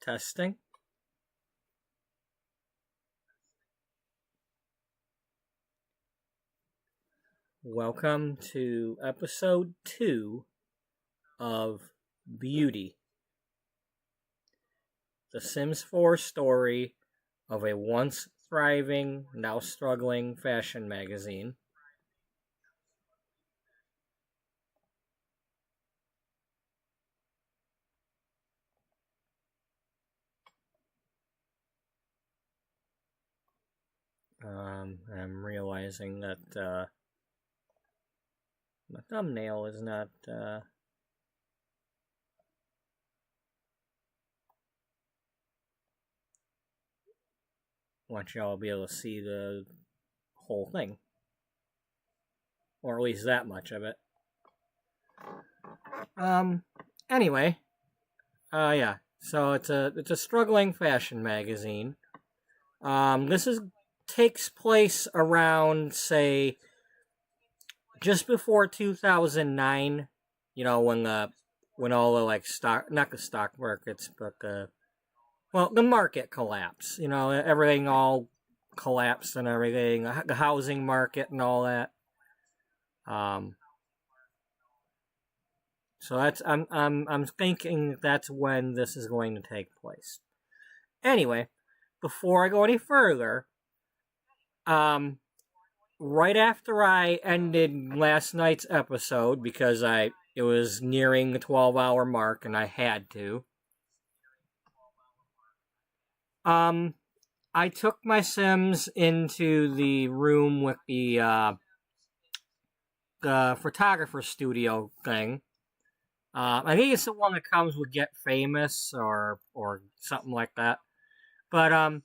Testing. Welcome to episode 2 of Bea uty, the Sims 4 story of a once thriving, now struggling fashion magazine. I'm realizing that my thumbnail is not want y'all to be able to see the whole thing, or at least that much of it. Anyway, yeah. So it's a struggling fashion magazine. This takes place around, say, just before 2009. You know, when all the not the stock markets, but the market collapsed. You know, everything all collapsed and everything, the housing market and all that. So I'm thinking that's when this is going to take place. Anyway, before I go any further, right after I ended last night's episode, because it was nearing the 12-hour mark and I had to, I took my Sims into the room with the photographer studio thing. I think it's the one that comes with Get Famous or something like that. But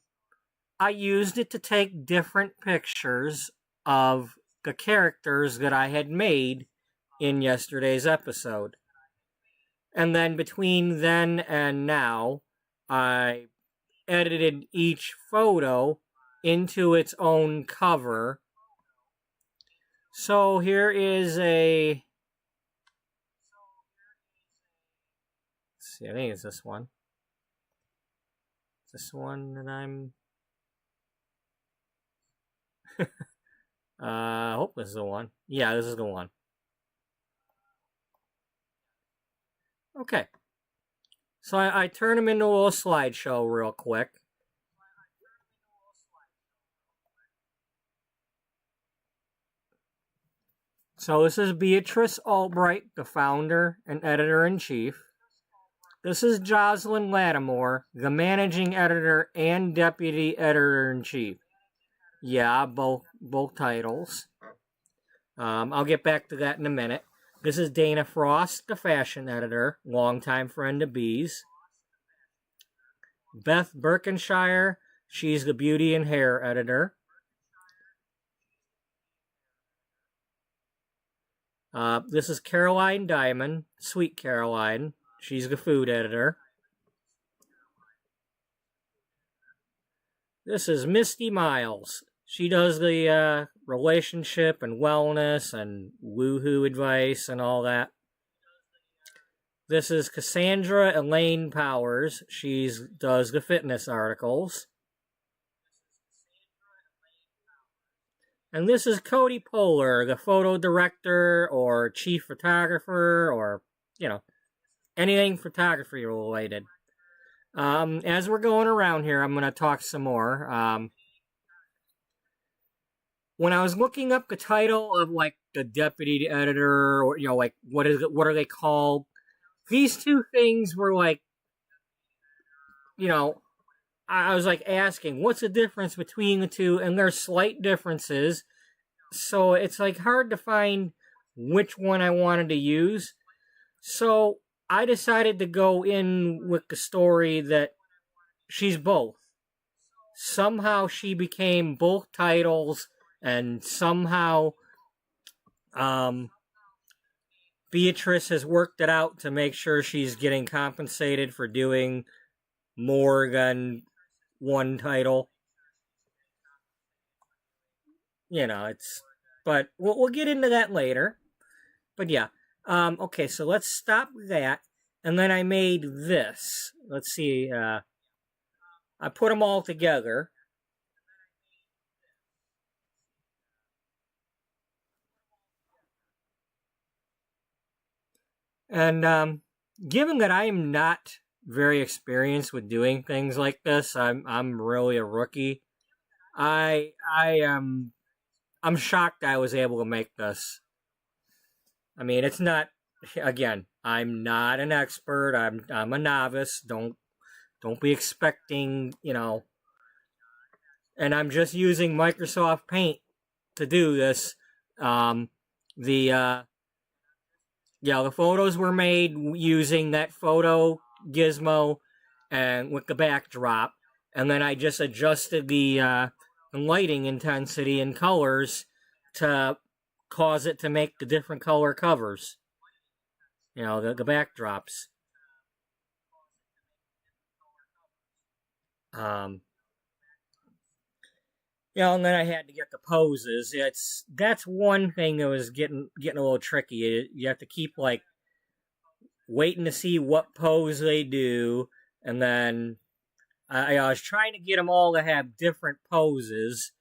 I used it to take different pictures of the characters that I had made in yesterday's episode. And then between then and now, I edited each photo into its own cover. So here is let's see, I think it's this one. This one that I'm... I hope this is the one. Yeah, this is the one. Okay. So I turn them into a little slideshow real quick. So this is Beatrice Albright, the founder and editor-in-chief. This is Jocelyn Lattimore, the managing editor and deputy editor-in-chief. Yeah, both titles. I'll get back to that in a minute. This is Dana Frost, the fashion editor, longtime friend of Bea's. Beth Birkenshire, she's the beauty and hair editor. This is Caroline Diamond, Sweet Caroline. She's the food editor. This is Misty Miles. She does the relationship and wellness and woohoo advice and all that. This is Cassandra Elaine Powers. She does the fitness articles. And this is Cody Poehler, the photo director or chief photographer or, anything photography related. As we're going around here, I'm going to talk some more. When I was looking up the title of, the deputy editor, or, what are they called? These two things were, I was, asking, what's the difference between the two? And there's slight differences. So it's, hard to find which one I wanted to use. So I decided to go in with the story that she's both. Somehow she became both titles, and somehow Beatrice has worked it out to make sure she's getting compensated for doing more than one title. But we'll get into that later. But yeah. Okay, so let's stop that. And then I made this. Let's see. I put them all together. And given that I am not very experienced with doing things like this, I'm really a rookie. I am I'm shocked I was able to make this. I mean, it's not. Again, I'm not an expert. I'm a novice. Don't be expecting, And I'm just using Microsoft Paint to do this. Um, the the photos were made using that photo gizmo and with the backdrop, and then I just adjusted the lighting intensity and colors to cause it to make the different color covers. The backdrops. Um, and then I had to get the poses. That's one thing that was getting a little tricky. You have to keep like waiting to see what pose they do, and then I was trying to get them all to have different poses.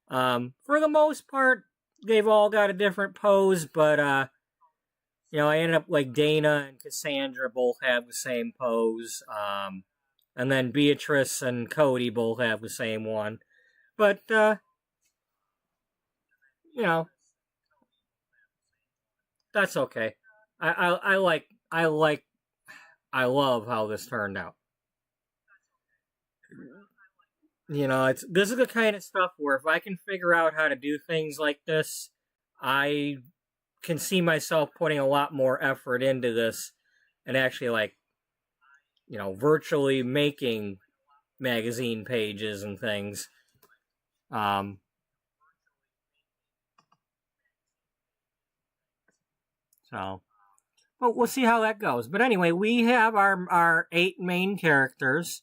For the most part, they've all got a different pose, but I ended up like Dana and Cassandra both have the same pose. And then Beatrice and Cody both have the same one. But you know, that's okay. I love how this turned out. This is the kind of stuff where if I can figure out how to do things like this, I can see myself putting a lot more effort into this and actually virtually making magazine pages and things. So, but we'll see how that goes. But anyway, we have our 8 main characters.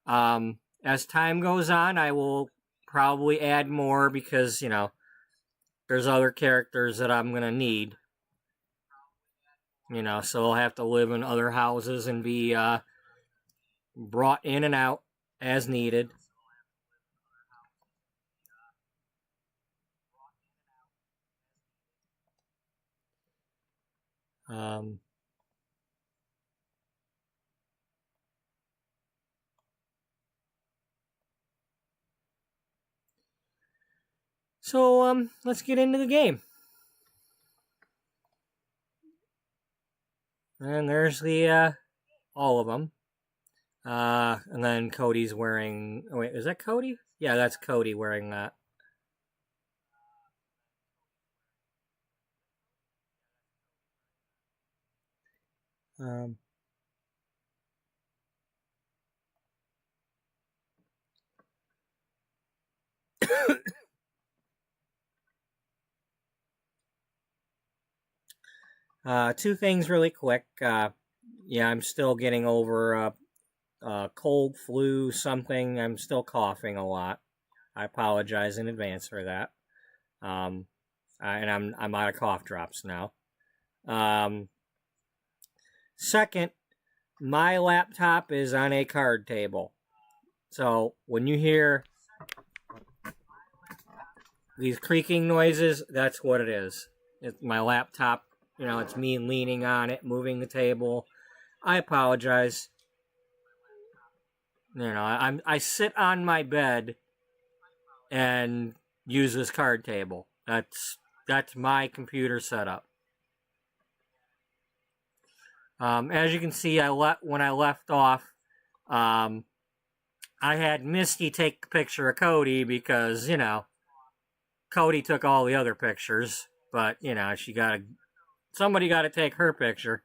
As time goes on, I will probably add more because, there's other characters that I'm going to need. So they'll have to live in other houses and be brought in and out as needed. So let's get into the game. And there's the all of them. And then Cody's wearing. Oh, wait, is that Cody? Yeah, that's Cody wearing that. Um, Two things really quick. I'm still getting over cold, flu, something. I'm still coughing a lot. I apologize in advance for that. And I'm out of cough drops now. Second, my laptop is on a card table. So when you hear these creaking noises, that's what it is. It's my laptop. It's me leaning on it, moving the table. I apologize. I sit on my bed and use this card table. That's my computer setup. As you can see, when I left off, I had Misty take a picture of Cody because Cody took all the other pictures, but somebody got to take her picture.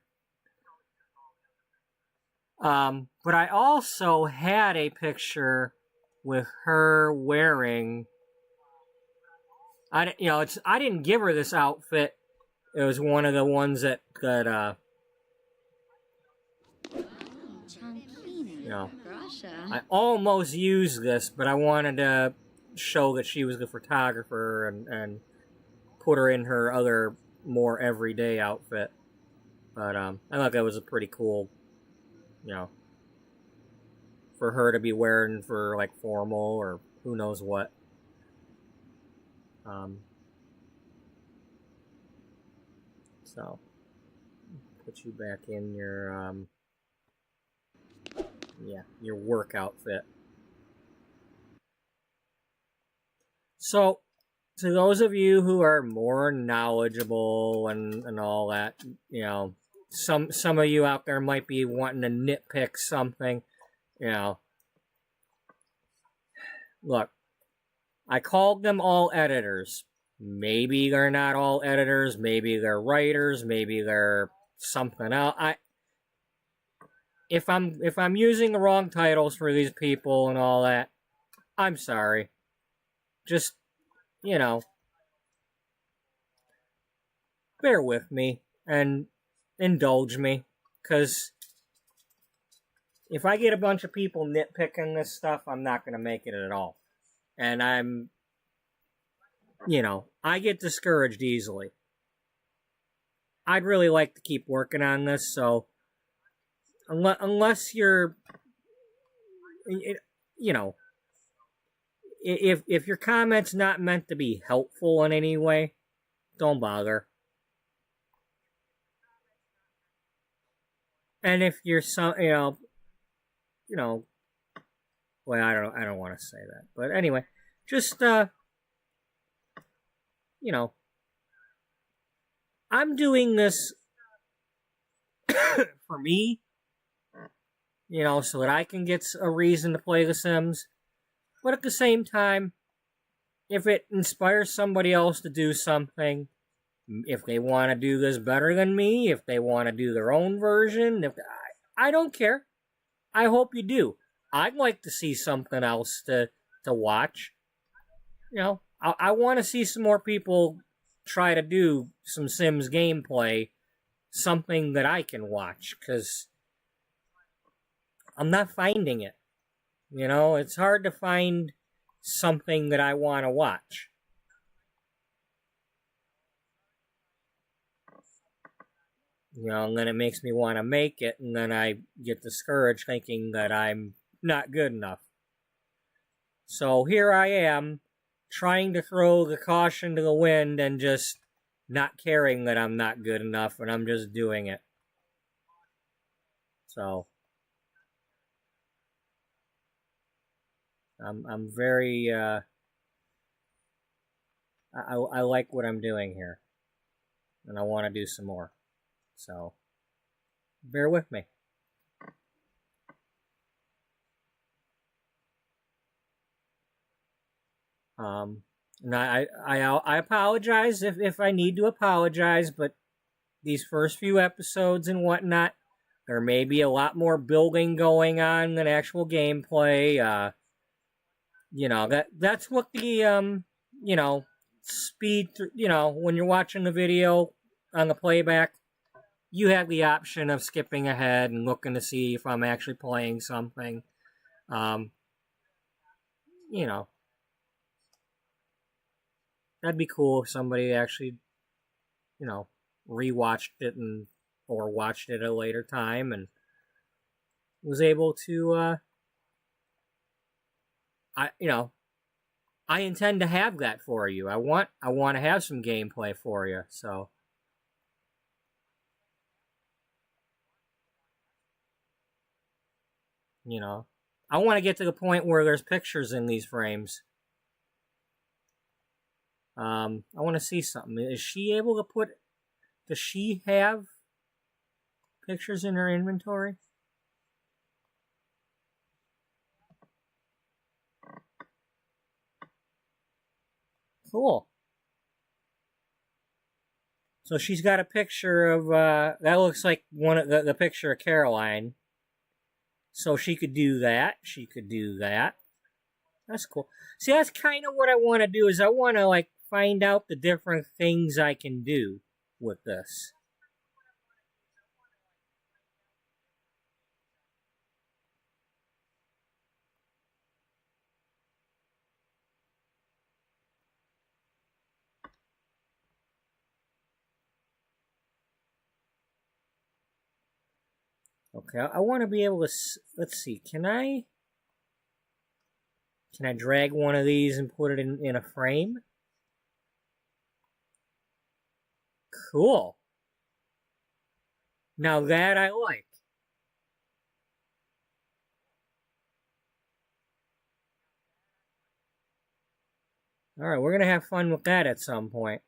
But I also had a picture with her wearing. I didn't give her this outfit. It was one of the ones that I almost used this, but I wanted to show that she was the photographer and put her in her other more everyday outfit. But I thought that was a pretty cool, for her to be wearing for like formal or who knows what. So put you back in your your work outfit. So to those of you who are more knowledgeable and all that, you know, some of you out there might be wanting to nitpick something, you know. Look, I called them all editors. Maybe they're not all editors, maybe they're writers, maybe they're something else. If I'm using the wrong titles for these people and all that, I'm sorry. Just, you know, bear with me and indulge me, because if I get a bunch of people nitpicking this stuff, I'm not going to make it at all. And I get discouraged easily. I'd really like to keep working on this, so unless you're, you know, if your comment's not meant to be helpful in any way, don't bother. And if you're well, I don't want to say that, but anyway, just I'm doing this for me, so that I can get a reason to play The Sims. But at the same time, if it inspires somebody else to do something, if they want to do this better than me, if they want to do their own version, I don't care. I hope you do. I'd like to see something else to watch. I want to see some more people try to do some Sims gameplay, something that I can watch, because I'm not finding it. It's hard to find something that I want to watch. And then it makes me want to make it, and then I get discouraged thinking that I'm not good enough. So here I am, trying to throw the caution to the wind and just not caring that I'm not good enough, and I'm just doing it. So I'm very I like what I'm doing here, and I want to do some more. So bear with me. And I apologize if I need to apologize, but these first few episodes and whatnot, there may be a lot more building going on than actual gameplay. That's what the speed. When you're watching the video on the playback, you have the option of skipping ahead and looking to see if I'm actually playing something. That'd be cool if somebody actually, rewatched it or watched it at a later time and was able to, I intend to have that for you. I want to have some gameplay for you, so. I want to get to the point where there's pictures in these frames. I want to see something. Is she able to put... Does she have pictures in her inventory? Cool. So she's got a picture of... that looks like one of the picture of Caroline. So she could do that. She could do that. That's cool. See, that's kind of what I want to do, is I want to, find out the different things I can do with this. Okay, I want to be able to... Let's see, can I... Can I drag one of these and put it in a frame? Cool. Now that I like. Alright, we're going to have fun with that at some point.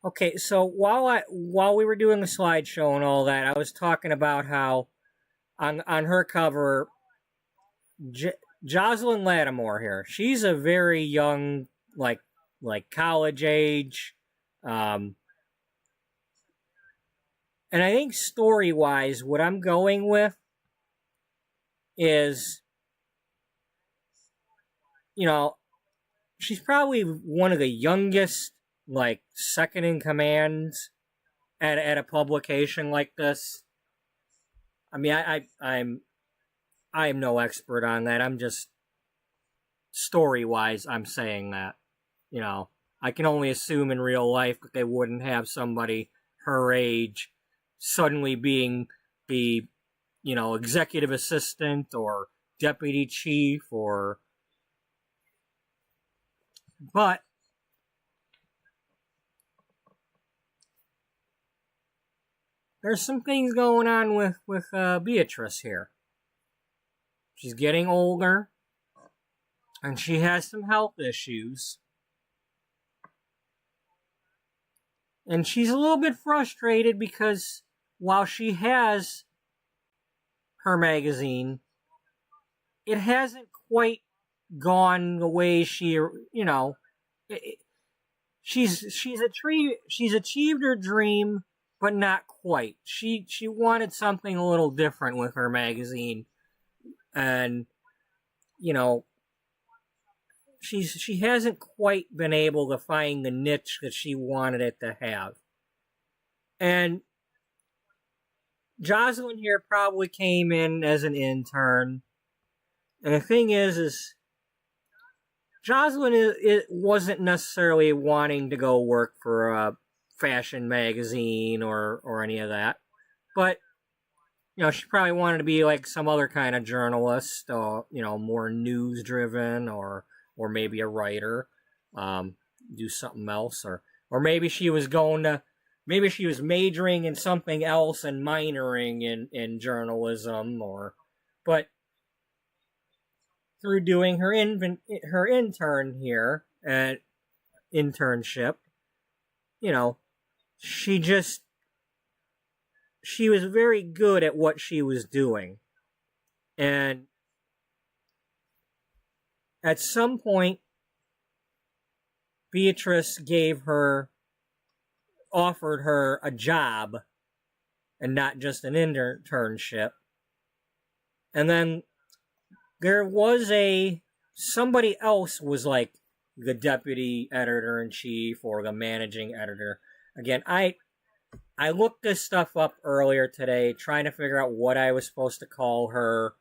Okay, so while we were doing the slideshow and all that, I was talking about how on her cover, Jocelyn Lattimore here. She's a very young, like college age, and I think story wise, what I'm going with is, you know, she's probably one of the youngest, like, second in commands at a publication like this. I mean, I'm no expert on that. I'm just story wise, I'm saying that. You know, I can only assume in real life that they wouldn't have somebody her age suddenly being the, you know, executive assistant or deputy chief or. But there's some things going on with Beatrice here. She's getting older, and she has some health issues. And she's a little bit frustrated because while she has her magazine, it hasn't quite gone the way she, you know, she's achieved her dream, but not quite. She wanted something a little different with her magazine, and you know, she hasn't quite been able to find the niche that she wanted it to have. And Jocelyn here probably came in as an intern, and the thing is Jocelyn it wasn't necessarily wanting to go work for a fashion magazine or any of that, but you know, she probably wanted to be like some other kind of journalist, or you know, more news driven, or maybe a writer, do something else, or maybe she was maybe she was majoring in something else and minoring in journalism, but through doing her intern here at internship, you know, she was very good at what she was doing. And at some point, Beatrice offered her a job and not just an internship. And then there was somebody else was like the deputy editor-in-chief or the managing editor. Again, I looked this stuff up earlier today, trying to figure out what I was supposed to call her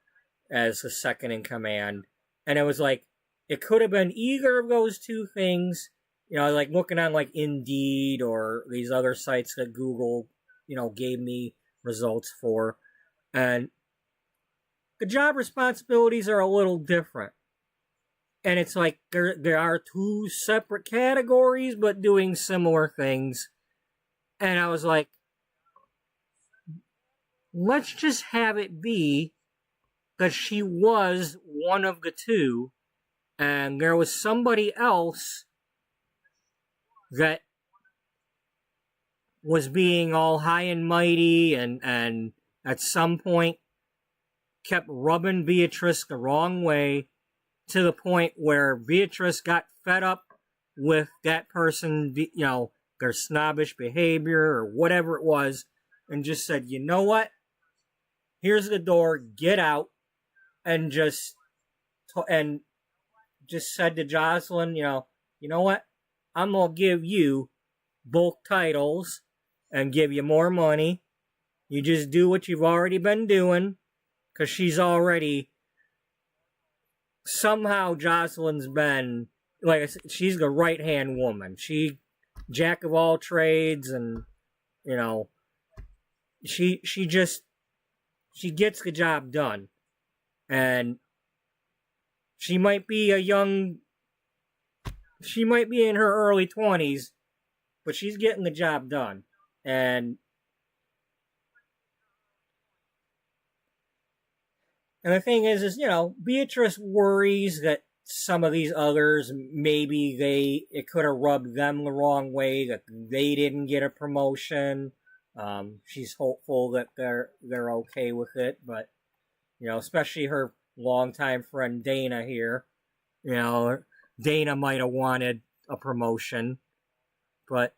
as the second in command. And it was like, it could have been either of those two things. You know, like looking on like Indeed or these other sites that Google, you know, gave me results for. And the job responsibilities are a little different. And it's like there are two separate categories, but doing similar things. And I was like, let's just have it be that she was one of the two, and there was somebody else that was being all high and mighty and at some point kept rubbing Beatrice the wrong way, to the point where Beatrice got fed up with that person, you know, their snobbish behavior or whatever it was, and just said, you know what? Here's the door, get out, and just said to Jocelyn, you know what? I'm going to give you bulk titles and give you more money. You just do what you've already been doing, because she's already, somehow Jocelyn's been like I said, she's the right hand woman. She jack of all trades, and you know, she just she gets the job done, and she might be she might be in her early 20s, but she's getting the job done. And the thing is, you know, Beatrice worries that some of these others, maybe it could have rubbed them the wrong way, that they didn't get a promotion. She's hopeful that they're okay with it, but you know, especially her longtime friend Dana here. You know, Dana might have wanted a promotion, but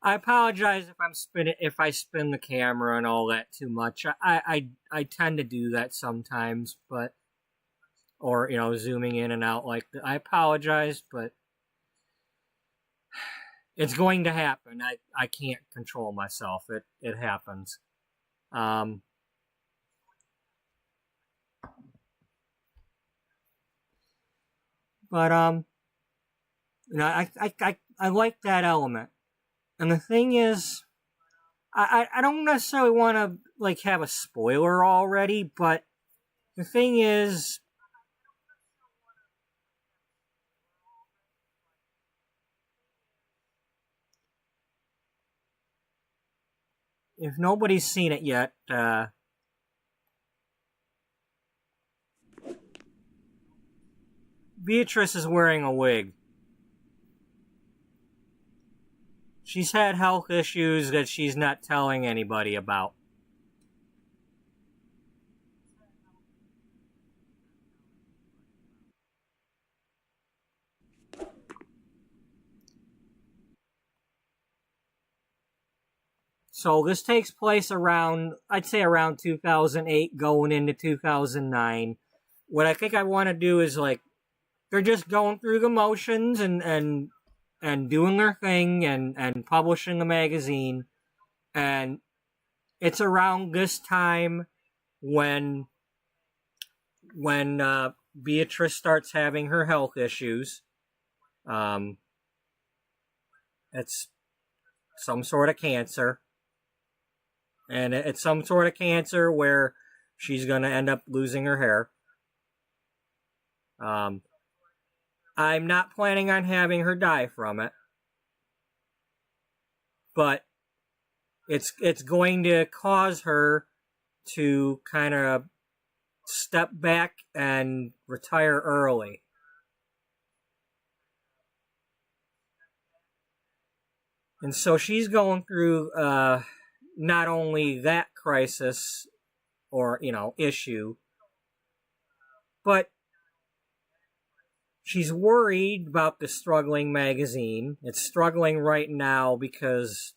I apologize if I spin the camera and all that too much. I tend to do that sometimes, but or you know, zooming in and out like that. I apologize, but it's going to happen. I can't control myself. It happens. Um, but you know, I like that element. And the thing is, I don't necessarily want to like have a spoiler already, but the thing is, if nobody's seen it yet, Beatrice is wearing a wig. She's had health issues that she's not telling anybody about. So this takes place around, I'd say around 2008 going into 2009. What I think I want to do is like, they're just going through the motions and doing their thing and publishing a magazine. And it's around this time when Beatrice starts having her health issues. Um, it's some sort of cancer. And it's some sort of cancer where she's going to end up losing her hair. Um, I'm not planning on having her die from it, but it's going to cause her to kind of step back and retire early. And so she's going through not only that crisis or, you know, issue, but she's worried about the struggling magazine. It's struggling right now because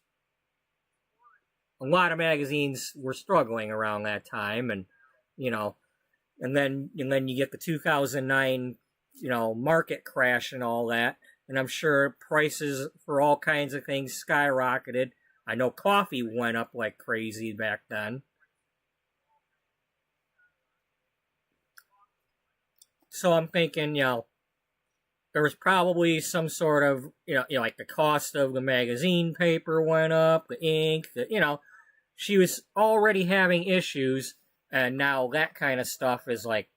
a lot of magazines were struggling around that time, and you know, and then you get the 2009, you know, market crash and all that, and I'm sure prices for all kinds of things skyrocketed. I know coffee went up like crazy back then. So I'm thinking, you know, there was probably some sort of, like the cost of the magazine paper went up, the ink, you know, she was already having issues, and now that kind of stuff is like,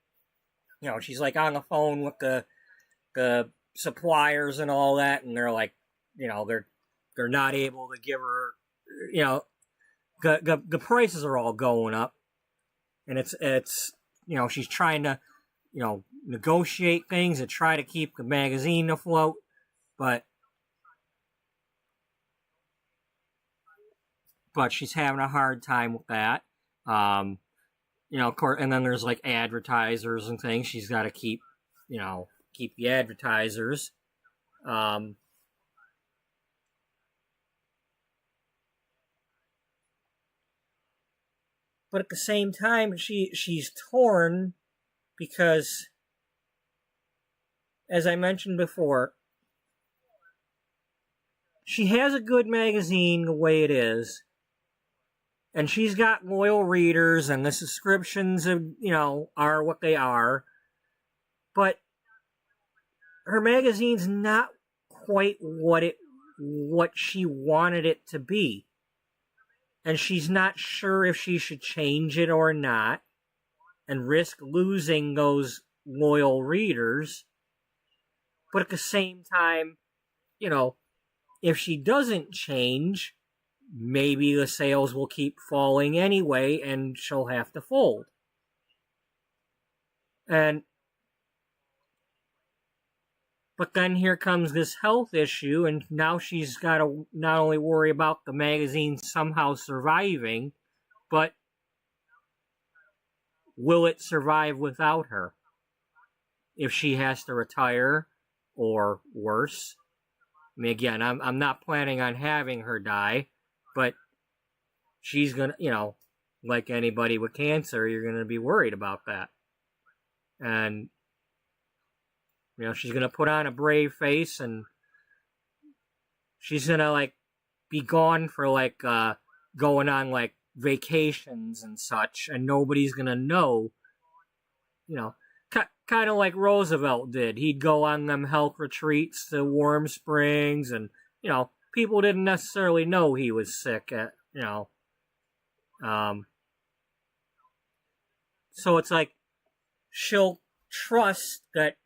you know, she's like on the phone with the suppliers and all that, and they're like, you know, they're not able to give her, you know, the prices are all going up, and it's you know, she's trying to, you know, negotiate things and try to keep the magazine afloat, but she's having a hard time with that. Um, you know, of course, and then there's like advertisers and things. She's got to keep, you know, keep the advertisers. Um, but at the same time, she's torn because, as I mentioned before, she has a good magazine the way it is, And she's got loyal readers, and the subscriptions, are what they are. But her magazine's not quite what she wanted it to be. And she's not sure if she should change it or not and risk losing those loyal readers. But at the same time, if she doesn't change, maybe the sales will keep falling anyway and she'll have to fold. But then here comes this health issue, and now she's got to not only worry about the magazine somehow surviving, but will it survive without her? If she has to retire, or worse. I mean, again, I'm not planning on having her die, but she's gonna, like anybody with cancer, you're gonna be worried about that. And, she's gonna put on a brave face, and she's gonna, be gone for, going on, vacations and such, and nobody's gonna know, kind of like Roosevelt did. He'd go on them health retreats to Warm Springs, and, people didn't necessarily know he was sick so it's like, she'll trust that,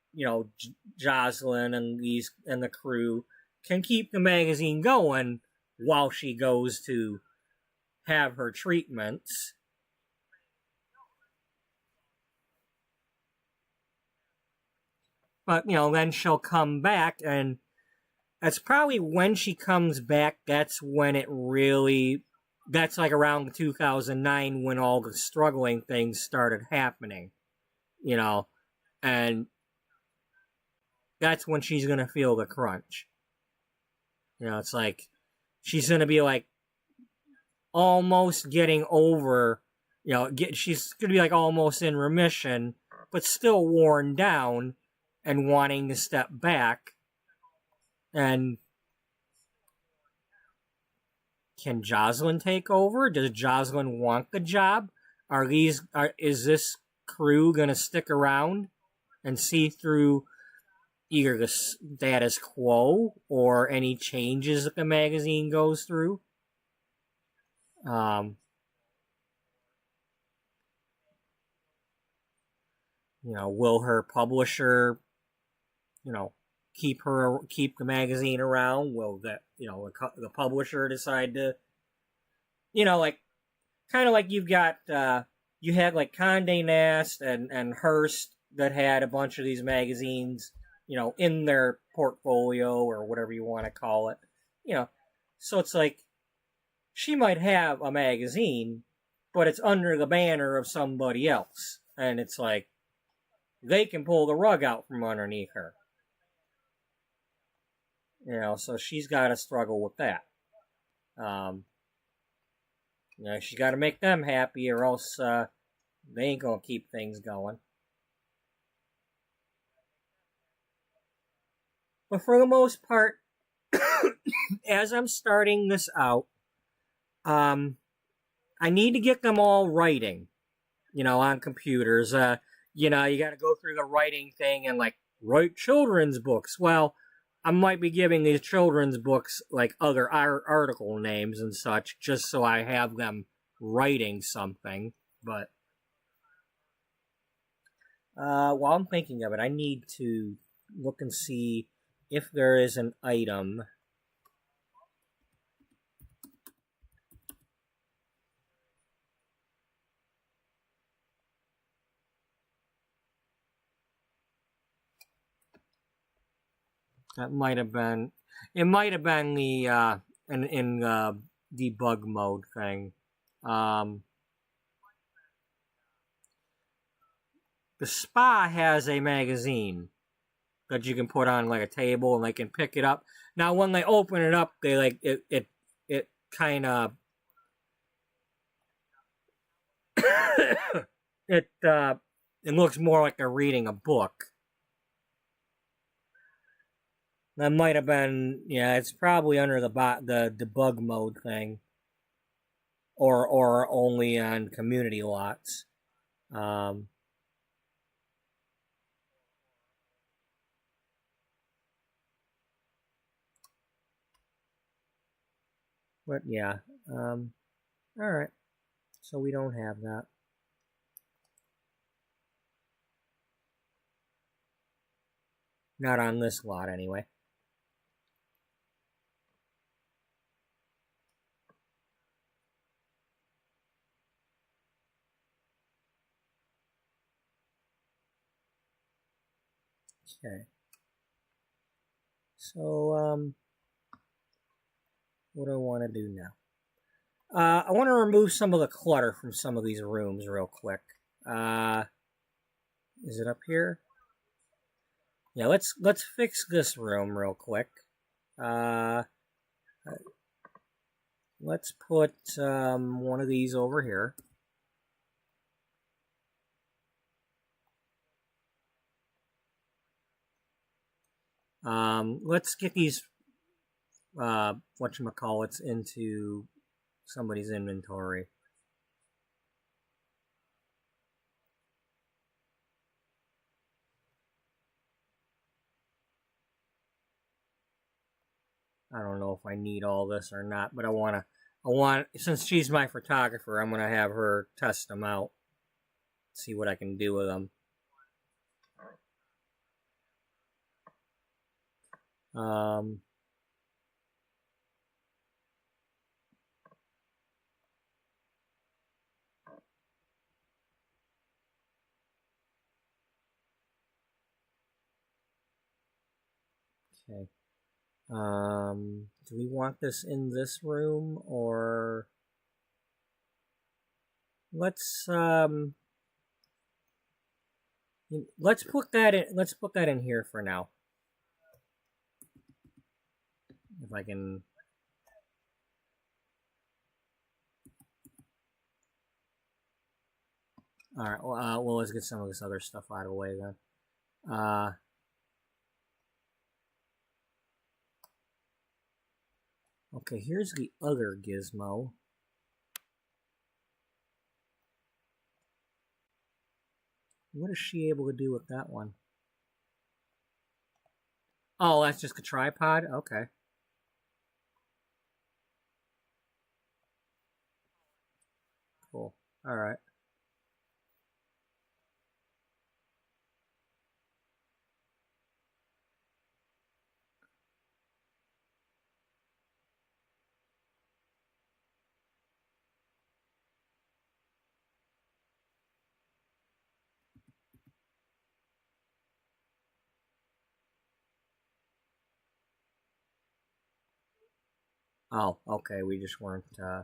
Jocelyn and the crew can keep the magazine going while she goes to have her treatments. But, then she'll come back, and that's probably when she comes back, that's when that's around 2009 when all the struggling things started happening, and that's when she's going to feel the crunch. It's like, she's going to be almost getting over, she's going to be almost in remission, but still worn down and wanting to step back. And can Jocelyn take over? Does Jocelyn want the job? Is this crew going to stick around and see through either the status quo or any changes that the magazine goes through? Will her publisher, keep the magazine around? Will the publisher decide to, kind of like you've got, you had Condé Nast and Hearst that had a bunch of these magazines, in their portfolio or whatever you want to call it, so it's like, she might have a magazine, but it's under the banner of somebody else, and it's like, they can pull the rug out from underneath her. So she's got to struggle with that. She's got to make them happy, or else they ain't going to keep things going. But for the most part, as I'm starting this out, I need to get them all writing, on computers. You got to go through the writing thing and write children's books. Well, I might be giving these children's books other article names and such, just so I have them writing something. But while I'm thinking of it, I need to look and see if there is an item that might have been. It might have been the in debug mode thing. The spa has a magazine that you can put on a table, and they can pick it up. Now, when they open it up, they it kind of it looks more like they're reading a book. That might have been, it's probably under the debug mode thing. or only on community lots. Um, but yeah, all right. So we don't have that. Not on this lot, anyway. Okay. So, what do I want to do now? I want to remove some of the clutter from some of these rooms real quick. Is it up here? Yeah, let's fix this room real quick. Uh, let's put one of these over here. Let's get these whatchamacallits into somebody's inventory. I don't know if I need all this or not, but I want, since she's my photographer, I'm gonna have her test them out, see what I can do with them. Um, okay. Do we want this in this room, or let's let's put that in. Let's put that in here for now. If I can. All right. Well, let's get some of this other stuff out of the way then. Okay. Here's the other gizmo. What is she able to do with that one? Oh, that's just a tripod? Okay. Cool. Alright. Oh, okay. We just weren't, yeah,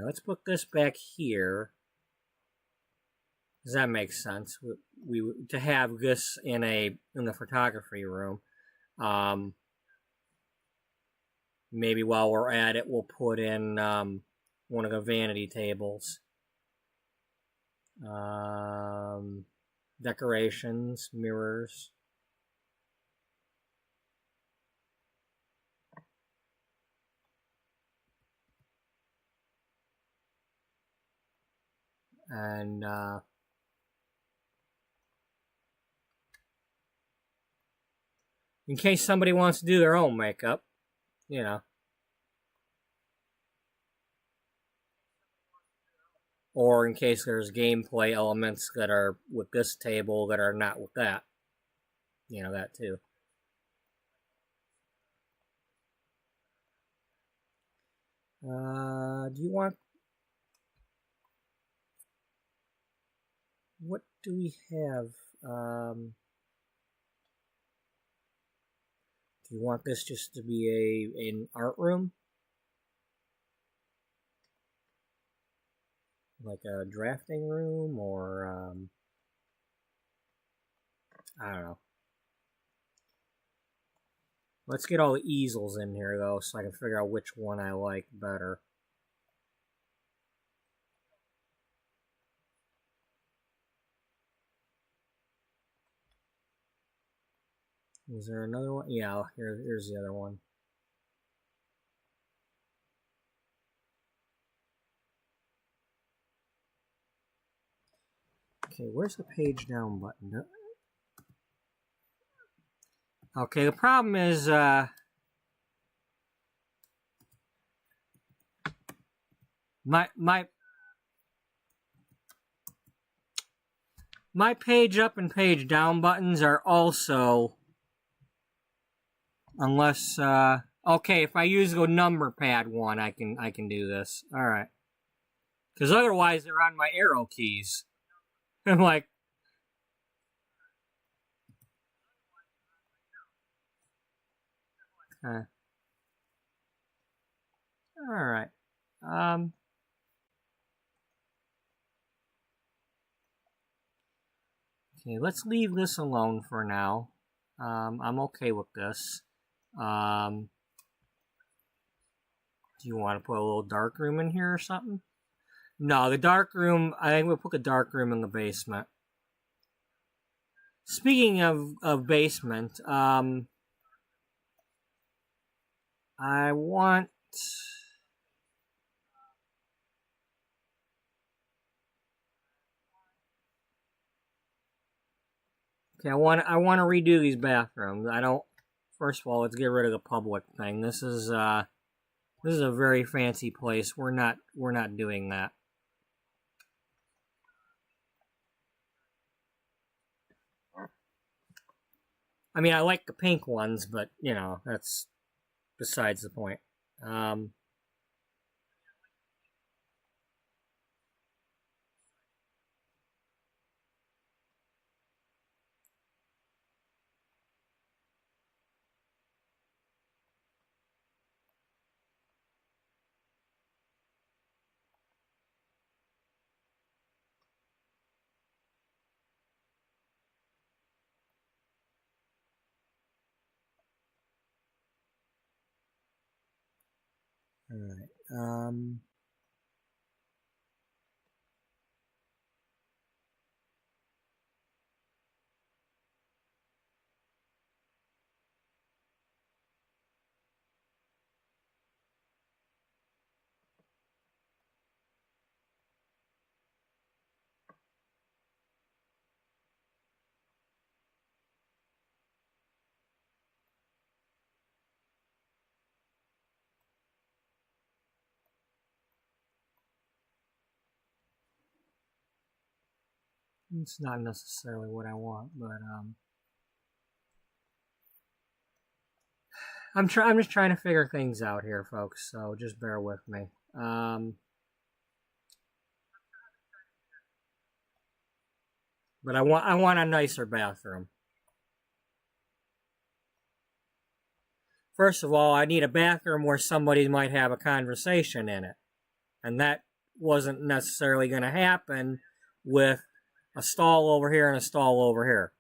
let's put this back here. Does that make sense? We to have this in the photography room. Maybe while we're at it, we'll put in one of the vanity tables. Decorations, mirrors. And in case somebody wants to do their own makeup, you know. Or in case there's gameplay elements that are with this table that are not with that. You know, that too. Do you want... What do we have? Do you want this just to be an art room? Like a drafting room, or I don't know. Let's get all the easels in here though, so I can figure out which one I like better. Is there another one? Yeah, here's the other one. Okay, where's the page down button? Okay, the problem is, my page up and page down buttons are also, unless, okay, if I use the number pad one, I can do this. All right. Because otherwise they're on my arrow keys. I'm like, all right. Okay, let's leave this alone for now. I'm okay with this. Do you want to put a little dark room in here or something? No, the dark room, I think we'll put the dark room in the basement. Speaking of basement, I want... Okay, I want to redo these bathrooms. I don't... First of all, let's get rid of the public thing. This is a very fancy place. We're not doing that. I mean, I like the pink ones, but, you know, that's besides the point. All right. It's not necessarily what I want, but I'm just trying to figure things out here, folks. So just bear with me. But I want a nicer bathroom. First of all, I need a bathroom where somebody might have a conversation in it, and that wasn't necessarily going to happen with a stall over here and a stall over here.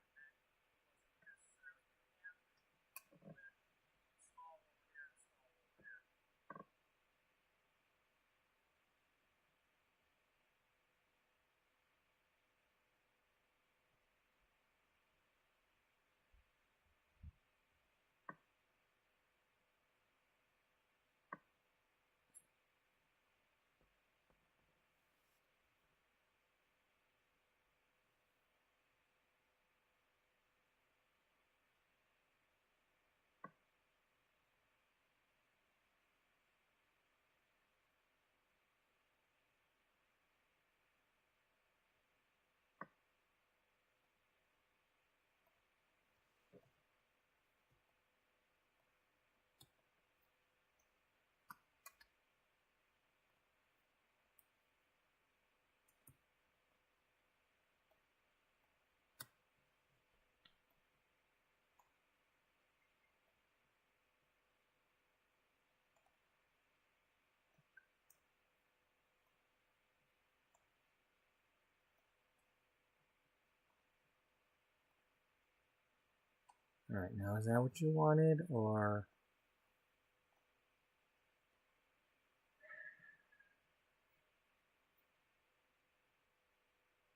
All right, now is that what you wanted, or?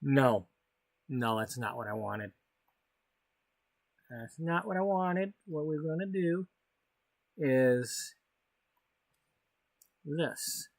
No. No, that's not what I wanted. That's not what I wanted. What we're going to do is this.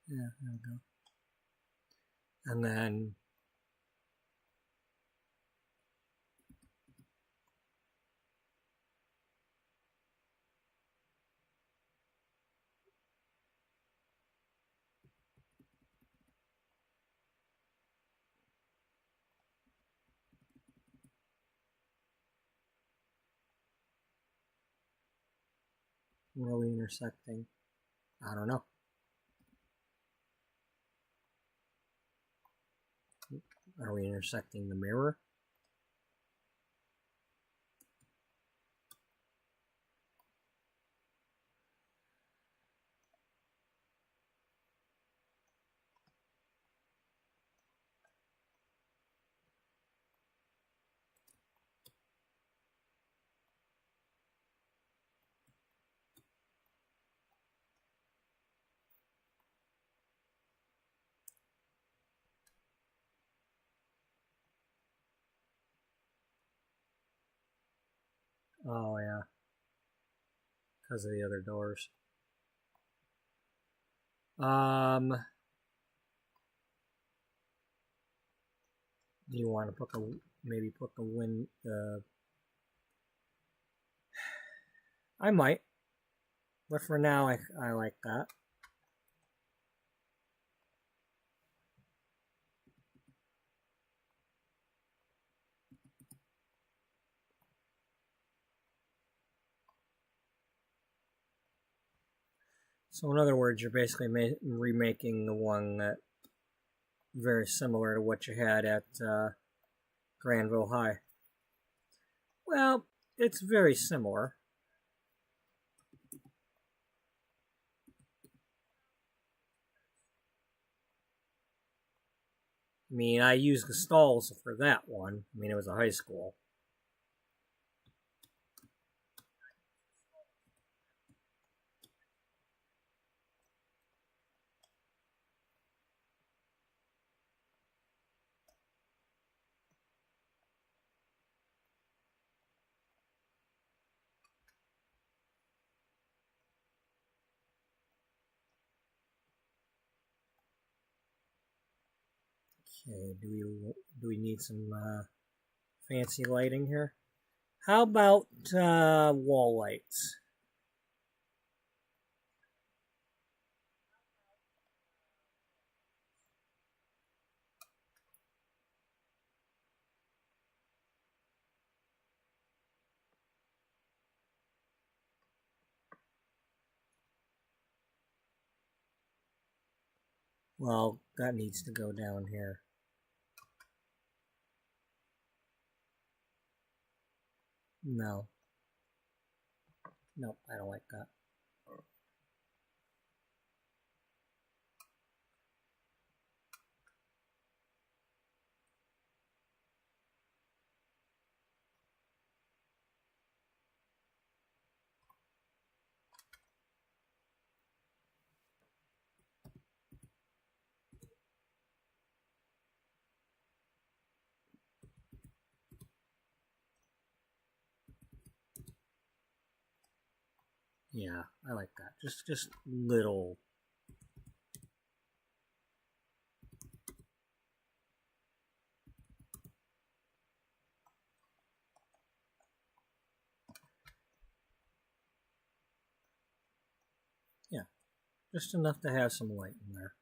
Yeah, there we go. And then really intersecting. I don't know. Are we intersecting the mirror? Oh yeah, because of the other doors. Do you want to put the maybe put the wind? I might, but for now I like that. So in other words, you're basically remaking the one that very similar to what you had at Granville High. Well, it's very similar. I mean, I used the stalls for that one. I mean, it was a high school. Okay, do we need some fancy lighting here? How about wall lights? Well, that needs to go down here. No. Nope, I don't like that. Yeah, I like that. Just little. Yeah, just enough to have some light in there.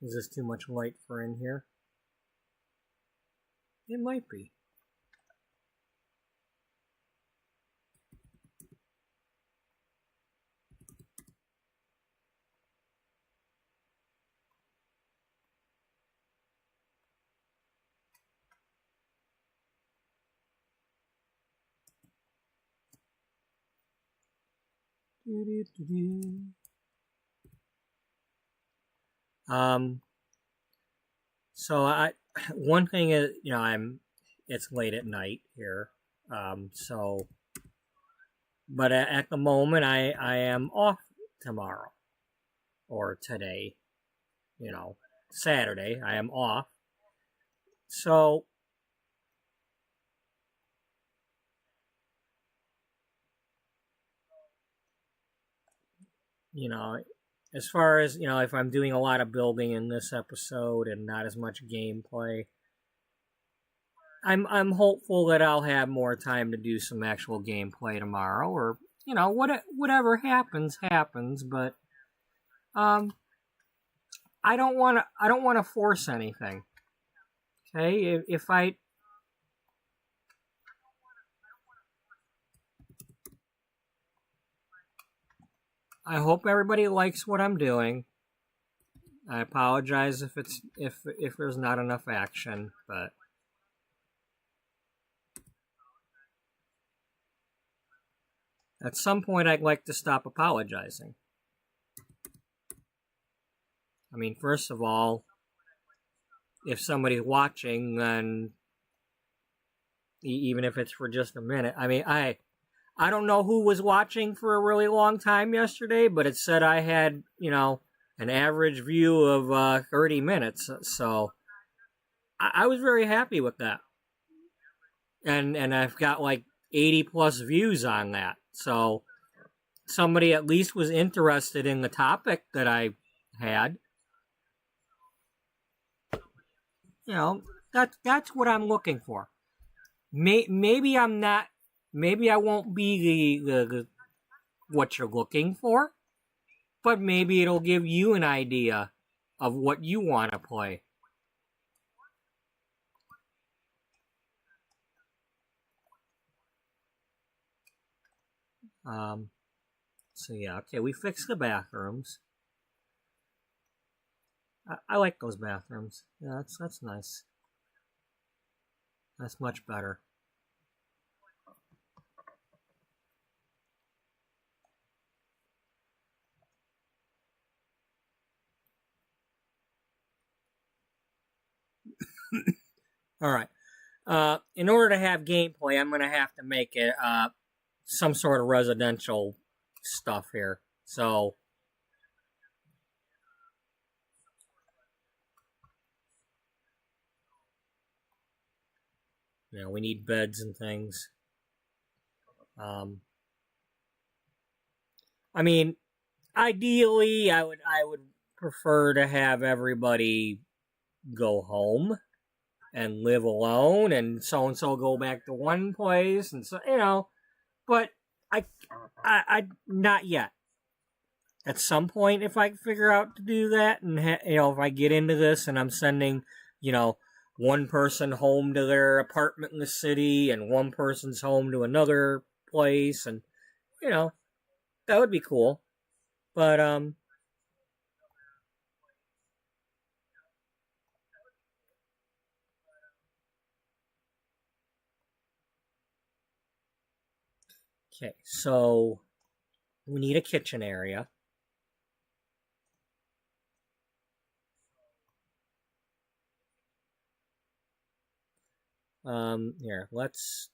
Is this too much light for in here? It might be. Um, so one thing is, it's late at night here. So, but at the moment, I am off tomorrow or today, Saturday, I am off. So, you know, as far as, if I'm doing a lot of building in this episode and not as much gameplay, I'm hopeful that I'll have more time to do some actual gameplay tomorrow, or whatever happens, but I don't want to force anything. Okay, if I hope everybody likes what I'm doing. I apologize if there's not enough action, but at some point I'd like to stop apologizing. I mean, first of all, if somebody's watching, then even if it's for just a minute, I mean, I don't know who was watching for a really long time yesterday, but it said I had, an average view of 30 minutes. So I was very happy with that. And I've got like 80 plus views on that. So somebody at least was interested in the topic that I had. That's what I'm looking for. Maybe I'm not. Maybe I won't be the what you're looking for, but maybe it'll give you an idea of what you want to play. So yeah, okay, we fixed the bathrooms. I like those bathrooms. Yeah, that's nice. That's much better. All right. In order to have gameplay, I'm going to have to make it some sort of residential stuff here. So, we need beds and things. I mean, ideally, I would prefer to have everybody go home and live alone, and so go back to one place, and so. But I not yet. At some point, if I figure out to do that, and if I get into this, and I'm sending, one person home to their apartment in the city, and one person's home to another place, and that would be cool. But okay, so we need a kitchen area. Here, let's.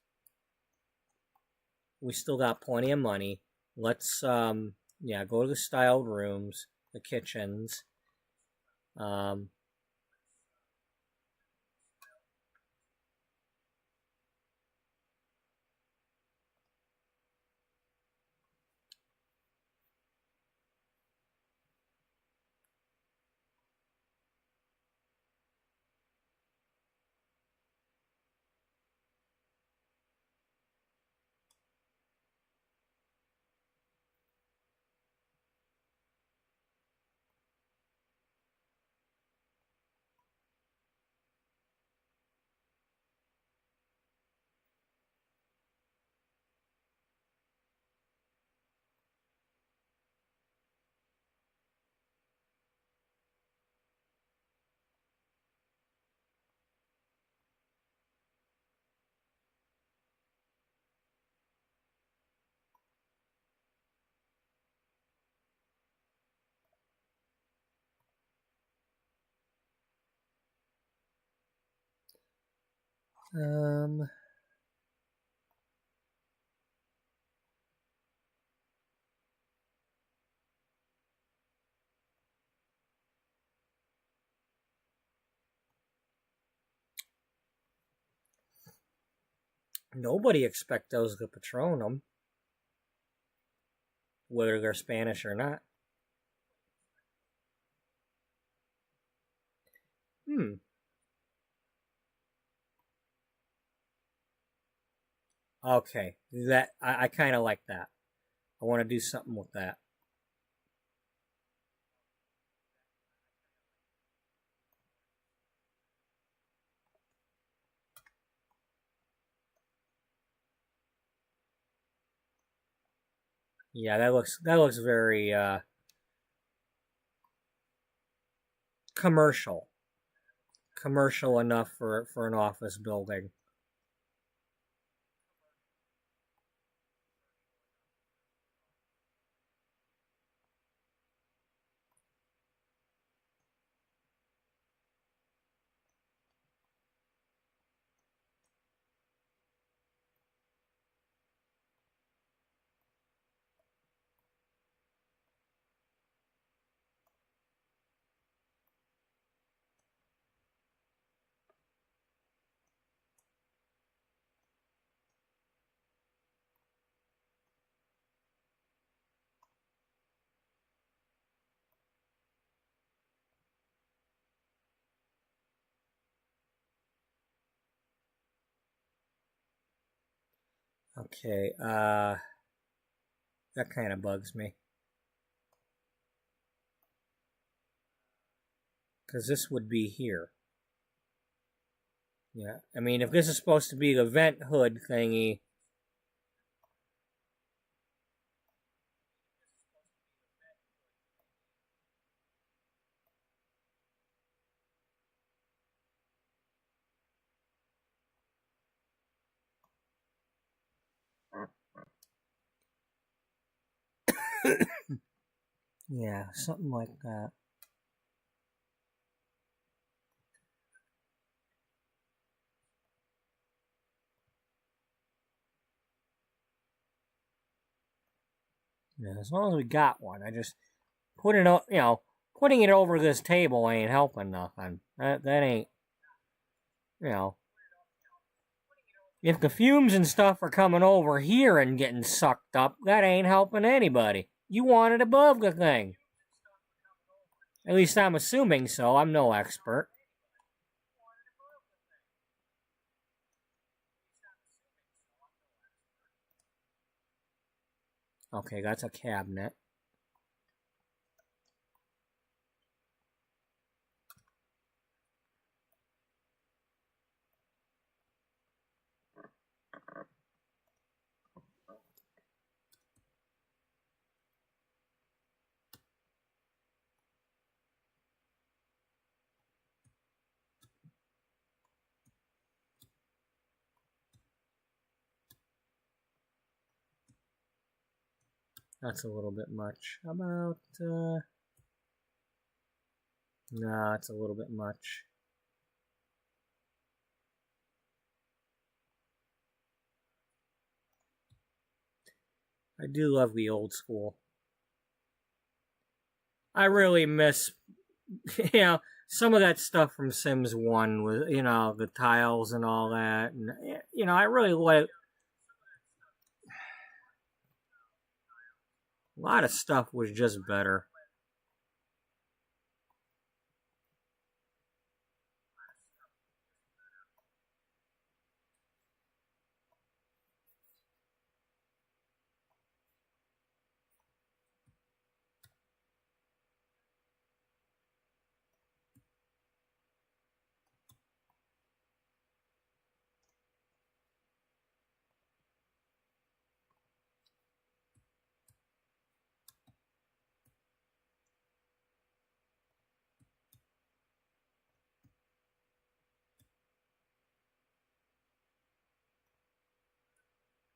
We still got plenty of money. Let's, go to the styled rooms, the kitchens. Um, um, Nobody expects those to Patronum, whether they're Spanish or not. Okay, that I kind of like that. I want to do something with that. Yeah, that looks very commercial. Commercial enough for an office building. Okay, that kind of bugs me. Because this would be here. Yeah, I mean, if this is supposed to be the vent hood thingy. Yeah, something like that. Yeah, as long as we got one, I just put it on, putting it over this table ain't helping nothing. That ain't, you know, if the fumes and stuff are coming over here and getting sucked up, that ain't helping anybody. You want it above the thing. At least I'm assuming so. I'm no expert. Okay, that's a cabinet. That's a little bit much. How about, nah, it's a little bit much. I do love the old school. I really miss, some of that stuff from Sims 1 with, the tiles and all that. And, I really like a lot of stuff was just better.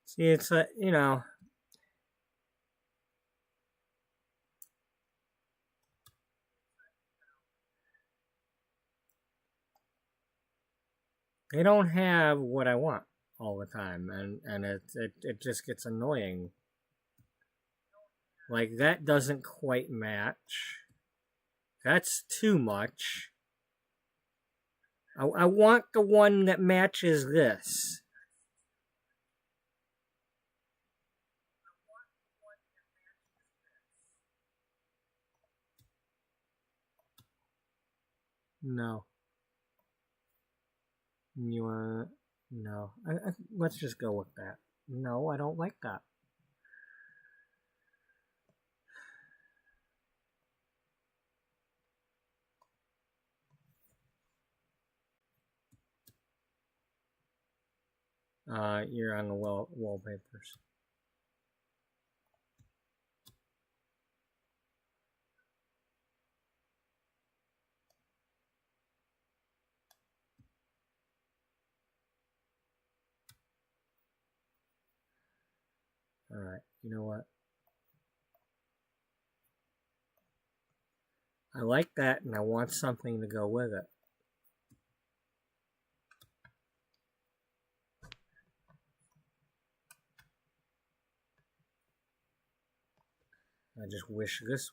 See, it's they don't have what I want all the time, and it just gets annoying. Like that doesn't quite match. That's too much. I want the one that matches this. No. You want no? Let's just go with that. No, I don't like that. You're on the wallpapers. Alright, you know what? I like that, and I want something to go with it. I just wish this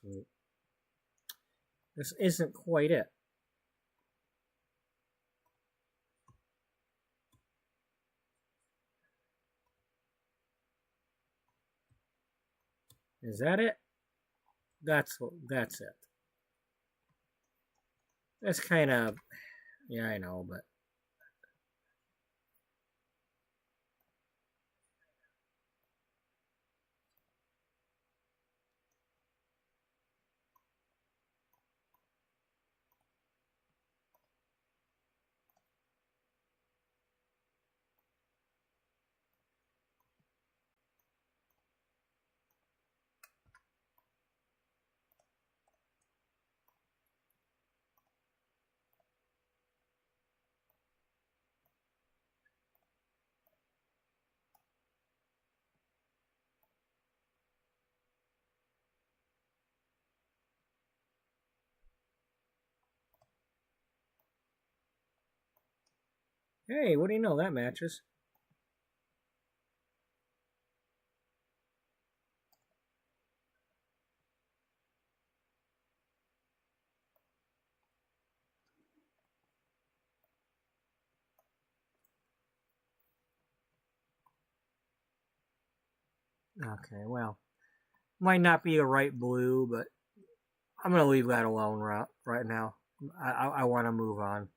isn't quite it. Is that it? That's it. That's kind of, yeah, I know, but hey, what do you know? That matches. Okay, well, might not be a right blue, but I'm gonna leave that alone right now. I want to move on.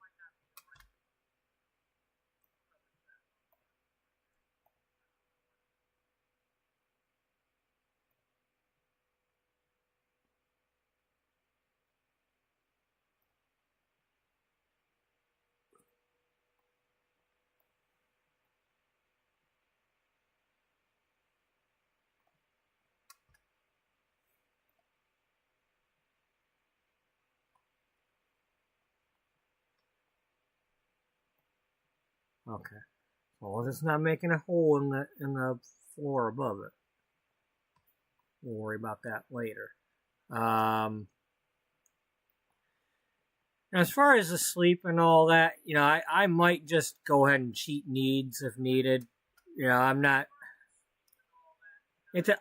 Okay. Well, it's not making a hole in the floor above it. We'll worry about that later. As far as the sleep and all that, I might just go ahead and cheat needs if needed. I'm not. It's a,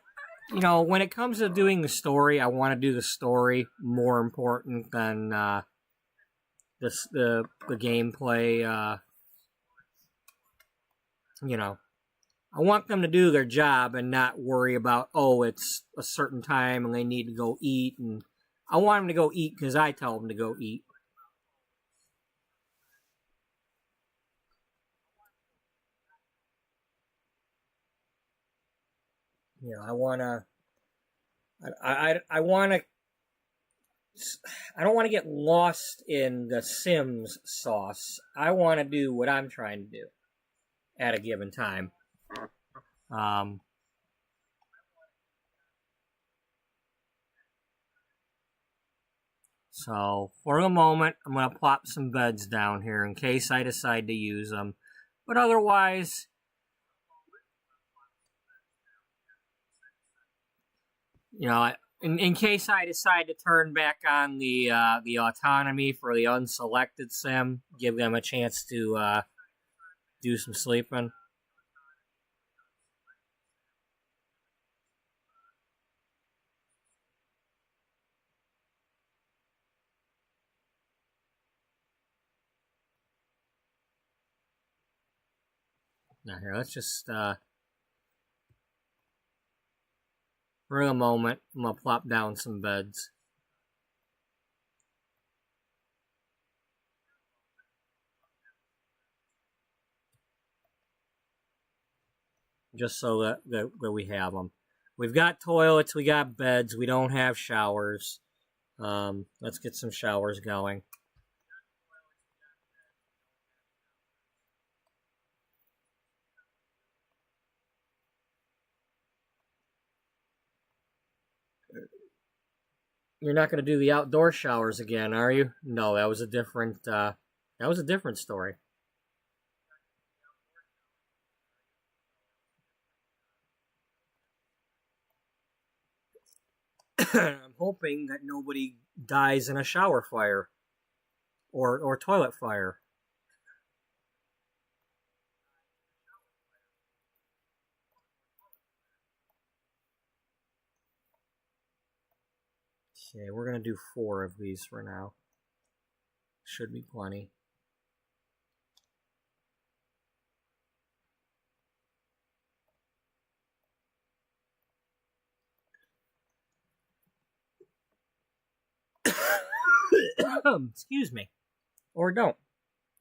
when it comes to doing the story, I want to do the story more important than the gameplay. I want them to do their job and not worry about, oh, it's a certain time and they need to go eat, and I want them to go eat because I tell them to go eat. I want to. I want to. I don't want to get lost in the Sims sauce. I want to do what I'm trying to do at a given time. Um, so for the moment, I'm gonna plop some beds down here in case I decide to use them. But otherwise, in case I decide to turn back on the autonomy for the unselected sim, give them a chance to do some sleeping. Now here, let's just for a moment, I'm gonna plop down some beds. just so that we have them. We've got toilets, we got beds, we don't have showers. Let's get some showers going. You're not going to do the outdoor showers again, are you? No, that was a different story. I'm hoping that nobody dies in a shower fire or toilet fire. Okay, we're going to do 4 of these for now. Should be plenty. Excuse me. Or don't.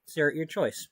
It's your choice.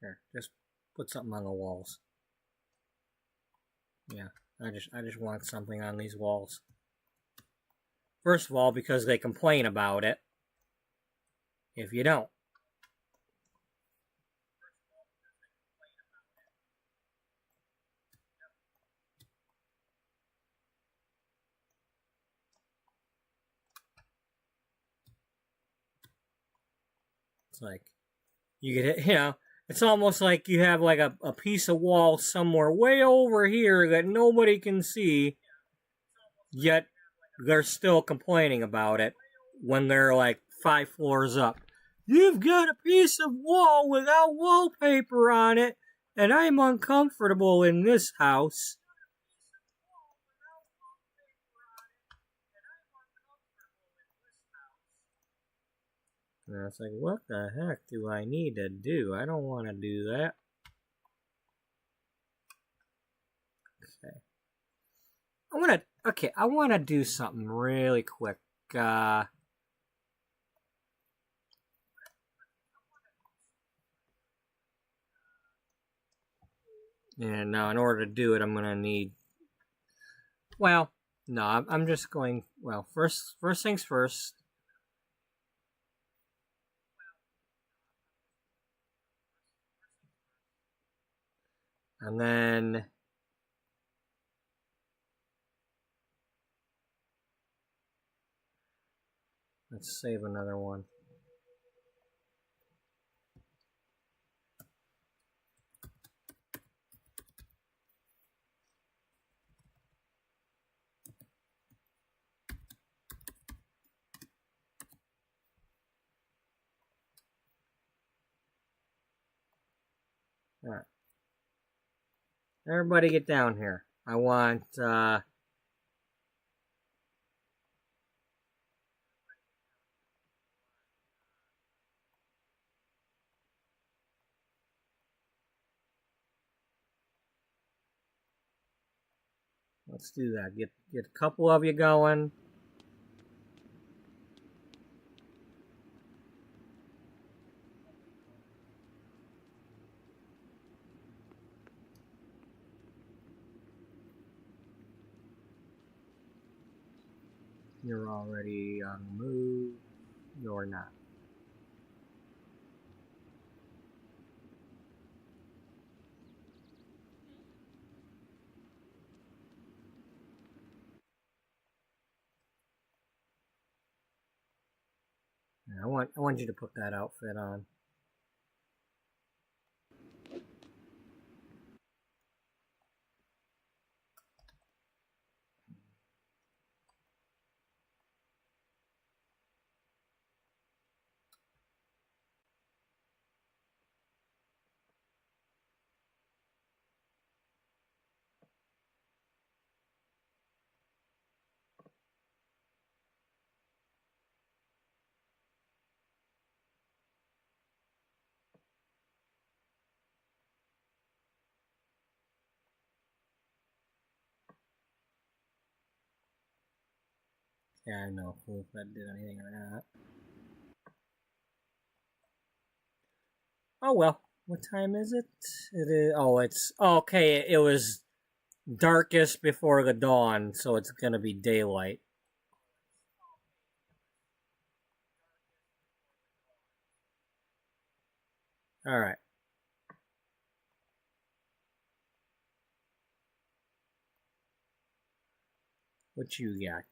Here, just put something on the walls. Yeah, I just want something on these walls. First of all, because they complain about it. If you don't. It's like you get, it's almost like you have like a piece of wall somewhere way over here that nobody can see, yet they're still complaining about it when they're like 5 floors up. You've got a piece of wall without wallpaper on it, and I'm uncomfortable in this house. And it's like, what the heck do I need to do? I don't want to do that. Okay. I want to do something really quick. And now in order to do it, I'm going to need, well, no, I'm just going, well, first things first. And then let's save another one. All right. Everybody get down here. I want, let's do that. Get a couple of you going. You're already on the move. You're not. I want you to put that outfit on. Yeah, I know if that did anything or not. Oh well. What time is it? It is. Oh, it's okay. It was darkest before the dawn, so it's gonna be daylight. All right. What you got?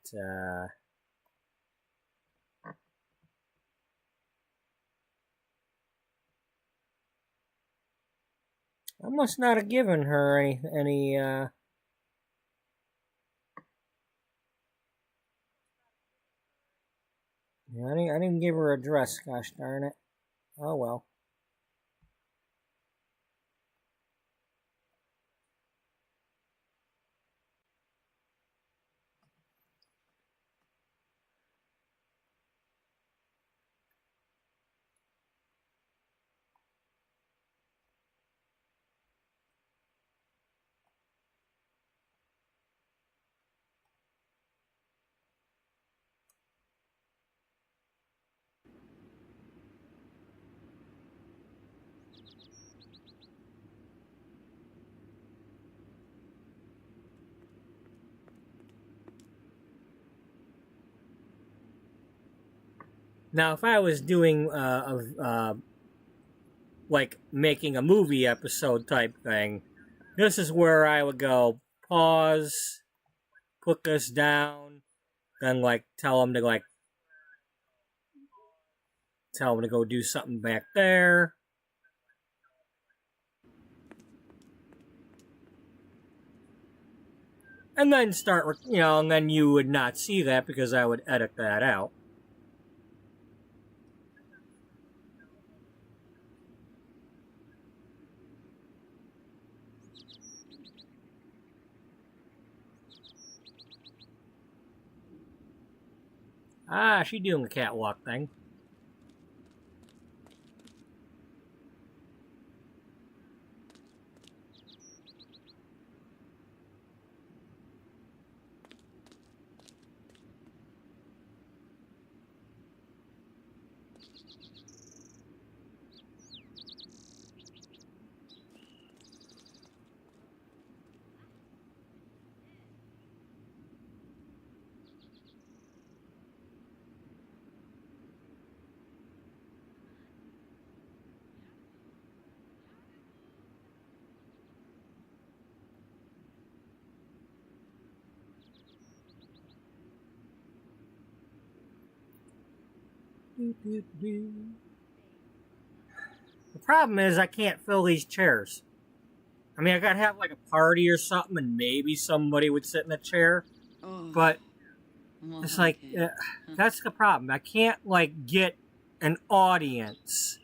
I must not have given her any. I didn't give her a dress. Gosh darn it. Oh well. Now, if I was doing like making a movie episode type thing, this is where I would go pause, put this down, then like tell them to go do something back there, and then start, and then you would not see that because I would edit that out. Ah, she doing the catwalk thing. The problem is I can't fill these chairs. I mean, I gotta have like a party or something, and maybe somebody would sit in a chair. But it's like that's the problem. I can't like get an audience.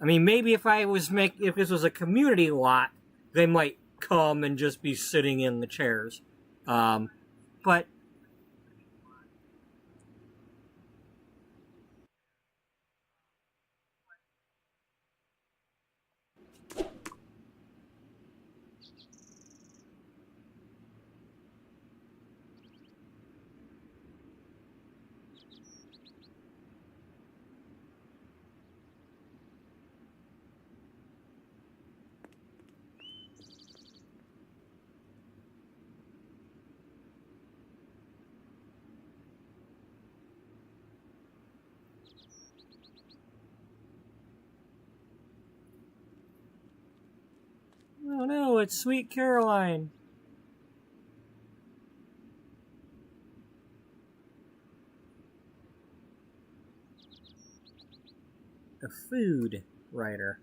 I mean, maybe if this was a community lot, they might come and just be sitting in the chairs. But oh no, it's Sweet Caroline. The food writer.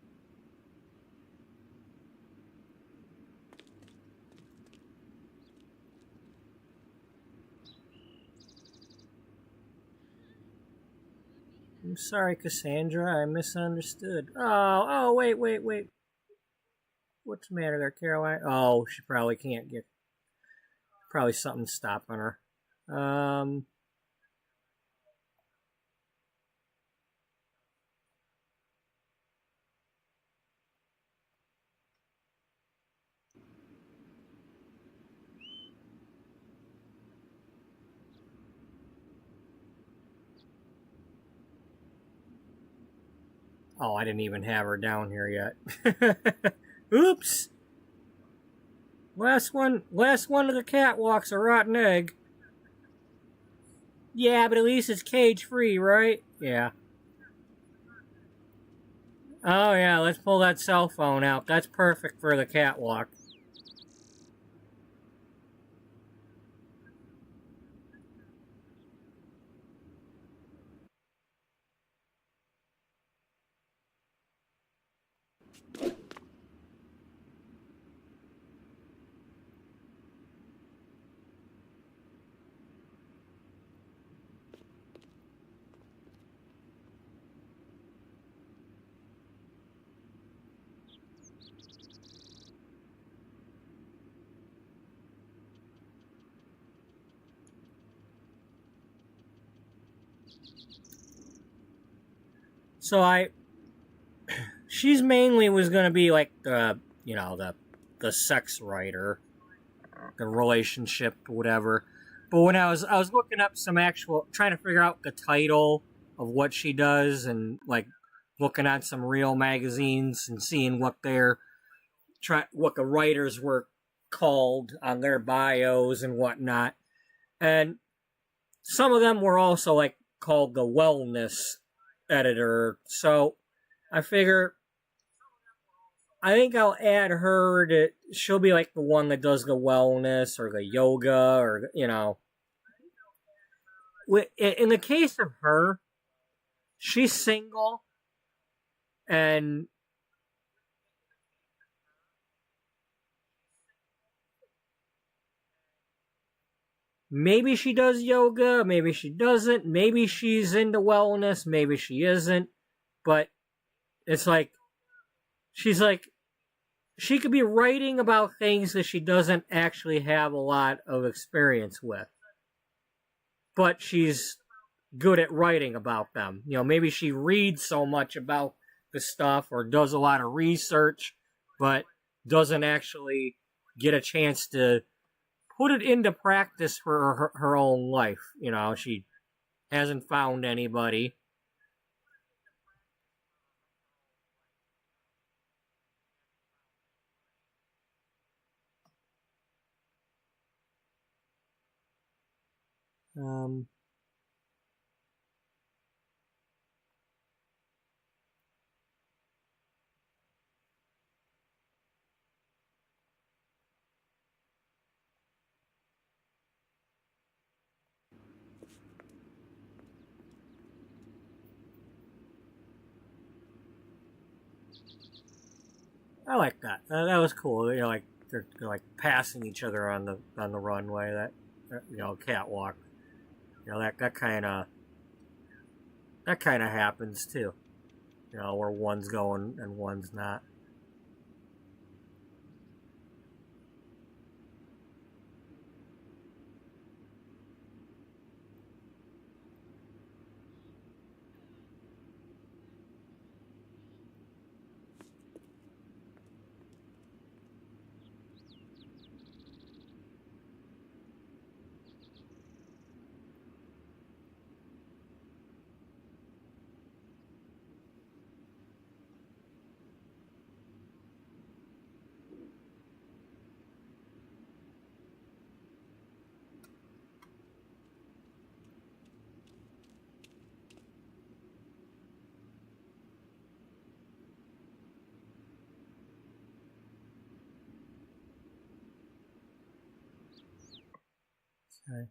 I'm sorry, Cassandra. I misunderstood. Wait. What's the matter there, Caroline? Oh, she probably can't get. Probably something stopping her. Um. Oh, I didn't even have her down here yet. Oops! Last one of the catwalk's a rotten egg. Yeah, but at least it's cage-free, right? Yeah. Oh, yeah, let's pull that cell phone out. That's perfect for the catwalk. So she's mainly was gonna be like the sex writer, the relationship, whatever. But when I was looking up some actual, trying to figure out the title of what she does, and like looking at some real magazines and seeing what the writers were called on their bios and whatnot, and some of them were also like called the wellness editor. So I figure I think I'll add her to. She'll be like the one that does the wellness or the yoga, or In the case of her, she's single, and maybe she does yoga, maybe she doesn't, maybe she's into wellness, maybe she isn't. But it's like she's like she could be writing about things that she doesn't actually have a lot of experience with, but she's good at writing about them. Maybe she reads so much about the stuff or does a lot of research, but doesn't actually get a chance to put it into practice for her own life. She hasn't found anybody. Um, I like that. That was cool. Like they're like passing each other on the runway. That catwalk. That kind of happens too. Where one's going and one's not. Okay.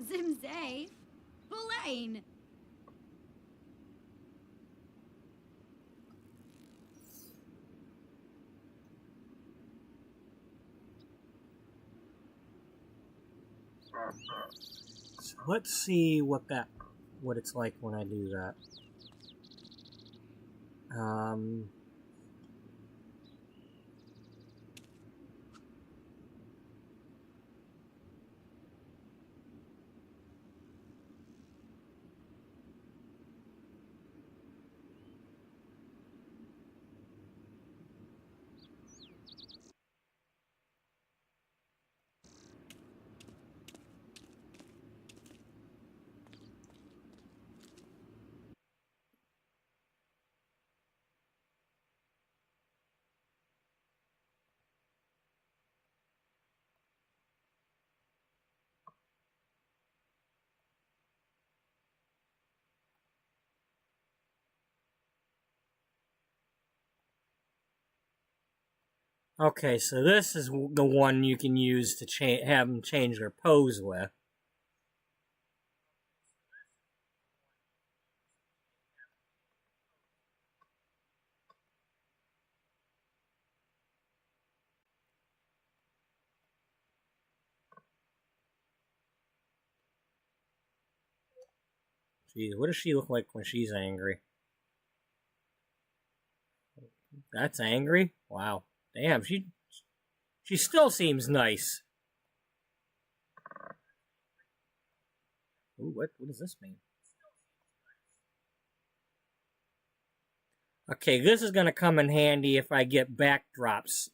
Zimzay, Bulain. So let's see what it's like when I do that. Um, Okay, so this is the one you can use to have them change their pose with. Geez, what does she look like when she's angry? That's angry? Wow. Damn, she still seems nice. Ooh, what does this mean? Okay, this is going to come in handy if I get backdrops.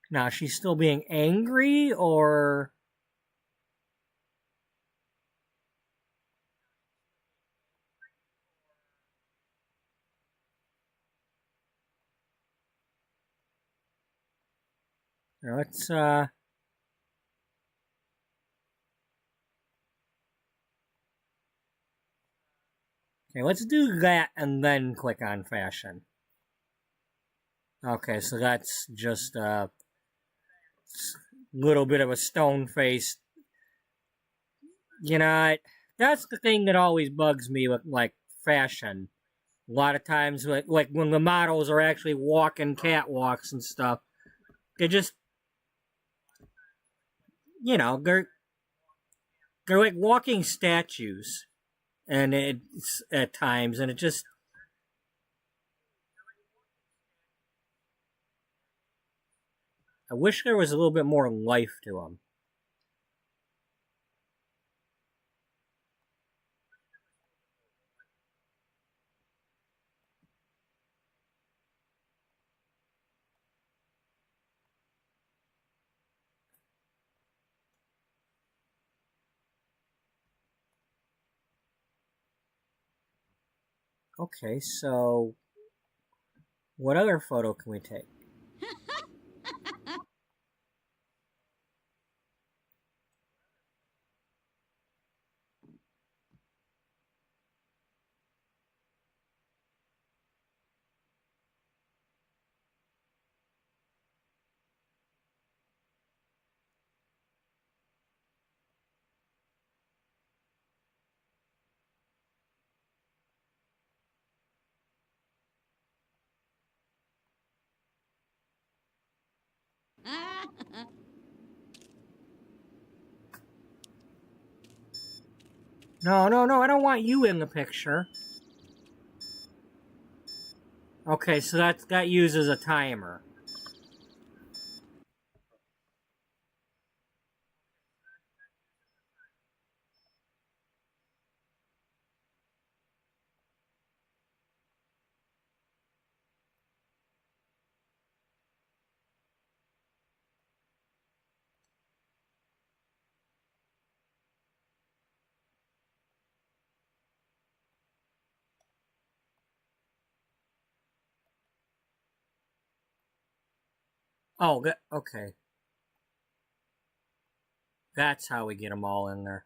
Now, she's still being angry, or... Let's, Okay, let's do that and then click on fashion. Okay, so that's just a little bit of a stone face. You know, that's the thing that always bugs me with, like, fashion. A lot of times, like when the models are actually walking catwalks and stuff, they just, you know, they're like walking statues, and it's at times, and it just, I wish there was a little bit more life to them. Okay, so what other photo can we take? No, no, no, I don't want you in the picture. Okay, so that uses a timer. Oh, okay. That's how we get them all in there.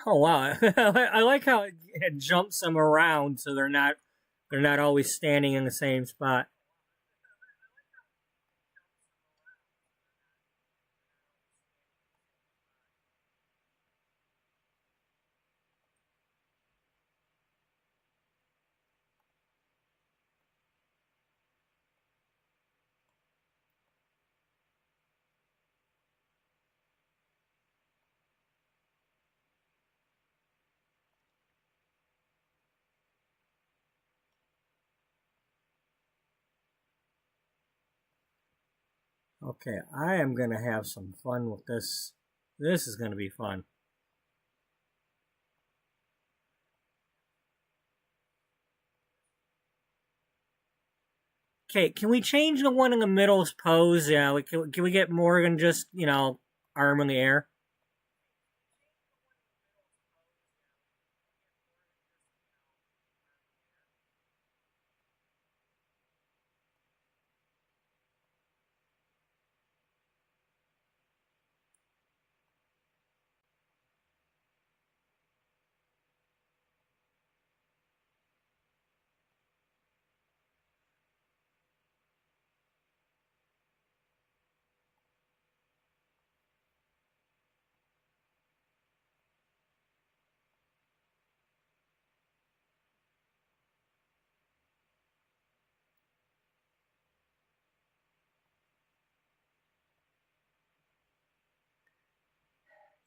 Oh wow, I like how it jumps them around so they're not always standing in the same spot. Okay, I am going to have some fun with this. This is going to be fun. Okay, can we change the one in the middle's pose? Yeah, can we get more than just, arm in the air?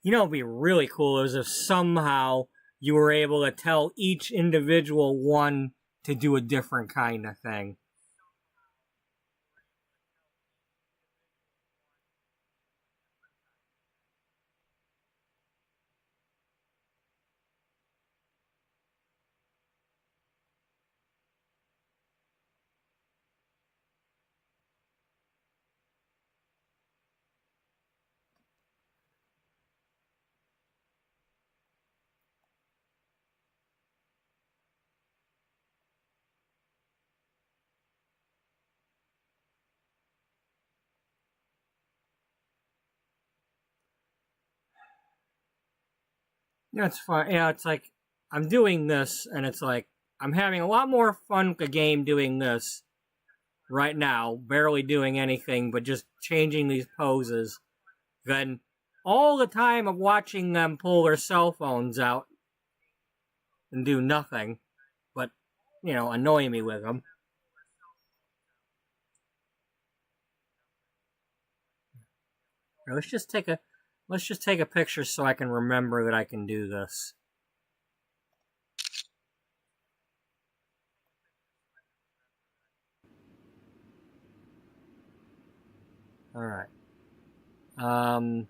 It'd be really cool is if somehow you were able to tell each individual one to do a different kind of thing. It's fun. Yeah, it's like I'm doing this, and it's like I'm having a lot more fun with the game doing this right now, barely doing anything, but just changing these poses, than all the time of watching them pull their cell phones out and do nothing, but, annoy me with them. Let's just take a picture so I can remember that I can do this. All right. Um.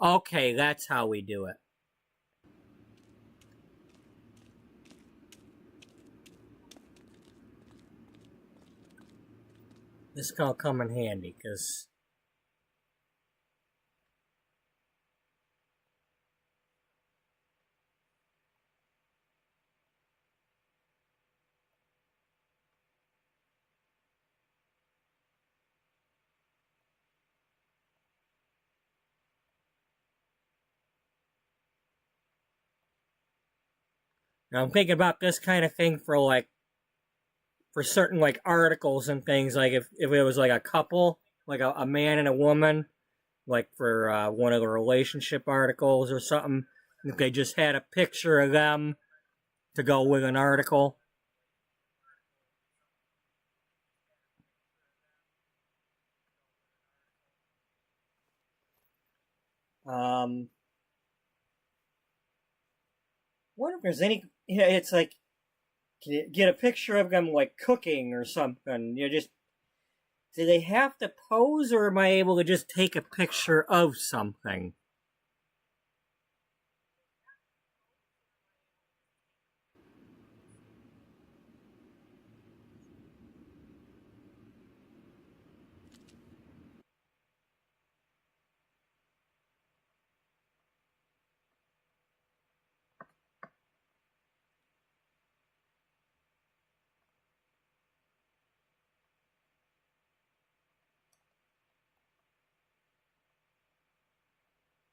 Okay, that's how we do it. This is gonna come in handy because I'm thinking about this kind of thing for certain like articles and things. Like if it was like a couple, like a man and a woman, like for one of the relationship articles or something. If they just had a picture of them to go with an article. Um, wonder if there's any. Yeah, it's like can you get a picture of them like cooking or something? Just do they have to pose, or am I able to just take a picture of something?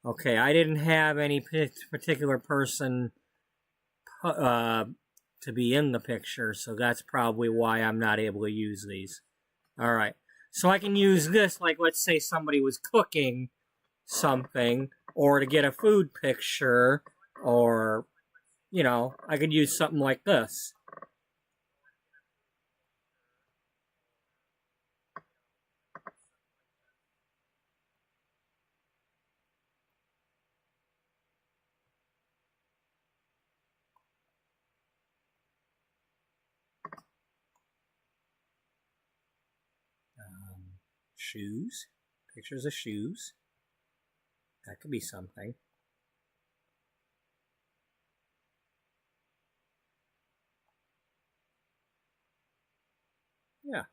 Okay, I didn't have any particular person uh, to be in the picture, so that's probably why I'm not able to use these. All right, so I can use this, like let's say somebody was cooking something, or to get a food picture, or I could use something like this. Shoes. Pictures of shoes. That could be something. Yeah.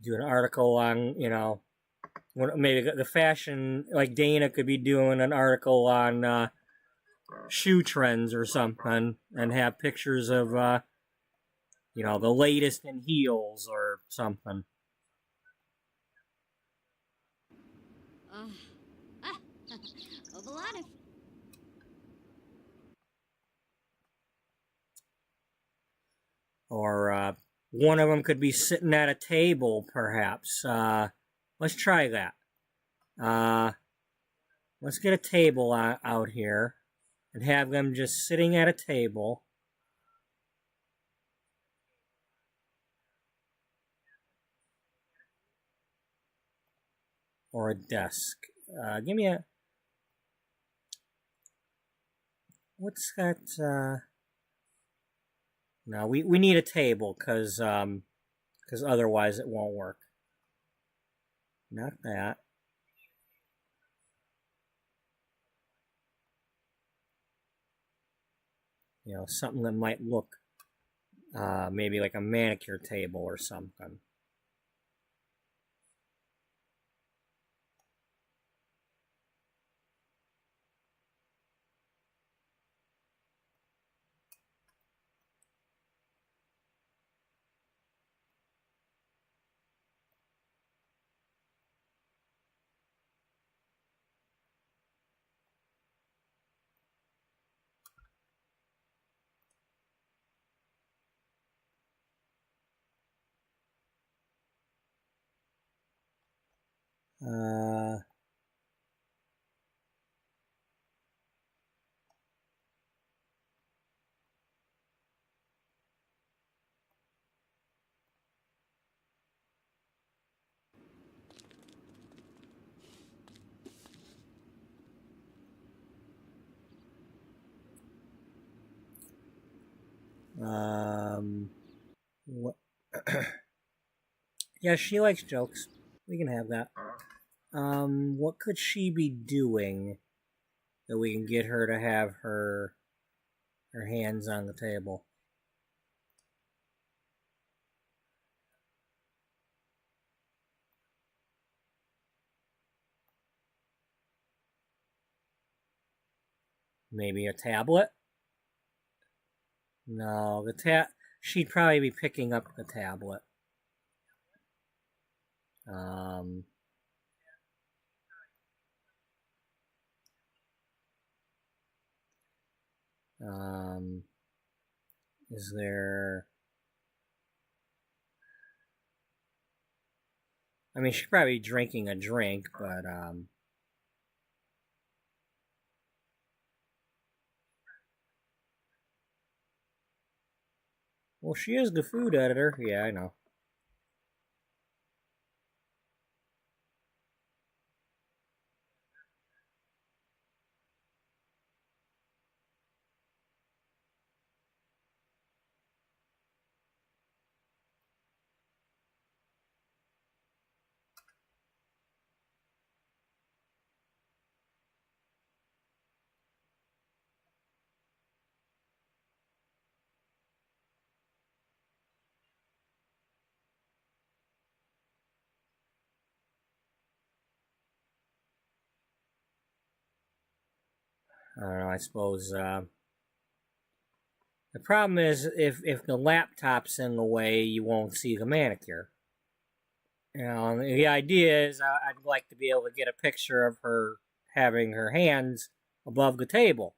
Do an article on, maybe the fashion, like Dana could be doing an article on shoe trends or something and have pictures of, the latest in heels or something. Ovalada. Or one of them could be sitting at a table, perhaps. Let's try that. Let's get a table out here and have them just sitting at a table. Or a desk. Give me a... What's that? No, we need a table because otherwise it won't work. Not that. Something that might look maybe like a manicure table or something. Uh, what? Yeah, she likes jokes. We can have that. What could she be doing that we can get her to have her hands on the table? Maybe a tablet? No, she'd probably be picking up the tablet. Um, is there... I mean, she's probably drinking a drink, but, well, she is the food editor. Yeah, I know. I don't know, I suppose, the problem is if the laptop's in the way, you won't see the manicure. The idea is I'd like to be able to get a picture of her having her hands above the table.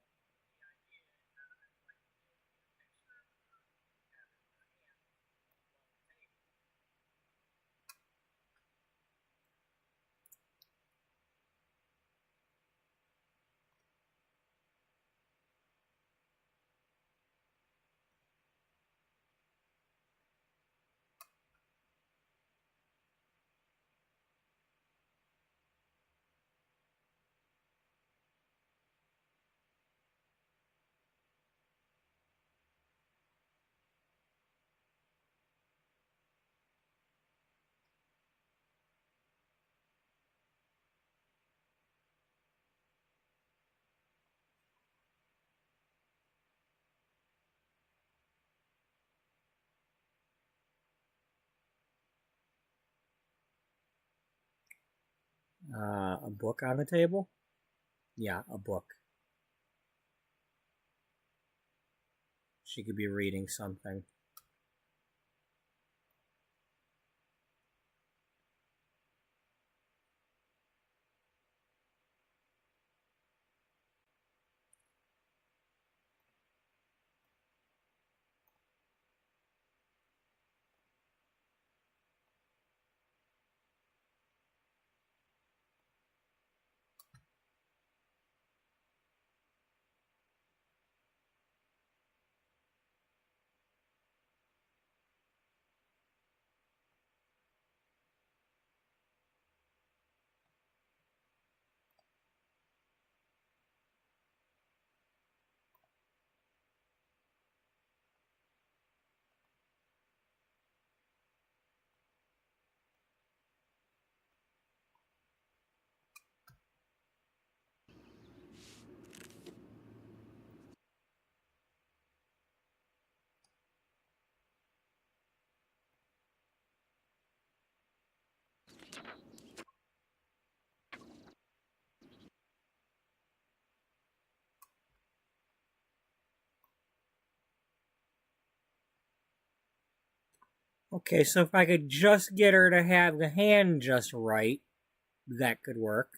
A book on the table? Yeah, a book. She could be reading something. Okay, so if I could just get her to have the hand just right, that could work.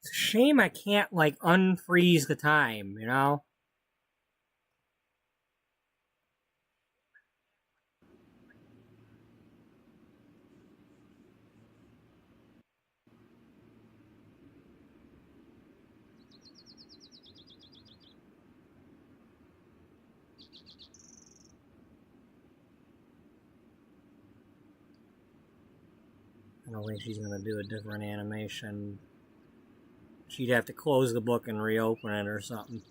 It's a shame I can't, like, unfreeze the time, you know? I don't think she's going to do a different animation. She'd have to close the book and reopen it or something.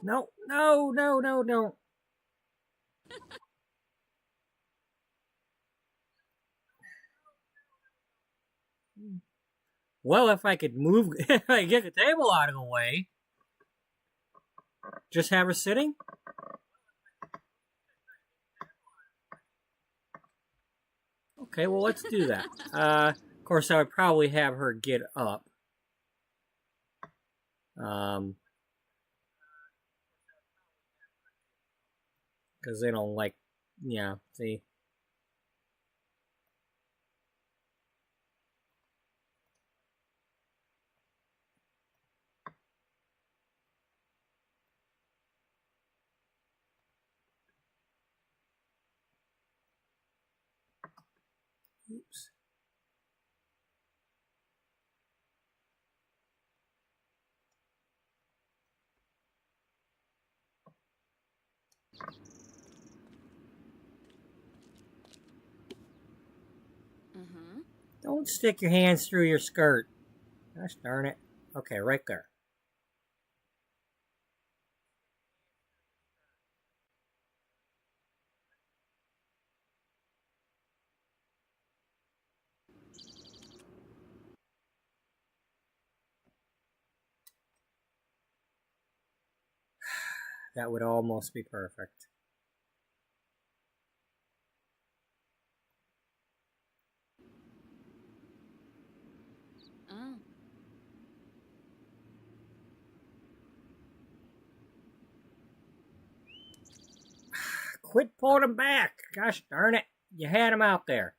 No, no, no, no, no. Well, if I could move, if I get the table out of the way, just have her sitting. Okay, well, let's do that. Of course, I would probably have her get up. Because they don't like, yeah, see. Oops. Don't stick your hands through your skirt. Gosh darn it. Okay, right there. That would almost be perfect. Oh. Quit pulling them back. Gosh darn it. You had them out there.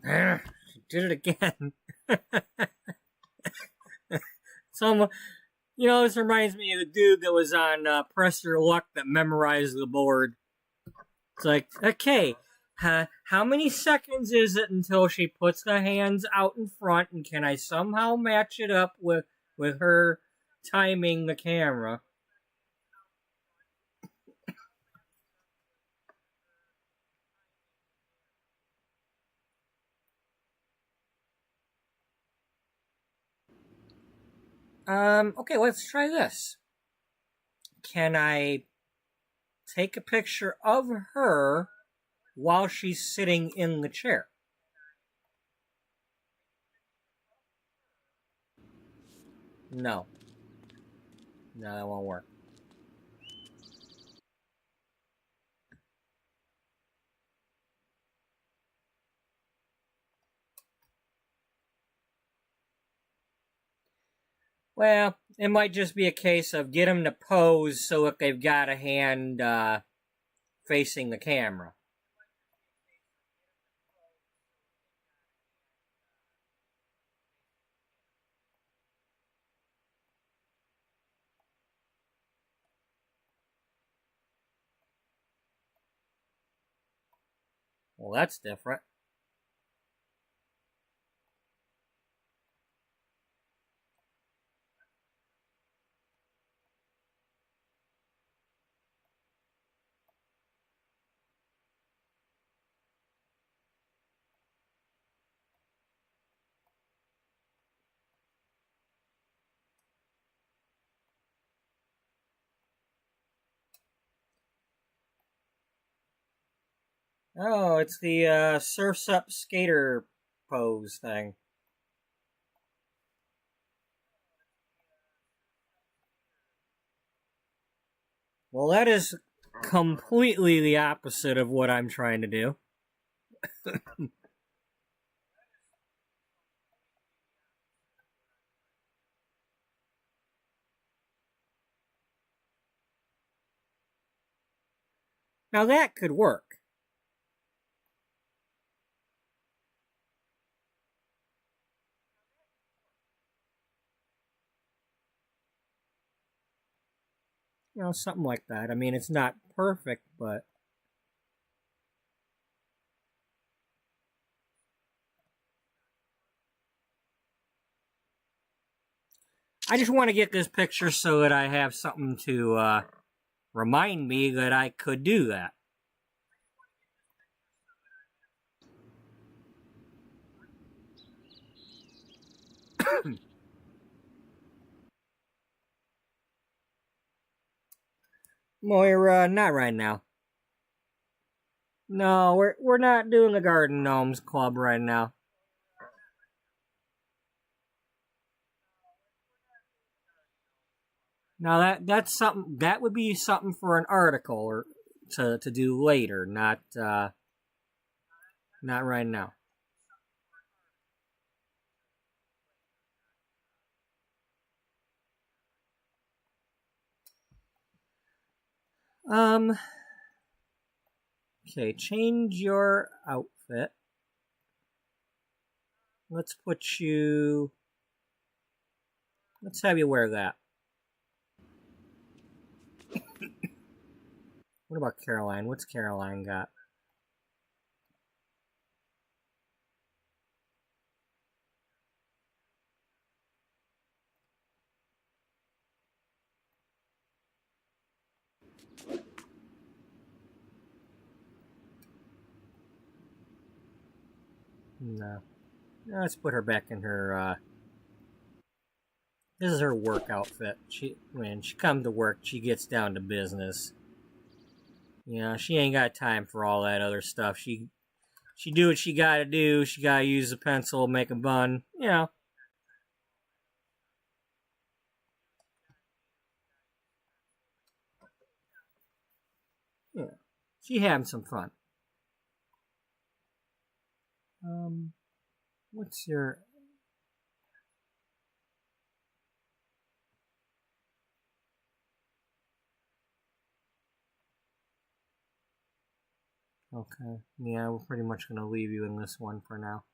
Mm. She did it again. Some, this reminds me of the dude that was on Press Your Luck that memorized the board. It's like, okay, how many seconds is it until she puts the hands out in front, and can I somehow match it up with her timing the camera? Okay, let's try this. Can I take a picture of her while she's sitting in the chair? No. No, that won't work. Well, it might just be a case of get them to pose so that they've got a hand facing the camera. Well, that's different. Oh, it's the surfs up skater pose thing. Well, that is completely the opposite of what I'm trying to do. Now that could work. Something like that. I mean, it's not perfect, but I just want to get this picture so that I have something to remind me that I could do that. Moira, not right now. No, we're not doing the Garden Gnomes Club right now. Now that's something that would be something for an article or to do later, not right now. Um. Okay, change your outfit. Let's put you. Let's have you wear that. What about Caroline? What's Caroline got? No. Let's put her back in her This is her work outfit. When she comes to work, she gets down to business. You know, she ain't got time for all that other stuff. She do what she gotta do. She gotta use a pencil, make a bun. You know. Yeah. She having some fun. What's your... Okay. Yeah, we're pretty much gonna leave you in this one for now.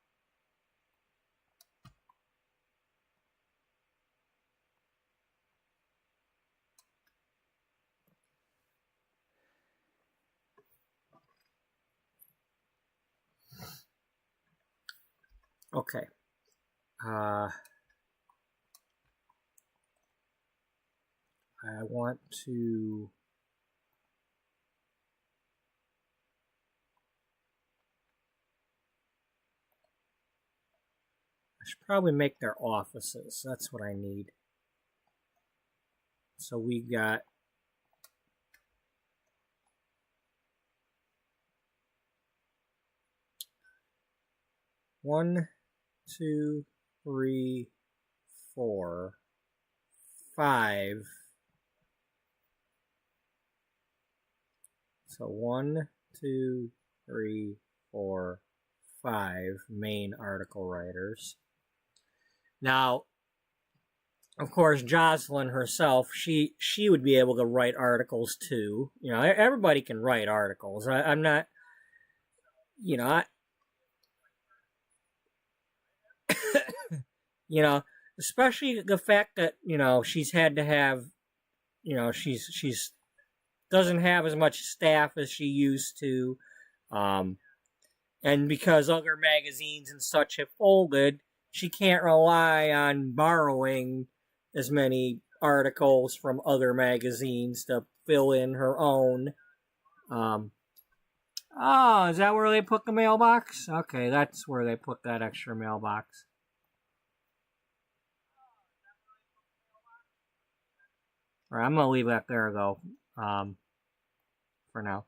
Okay. I want to... I should probably make their offices. That's what I need. So we got... One, two, three, 4, 5. So 1, 2, 3, 4, 5 main article writers. Now, of course, Jocelyn herself, she would be able to write articles too. You know, everybody can write articles. I'm not, you know, you know, especially the fact that, you know, she's had to have, you know, she's doesn't have as much staff as she used to. And because other magazines and such have folded, she can't rely on borrowing as many articles from other magazines to fill in her own. Oh, is that where they put the mailbox? Okay, that's where they put that extra mailbox. All right, I'm going to leave that there, though, for now.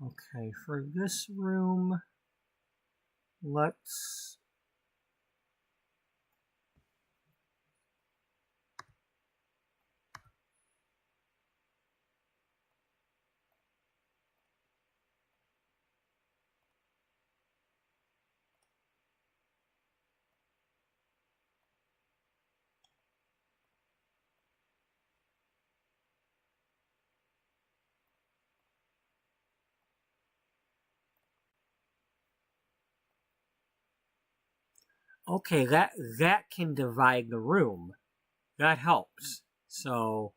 Okay, for this room, let's... Okay, that can divide the room. That helps. So...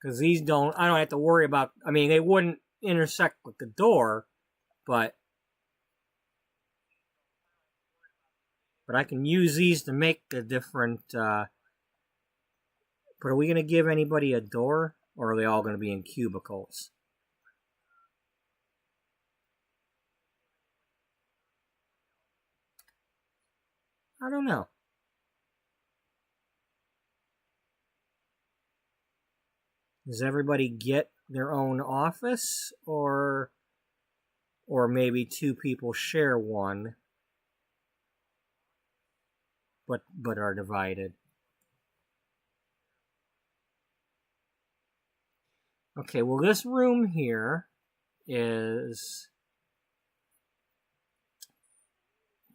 Because these don't... I don't have to worry about... I mean, they wouldn't intersect with the door, but... But I can use these to make the different... But are we going to give anybody a door? Or are they all going to be in cubicles? I don't know. Does everybody get their own office? Or maybe 2 people share one, but are divided? Okay, well, this room here is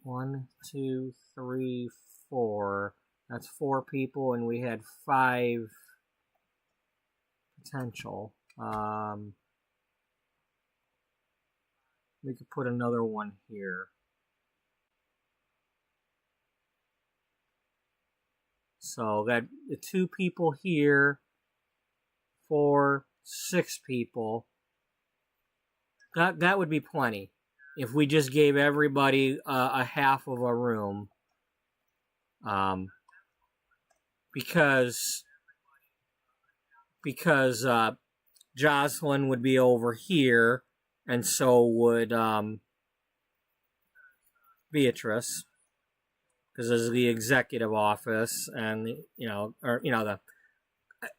1, 2, 3, 4. That's 4 people, and we had 5 potential. We could put another one here. So got the 2 people here, 4, 6 people. That would be plenty if we just gave everybody a half of a room. Because Jocelyn would be over here, and so would Beatrice, because this is the executive office, and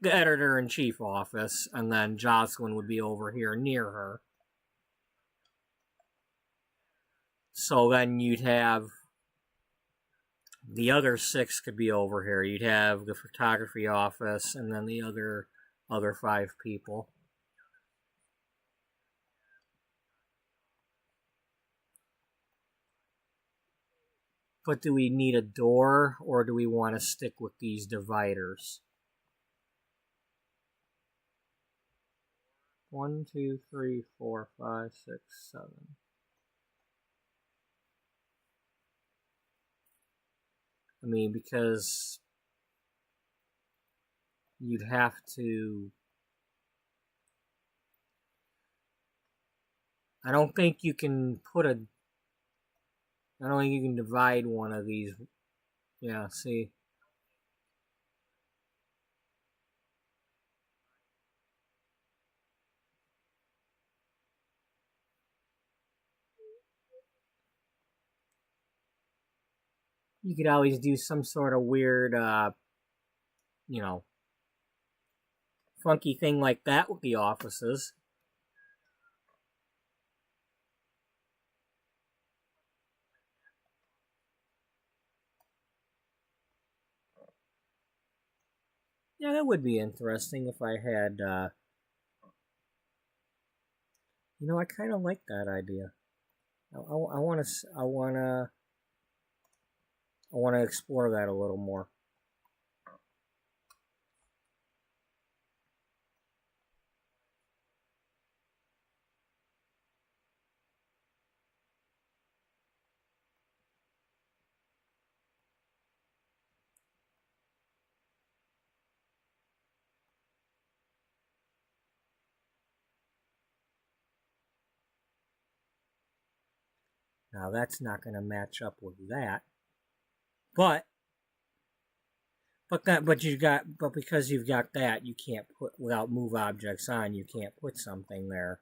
the editor-in-chief office, and then Jocelyn would be over here near her. So then you'd have the other 6 could be over here. You'd have the photography office, and then the other 5 people. But do we need a door, or do we want to stick with these dividers? 1, 2, 3, 4, 5, 6, 7. I mean, because you'd have to... I don't think you can divide one of these. Yeah, see? You could always do some sort of weird, funky thing like that with the offices. Yeah, that would be interesting if I had, I kind of like that idea. I want to explore that a little more. Now that's not going to match up with that, but because you've got that, you can't put, without move objects on, you can't put something there.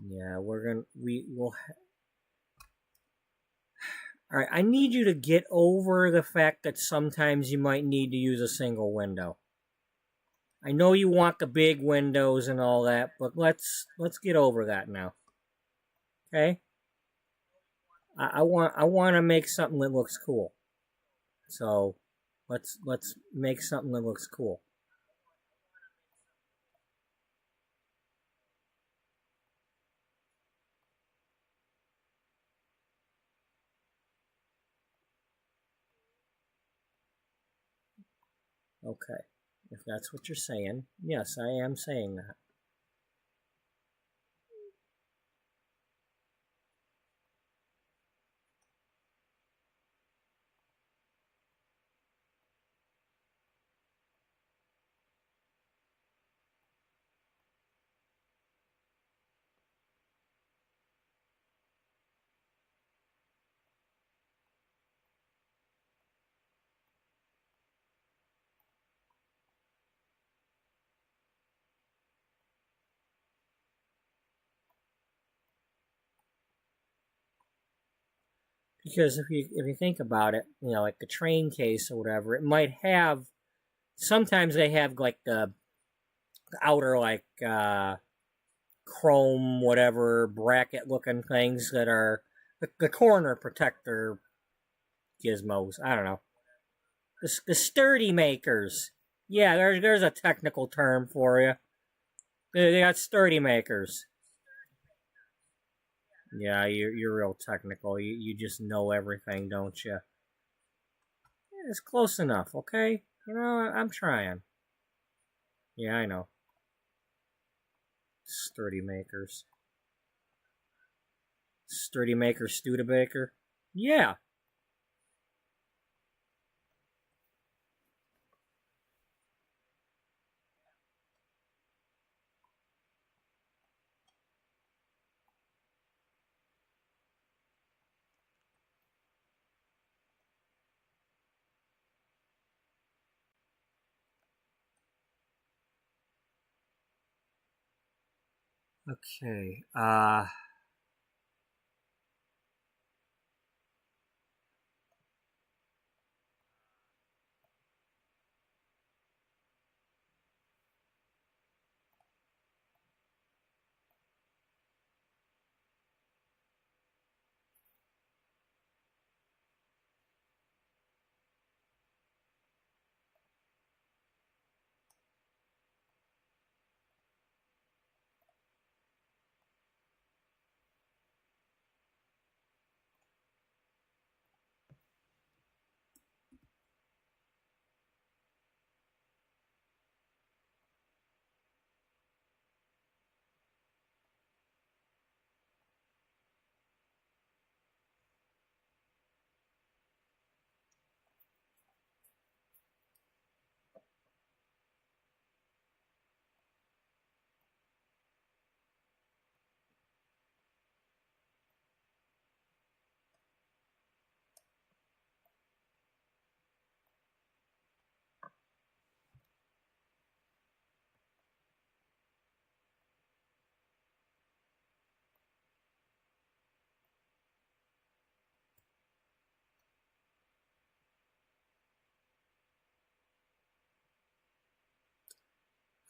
Yeah, we'll. All right, I need you to get over the fact that sometimes you might need to use a single window. I know you want the big windows and all that, but let's get over that now. Okay? I want to make something that looks cool. So let's make something that looks cool. Okay. If that's what you're saying, yes, I am saying that. Because if you think about it, like the train case or whatever, it might have. Sometimes they have like the outer chrome whatever bracket looking things that are the corner protector gizmos. I don't know. The sturdy makers. Yeah, there's a technical term for you. They got sturdy makers. Yeah, you're real technical. You just know everything, don't you? Yeah, it's close enough, okay? I'm trying. Yeah, I know. Sturdy makers. Sturdy maker, Studebaker. Yeah. Okay.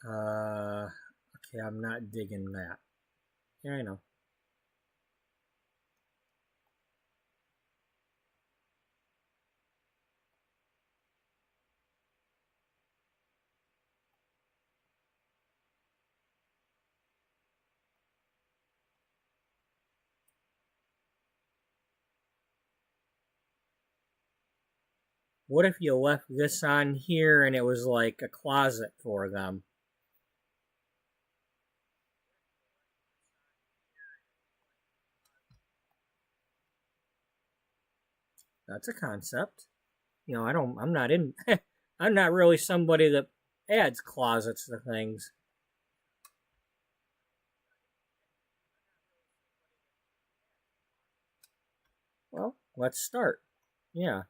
Okay, I'm not digging that. Yeah, I know. What if you left this on here and it was like a closet for them? That's a concept. I'm not in, I'm not really somebody that adds closets to things. Well, let's start. Yeah.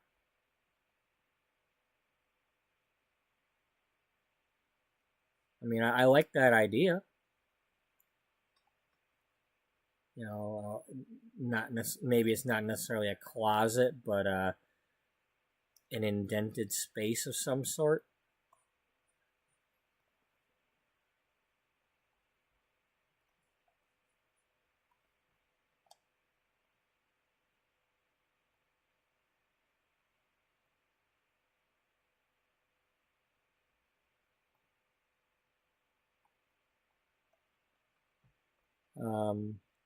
I mean, I like that idea. Not maybe it's not necessarily a closet, but an indented space of some sort.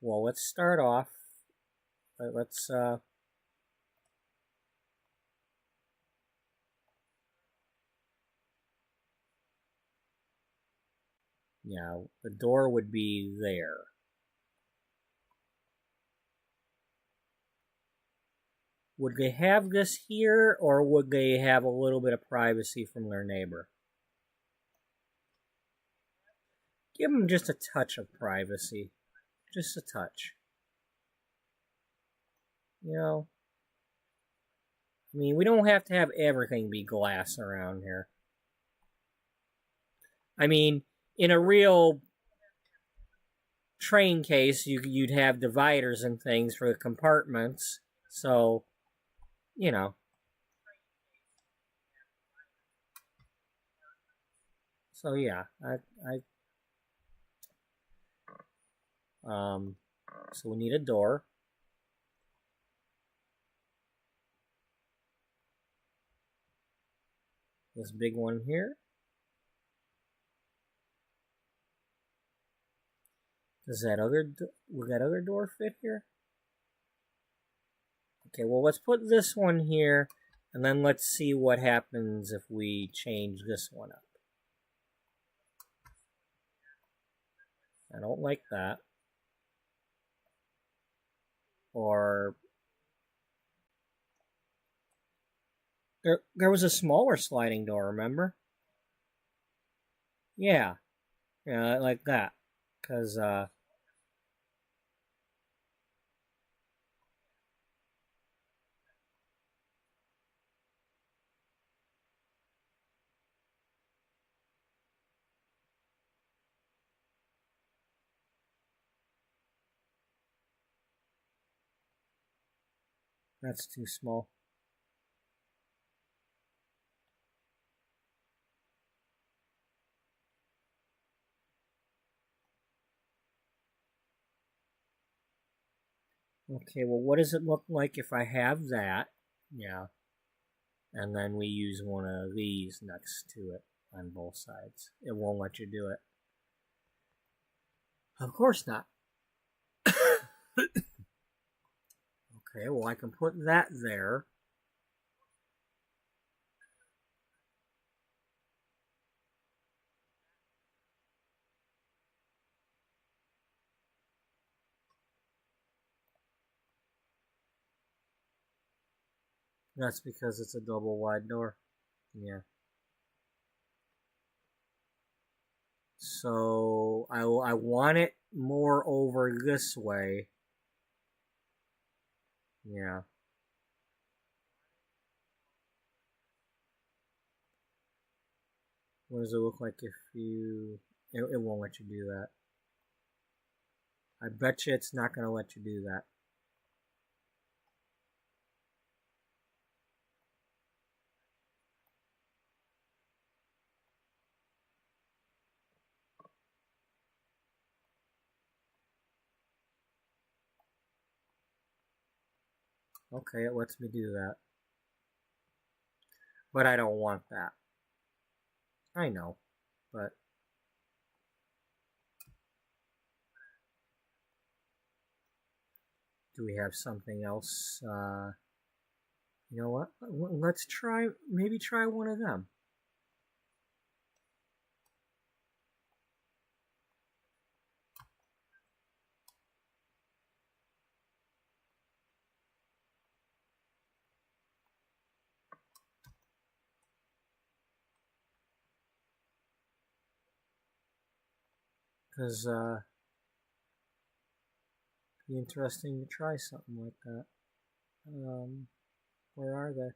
Well, let's start off. Let's yeah, the door would be there. Would they have this here, or would they have a little bit of privacy from their neighbor? Give them just a touch of privacy. Just a touch. You know, I mean, we don't have to have everything be glass around here. I mean, in a real train case, you'd have dividers and things for the compartments. So, you know. So yeah, um, so we need a door. This big one here. Will that other door fit here? Okay, well, let's put this one here, and then let's see what happens if we change this one up. I don't like that. Or there was a smaller sliding door, remember? Yeah, yeah, like that. Cause that's too small. Okay, well, what does it look like if I have that? Yeah, and then we use one of these next to it on both sides. It won't let you do it. Of course not. Okay, well, I can put that there. That's because it's a double wide door. Yeah. So I want it more over this way. Yeah. What does it look like if you... It won't let you do that. I bet you it's not going to let you do that. Okay, it lets me do that. But I don't want that. I know. But do we have something else? You know what? Let's try, maybe try one of them. Because it'd be interesting to try something like that. Where are they?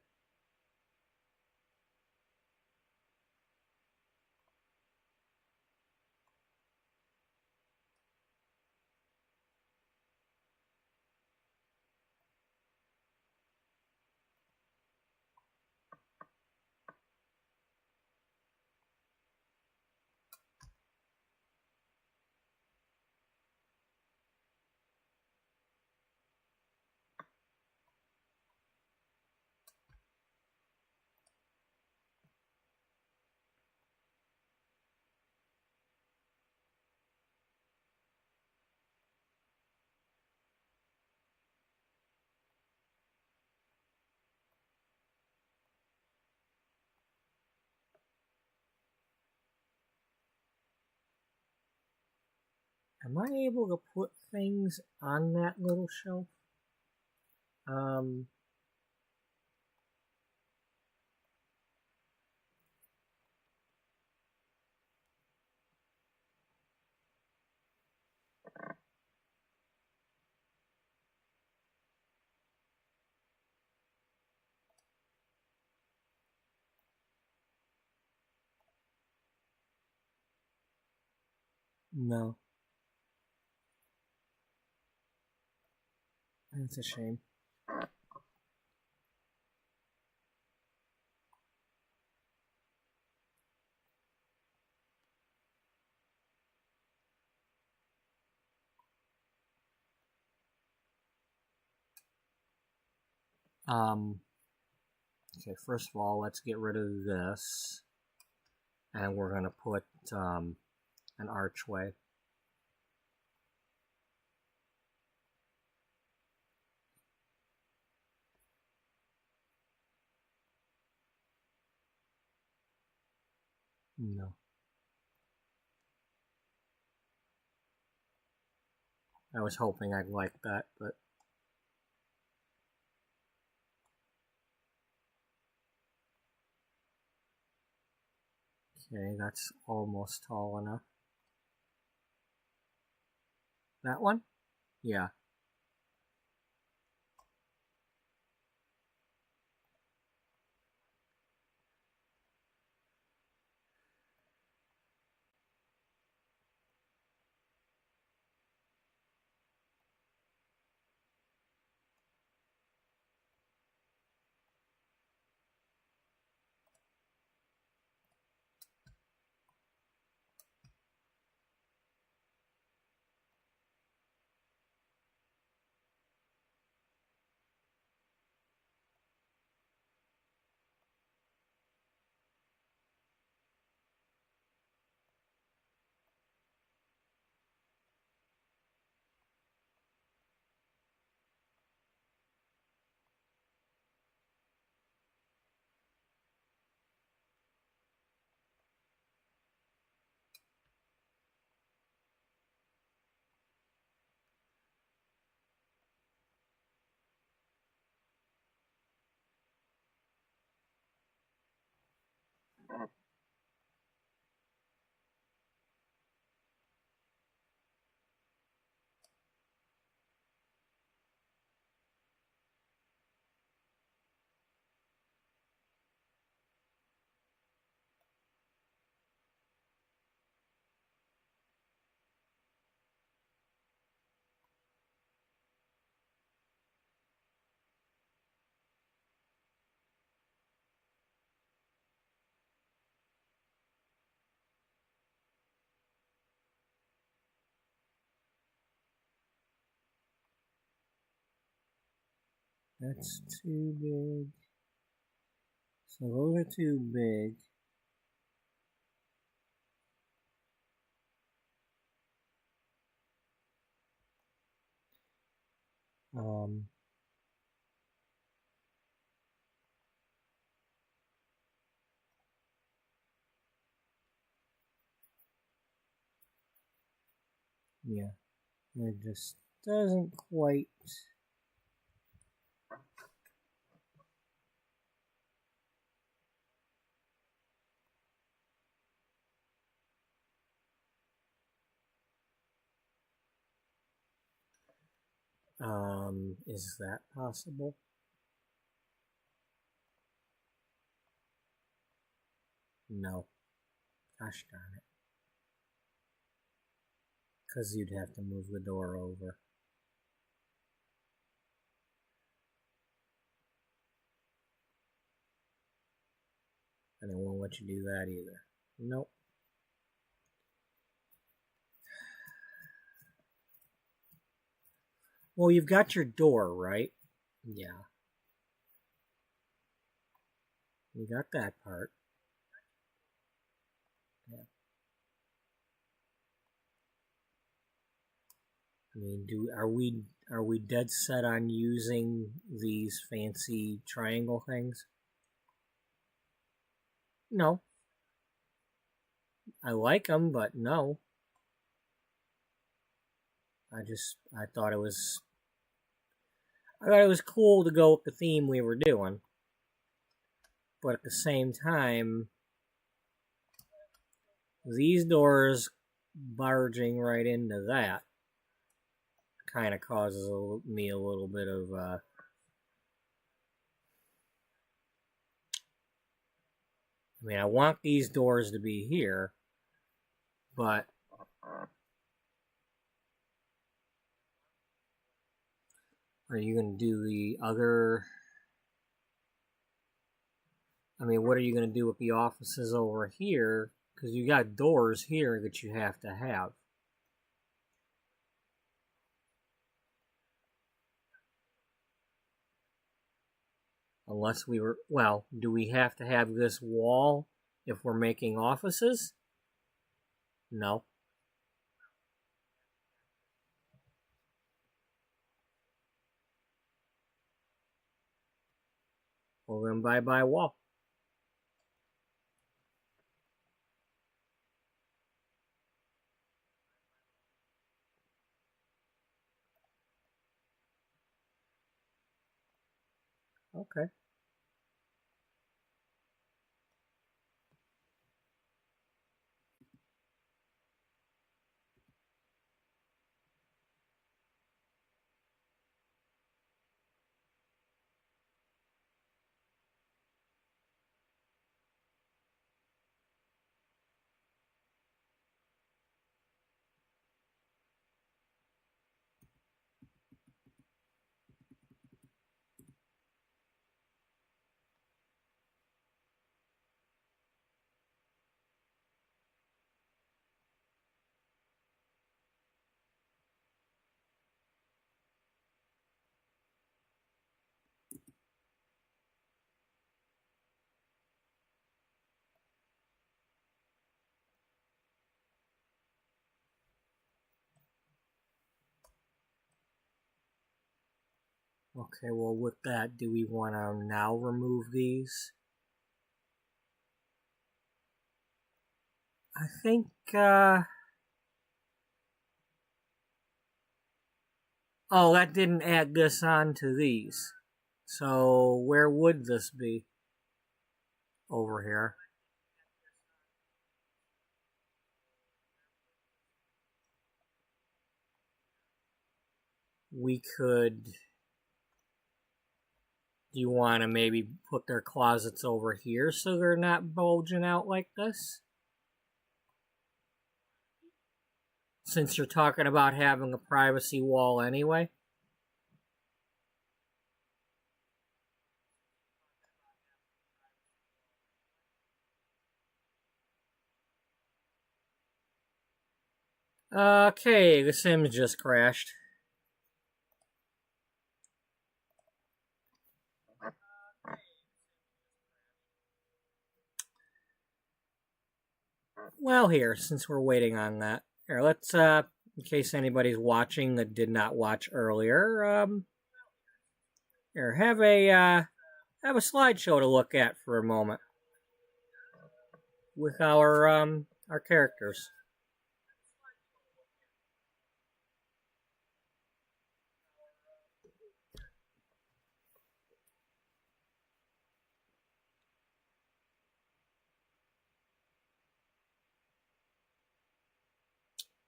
Am I able to put things on that little shelf? Um, no. That's a shame. Um, okay, first of all, let's get rid of this. And we're going to put an archway. No. I was hoping I'd like that, but Okay, that's almost tall enough. That one? Yeah. That's too big. So those are too big. Um, yeah, it just doesn't quite. Is that possible? No. Gosh darn it. Because you'd have to move the door over. And it won't let you do that either. Nope. Well, you've got your door, right? Yeah. You got that part. Yeah. I mean, are we dead set on using these fancy triangle things? No. I like them, but no. I thought it was cool to go with the theme we were doing. But at the same time, these doors barging right into that kind of causes me a little bit of I mean, I want these doors to be here, but are you going to do the other? I mean, what are you going to do with the offices over here? Because you got doors here that you have to have. Unless we were, well, do we have to have this wall if we're making offices? No. Well, then bye-bye wall. Okay. Okay, well with that, do we want to now remove these? I think, oh, that didn't add this on to these. So where would this be? Over here. We could... Do you want to maybe put their closets over here so they're not bulging out like this? Since you're talking about having a privacy wall anyway? Okay, the Sims just crashed. Well, here, since we're waiting on that, here, let's, in case anybody's watching that did not watch earlier, here, have a slideshow to look at for a moment with our characters.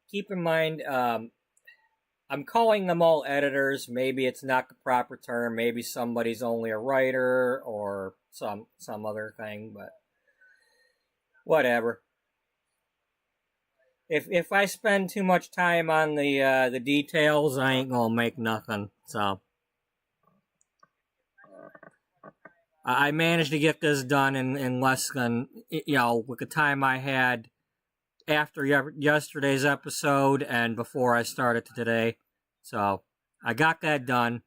Keep in mind, I'm calling them all editors. Maybe it's not the proper term. Maybe somebody's only a writer or some other thing, but whatever. If I spend too much time on the details, I ain't gonna make nothing. So I managed to get this done in less than, with the time I had after yesterday's episode and before I started today. So I got that done.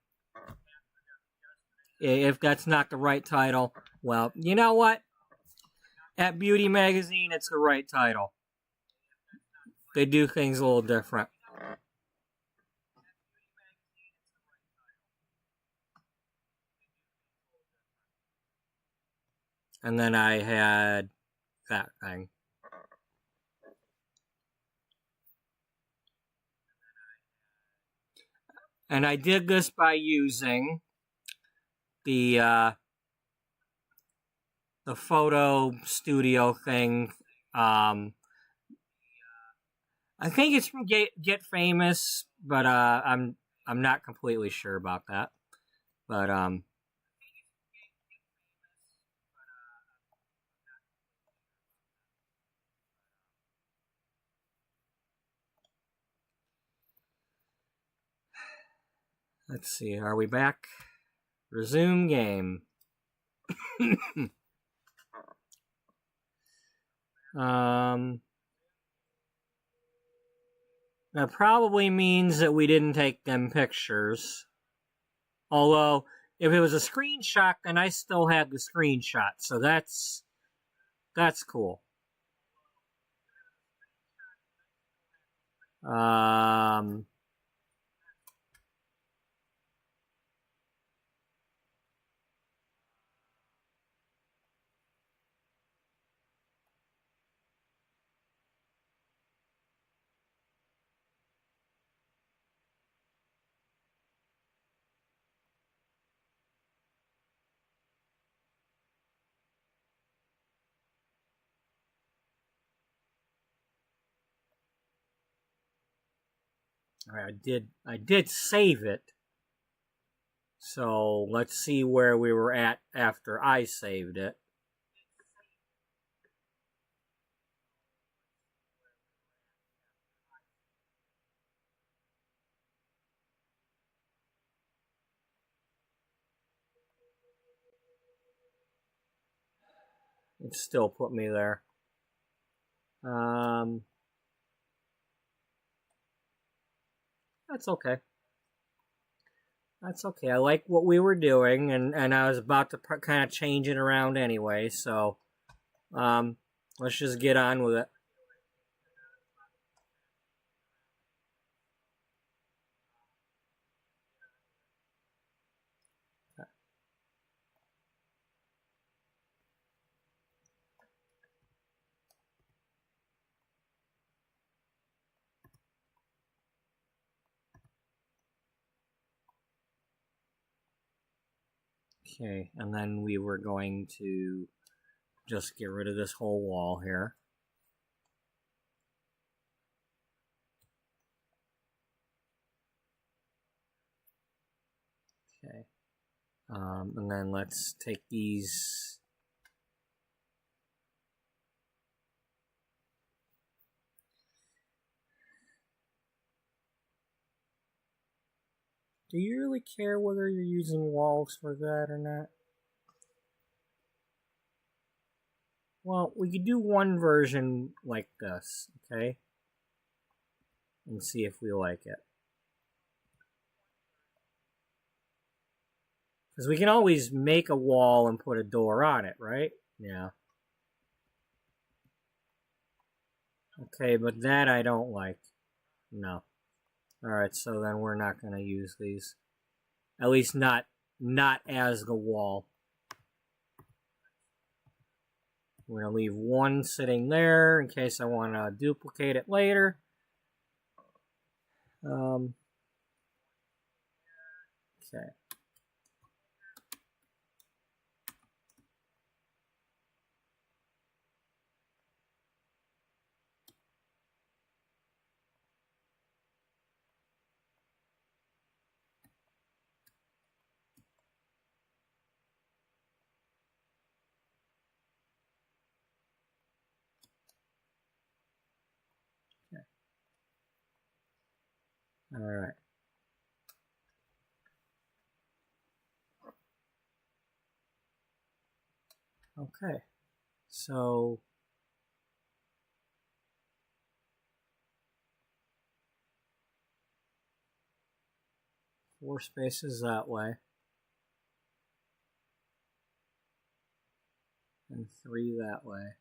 If that's not the right title, well, you know what? At Beauty Magazine, it's the right title. They do things a little different. And then I had that thing. And I did this by using the photo studio thing. I think it's from Get Famous, but I'm not completely sure about that. But let's see, are we back? Resume game. That probably means that we didn't take them pictures. Although, if it was a screenshot, then I still have the screenshot. So that's cool. I did save it. So let's see where we were at after I saved it. It still put me there. That's okay. That's okay. I like what we were doing, and I was about to kind of change it around anyway, so let's just get on with it. Okay, and then we were going to just get rid of this whole wall here. Okay, and then let's take these. Do you really care whether you're using walls for that or not? Well, we could do one version like this, okay? And see if we like it. Because we can always make a wall and put a door on it, right? Yeah. Okay, but that I don't like. No. Alright, so then we're not going to use these. At least not as the wall. We're going to leave one sitting there in case I want to duplicate it later. Okay. All right. Okay. So four spaces that way. And three that way.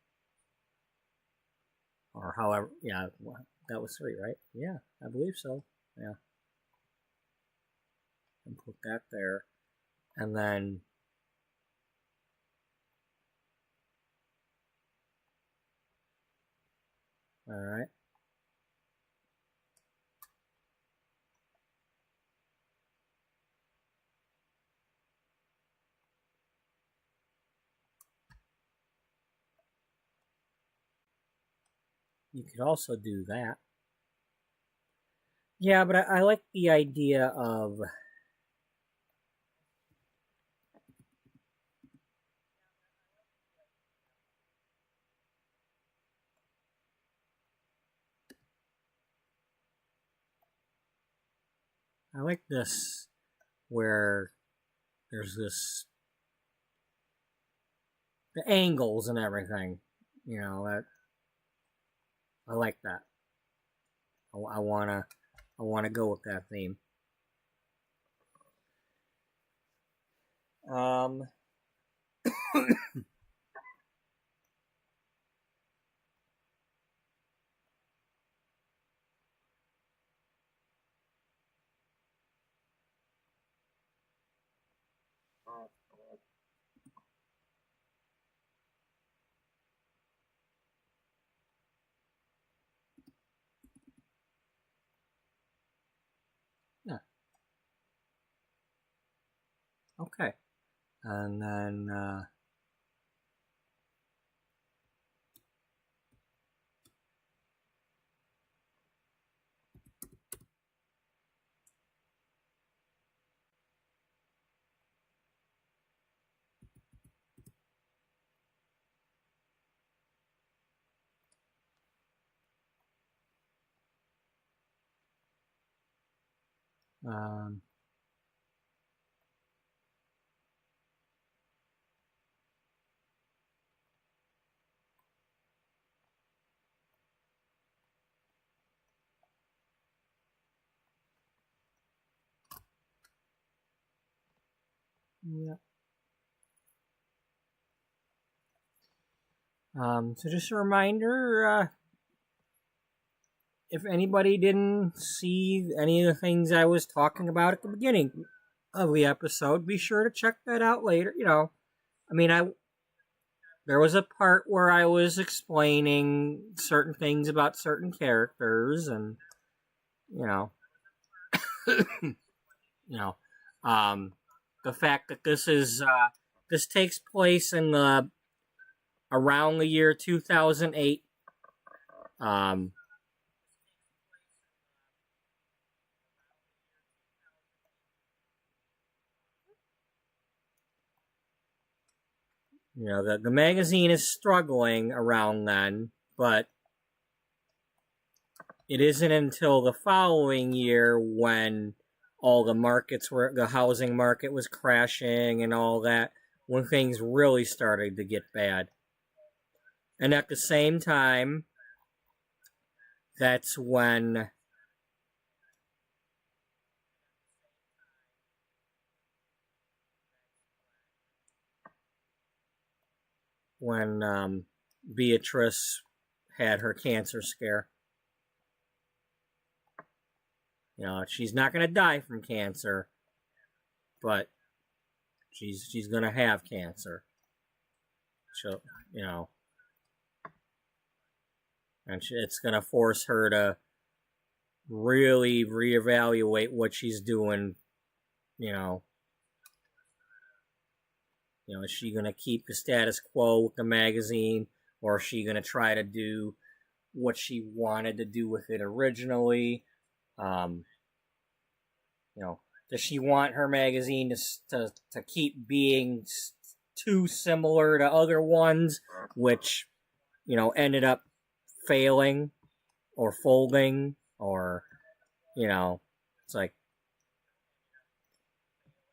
Or however, yeah, that was three, right? Yeah, I believe so. Yeah. And put that there. And then all right. You could also do that. Yeah, but I like the idea of I like this where there's this the angles and everything. You know, that I like that. I wanna go with that theme. Um yeah. Okay. And then um yeah. So just a reminder, if anybody didn't see any of the things I was talking about at the beginning of the episode, be sure to check that out later. You know, I mean, there was a part where I was explaining certain things about certain characters, and you know, you know, um, the fact that this takes place in the around the year 2008. You know, the magazine is struggling around then, but it isn't until the following year when all the housing market was crashing and all that, when things really started to get bad. And at the same time, that's when Beatrice had her cancer scare. You know, she's not going to die from cancer, but she's going to have cancer. So, you know, and it's going to force her to really reevaluate what she's doing. You know, is she going to keep the status quo with the magazine, or is she going to try to do what she wanted to do with it originally? You know, does she want her magazine to keep being too similar to other ones, which, you know, ended up failing or folding, or, you know, it's like,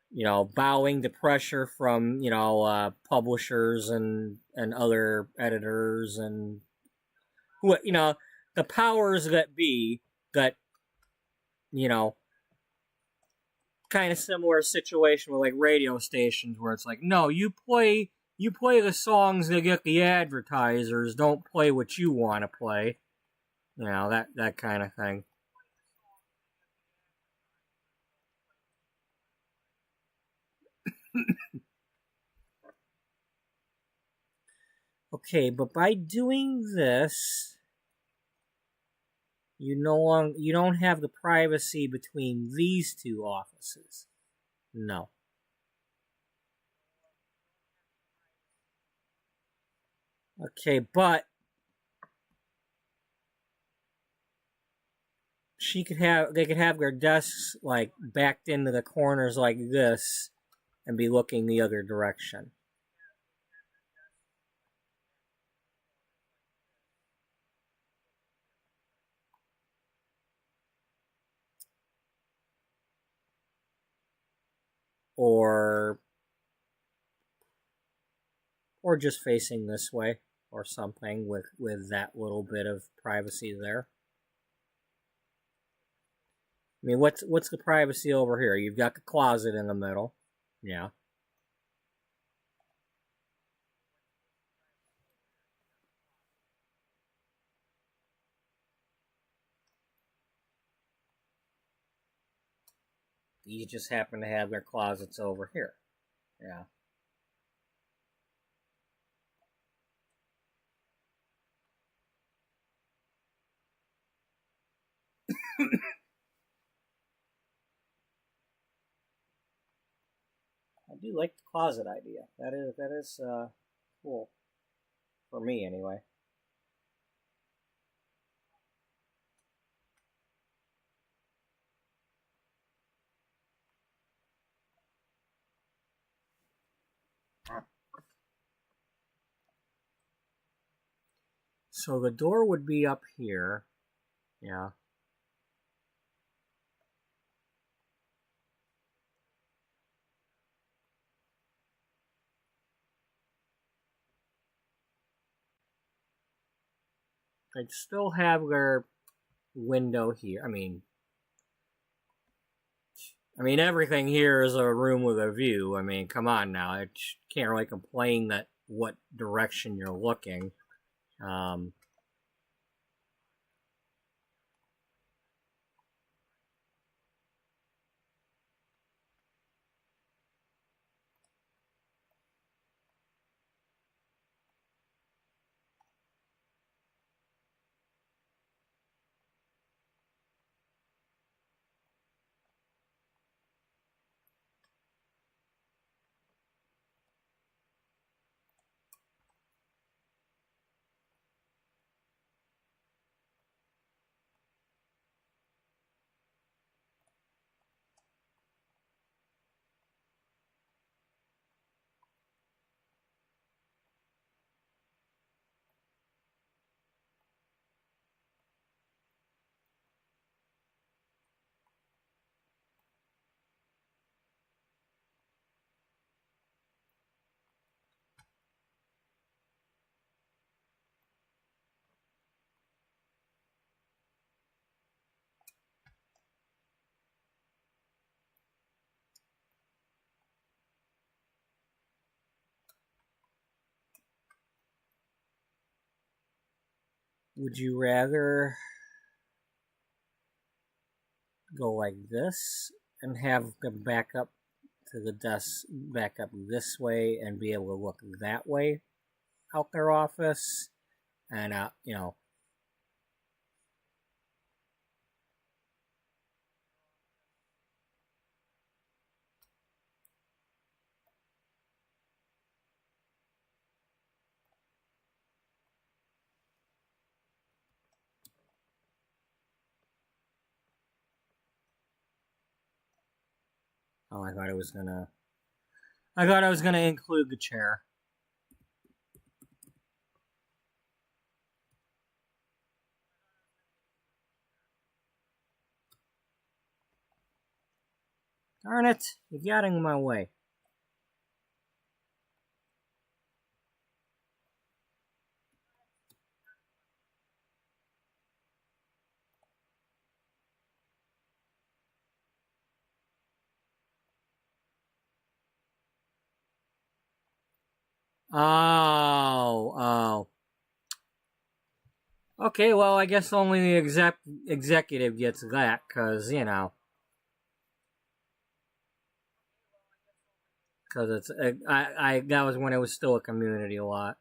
you know, bowing to pressure from, you know, publishers and other editors and who, you know, the powers that be that, you know, kind of similar situation with like radio stations where it's like, no, you play the songs that get the advertisers, don't play what you want to play. You know, that kind of thing. Okay, but by doing this, you don't have the privacy between these two offices. No. Okay, but they could have their desks like backed into the corners like this and be looking the other direction. Or just facing this way or something with that little bit of privacy there. I mean, what's the privacy over here? You've got the closet in the middle. Yeah. These just happen to have their closets over here. Yeah. I do like the closet idea. That is cool. For me, anyway. So the door would be up here. Yeah. I'd still have their window here. I mean, everything here is a room with a view. I mean, come on now. I can't really complain that what direction you're looking. Um, would you rather go like this and have them back up to the desk, back up this way, and be able to look that way out their office, and you know. Oh, I thought I was gonna include the chair. Darn it! You're getting in my way. Oh. Okay, well, I guess only the executive gets that, because, you know. Because it's, that was when it was still a community lot.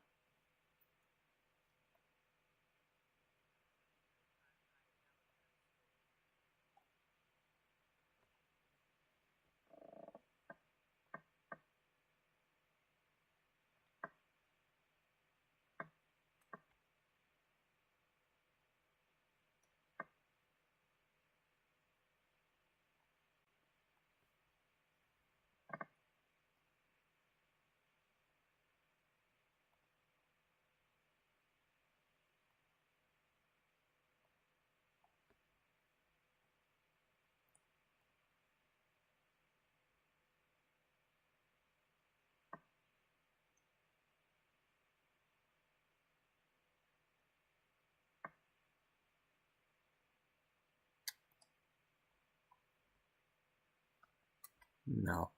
No,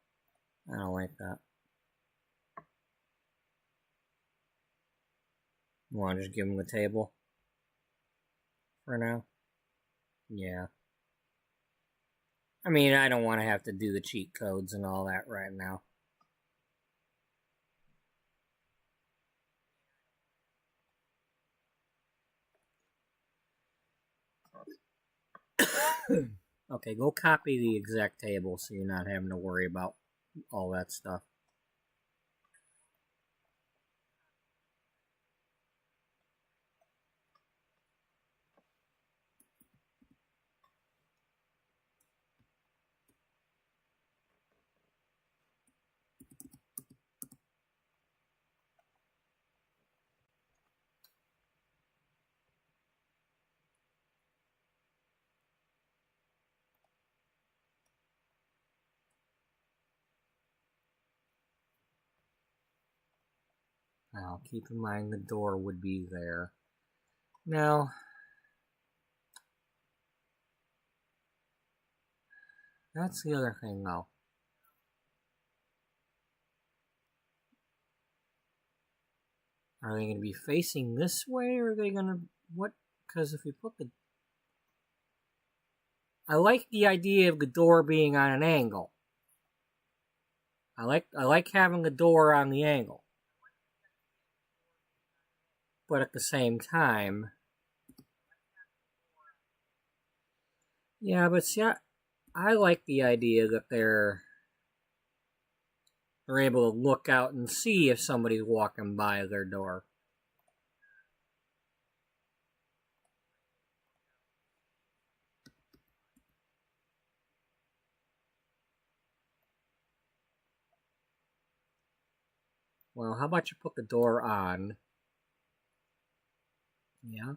I don't like that. You want to just give him the table? For now? Yeah. I mean, I don't want to have to do the cheat codes and all that right now. Okay, go copy the exec table so you're not having to worry about all that stuff. Now, keep in mind the door would be there. Now, that's the other thing, though. Are they going to be facing this way, or are they going to... What? Because if you put the... I like the idea of the door being on an angle. I like having the door on the angle. But at the same time... Yeah, but see, I like the idea that they're able to look out and see if somebody's walking by their door. Well, how about you put the door on? Yeah.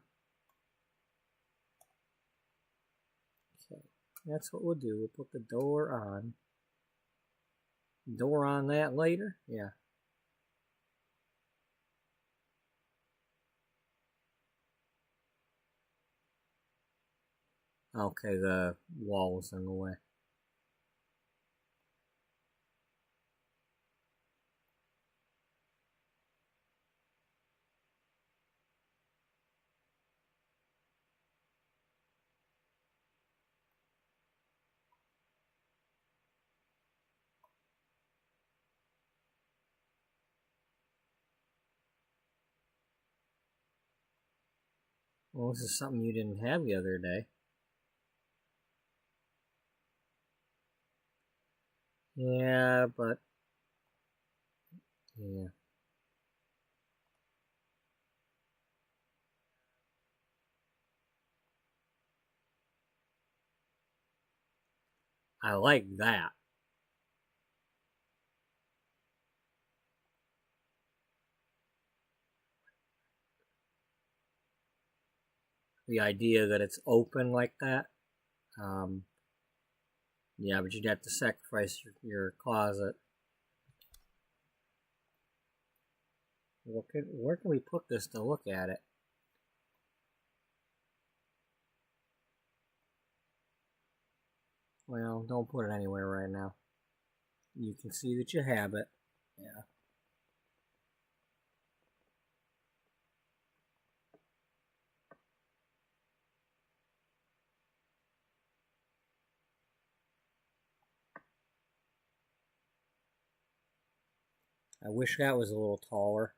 Okay, that's what we'll do. We'll put the door on. Door on that later? Yeah. Okay, the wall was in the way. Well, this is something you didn't have the other day. Yeah, but... Yeah. I like that. The idea that it's open like that. Um, yeah, but you'd have to sacrifice your closet. Where can we put this to look at it? Well, don't put it anywhere right now. You can see that you have it. Yeah. I wish that was a little taller.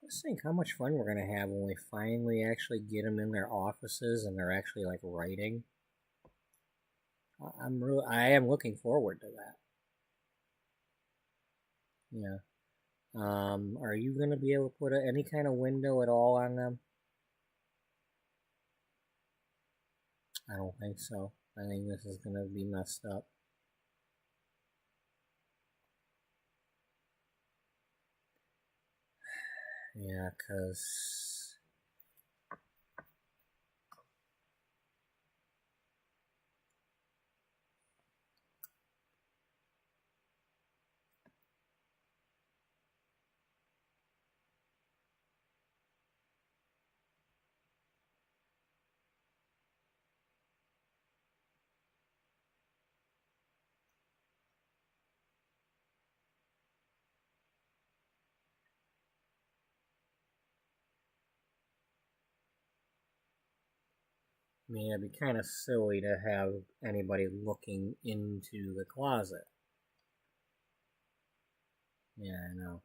Just think how much fun we're gonna have when we finally actually get them in their offices and they're actually like writing. I am looking forward to that. Yeah. Are you gonna be able to put any kind of window at all on them? I don't think so. I think this is gonna be messed up. Yeah, cause I mean it'd be kind of silly to have anybody looking into the closet. Yeah, I know.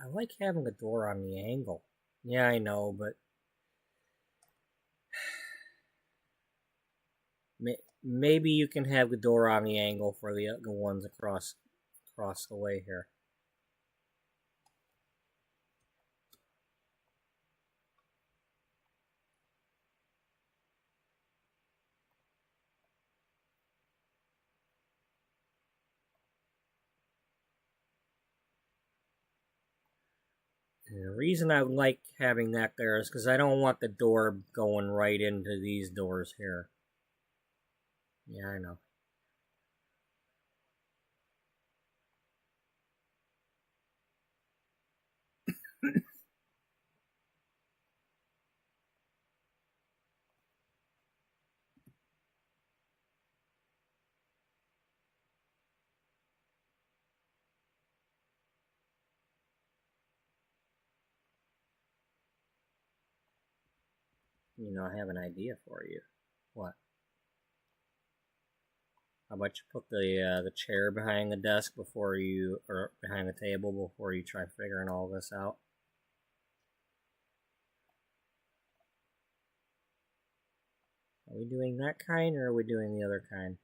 I like having the door on the angle. Yeah, I know, but maybe you can have the door on the angle for the ones across the way here. And the reason I like having that there is because I don't want the door going right into these doors here. Yeah, I know. I have an idea for you. What? How about you put the chair behind the desk or behind the table before you try figuring all this out? Are we doing that kind or are we doing the other kind?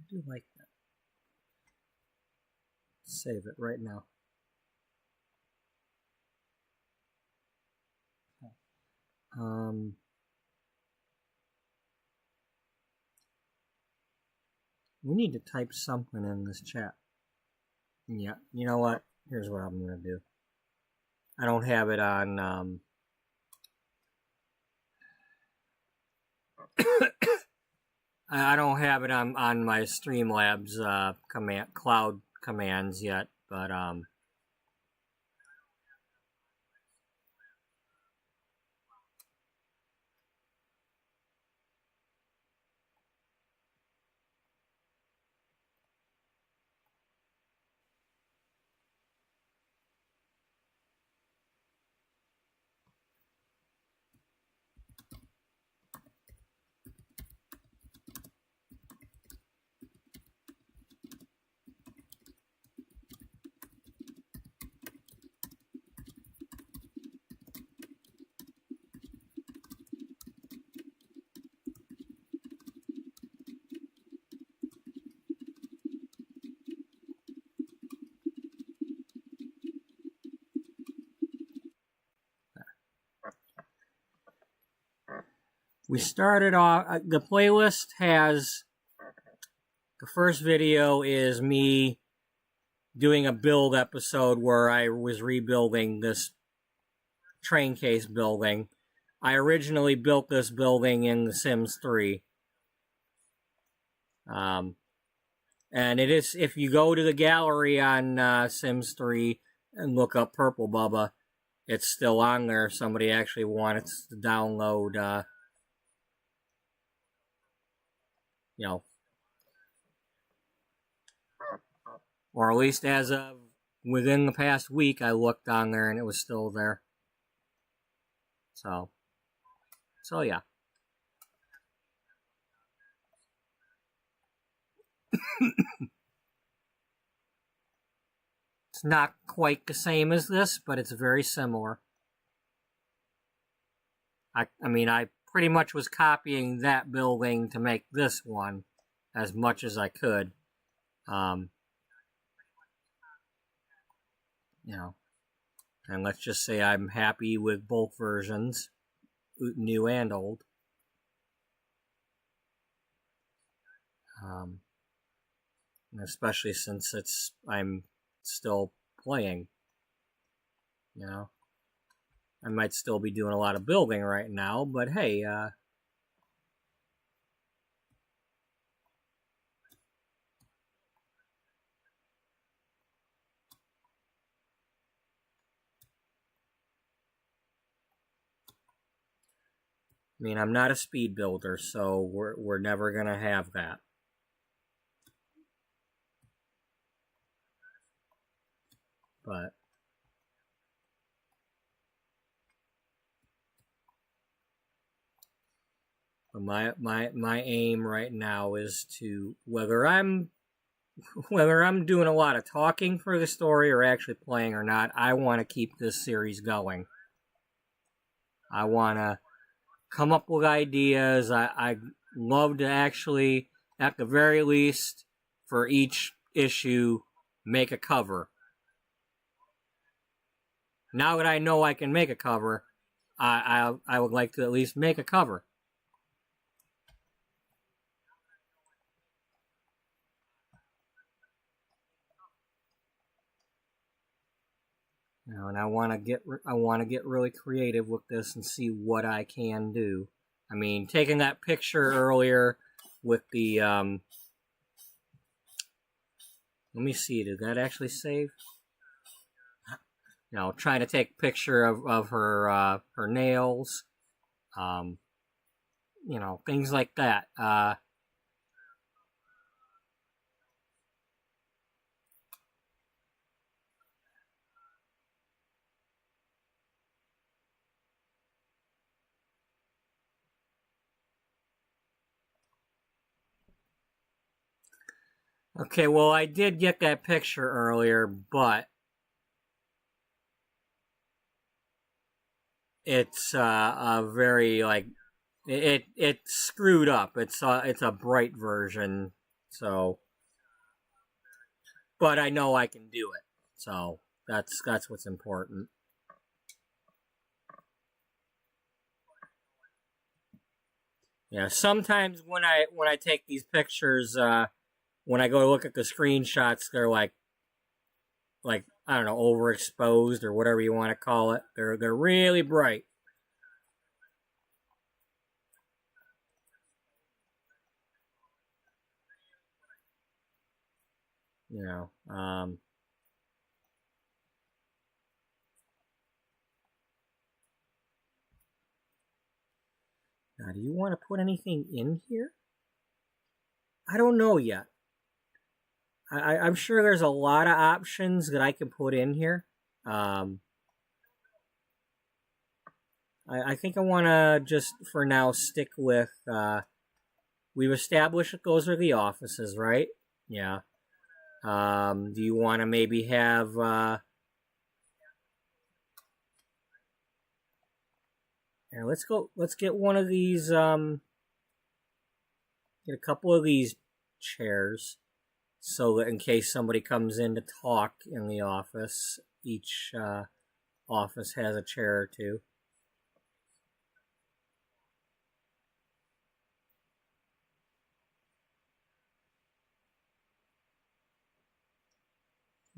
do like that. Save it right now. We need to type something in this chat. Yeah, you know what? Here's what I'm going to do. I don't have it on... I don't have it on my Streamlabs cloud commands yet, but we started off... the playlist has... The first video is me doing a build episode where I was rebuilding this train case building. I originally built this building in The Sims 3. And it is, if you go to the gallery on Sims 3 and look up PurpleBubba, it's still on there. Somebody actually wanted to download, you know, or at least as of within the past week, I looked on there and it was still there. So yeah. It's not quite the same as this, but it's very similar. I mean, I pretty much was copying that building to make this one as much as I could. You know, and let's just say I'm happy with both versions, new and old. Especially since I'm still playing. You know, I might still be doing a lot of building right now, but hey, I mean, I'm not a speed builder, so we're never gonna have that. But my aim right now is to, whether I'm doing a lot of talking for the story or actually playing or not, I want to keep this series going. I want to come up with ideas. I love to actually, at the very least, for each issue, make a cover. Now that I know I can make a cover, I would like to at least make a cover. You know, and I want to get really creative with this and see what I can do. I mean, taking that picture earlier with the let me see, did that actually save? You know, trying to take a picture of her her nails, you know, things like that. Okay, well, I did get that picture earlier, but it's a very, like, it's screwed up. It's a bright version, So, but I know I can do it. So that's what's important. Yeah, sometimes when I take these pictures, when I go to look at the screenshots, they're like I don't know, overexposed or whatever you want to call it. They're really bright. You know, now do you want to put anything in here? I don't know yet. I'm sure there's a lot of options that I can put in here. I think I want to just for now stick with. We've established that those are the offices, right? Yeah. Do you want to maybe have? Here, let's go. Let's get one of these. Get a couple of these chairs, so that in case somebody comes in to talk in the office, each office has a chair or two.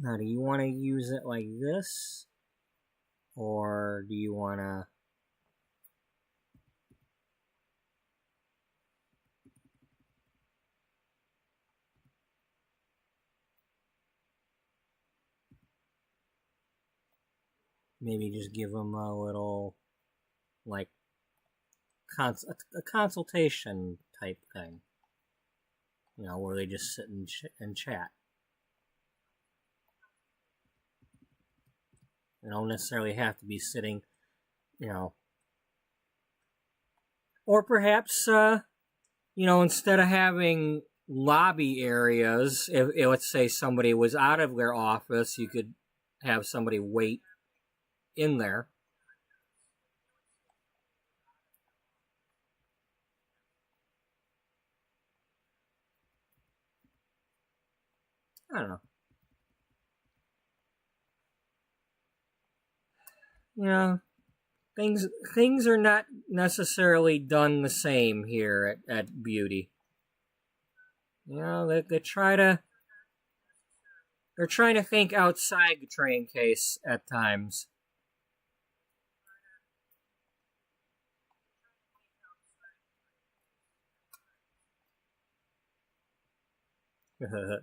Now, do you want to use it like this? Or do you want to... maybe just give them a little, like, a consultation type thing. You know, where they just sit and chat. They don't necessarily have to be sitting, you know. Or perhaps, you know, instead of having lobby areas, if let's say somebody was out of their office, you could have somebody wait in there. I don't know. You know, things are not necessarily done the same here at Beauty. You know, they try to they're trying to think outside the train case at times.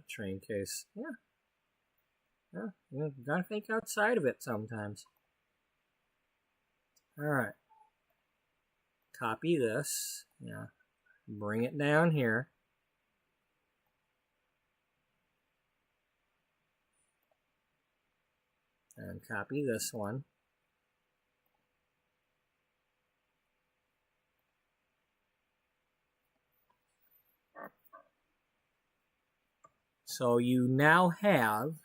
Train case. Yeah, you gotta think outside of it sometimes. All right. Copy this. Yeah. Bring it down here. And copy this one. So you now have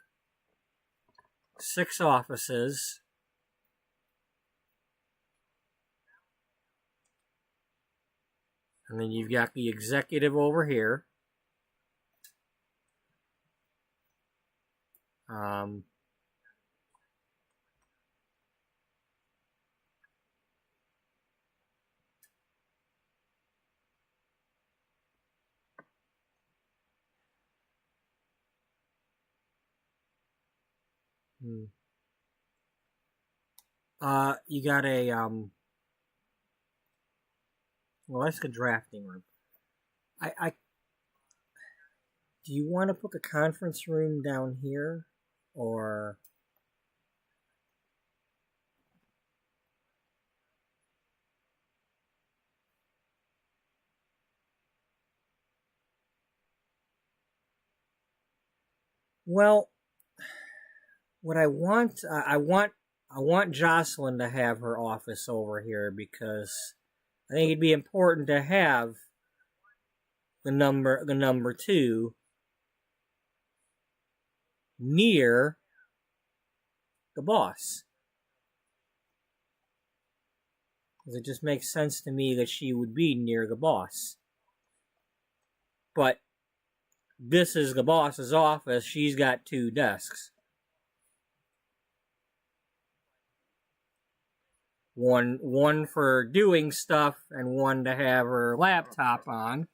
6 offices. And then you've got the executive over here. Um, you got a well, that's the drafting room. I do you want to put the conference room down here, or well, what I want, I want Jocelyn to have her office over here because I think it'd be important to have the number 2 near the boss. Because it just makes sense to me that she would be near the boss. But this is the boss's office. She's got 2 desks. One for doing stuff and one to have her laptop on.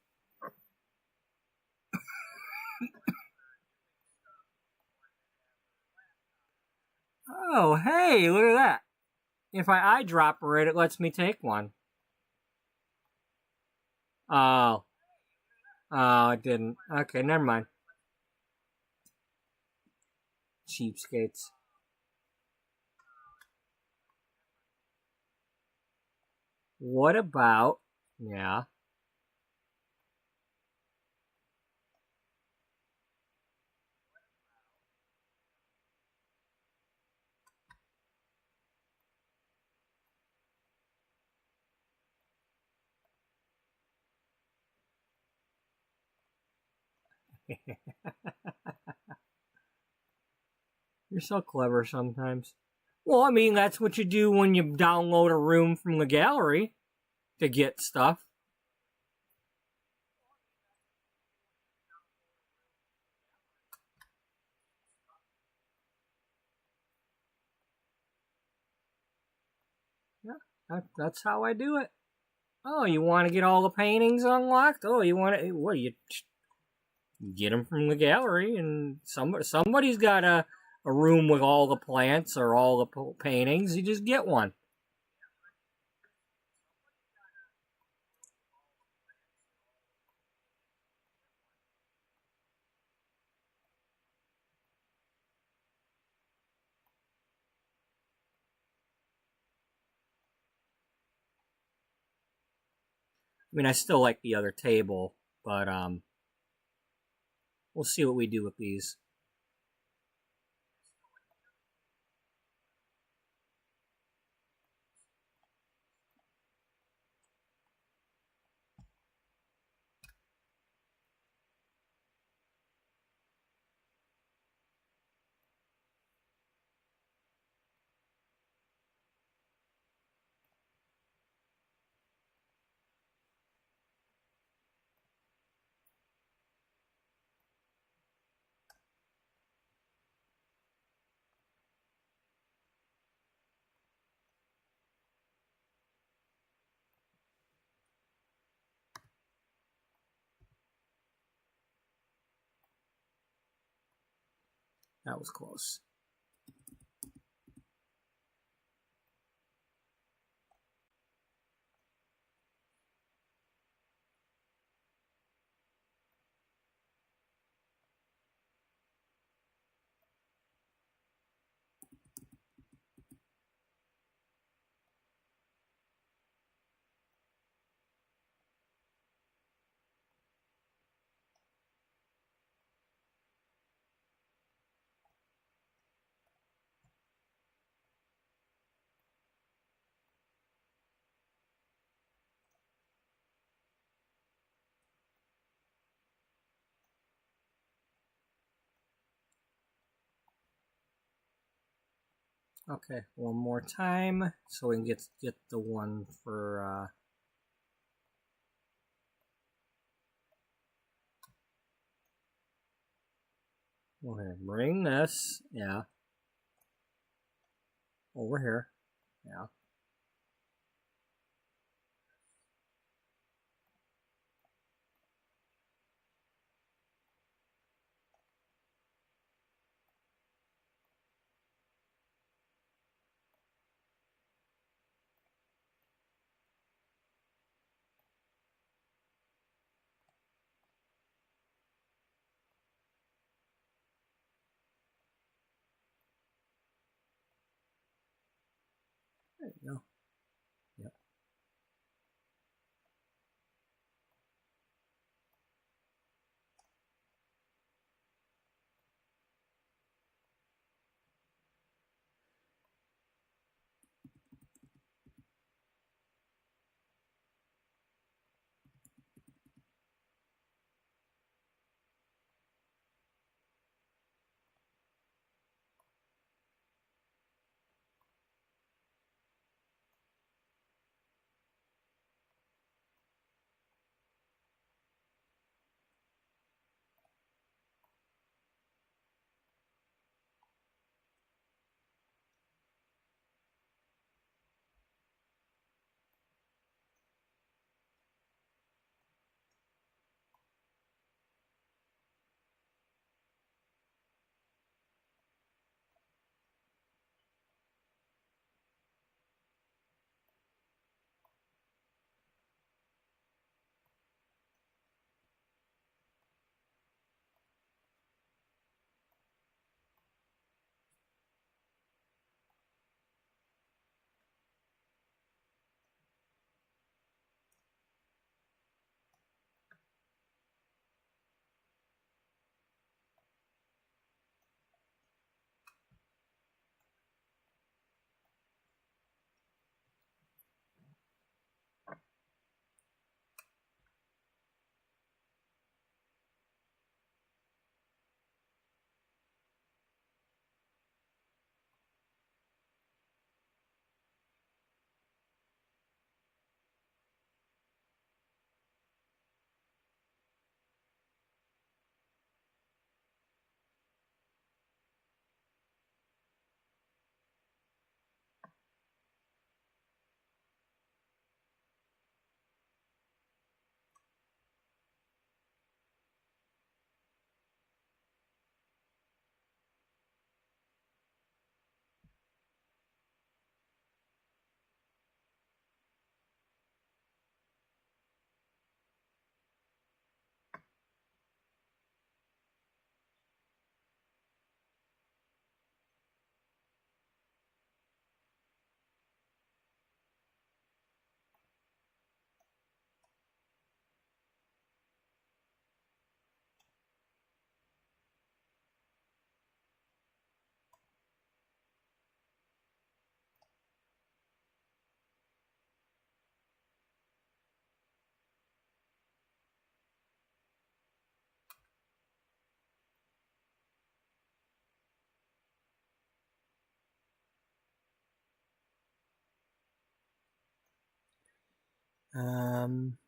Oh, hey, look at that. If I eyedropper it, it lets me take one. Oh. Oh, it didn't. Okay, never mind. Cheapskates. What about... Yeah. You're so clever sometimes. Well, I mean, that's what you do when you download a room from the gallery to get stuff. Yeah, that's how I do it. Oh, you want to get all the paintings unlocked? Oh, you want to... What, you get them from the gallery, and somebody's got a room with all the plants or all the paintings. You just get one. I mean, I still like the other table, but we'll see what we do with these. That was close. Okay, one more time so we can get the one for we're gonna bring this, yeah, over here, yeah. There you go. Yep.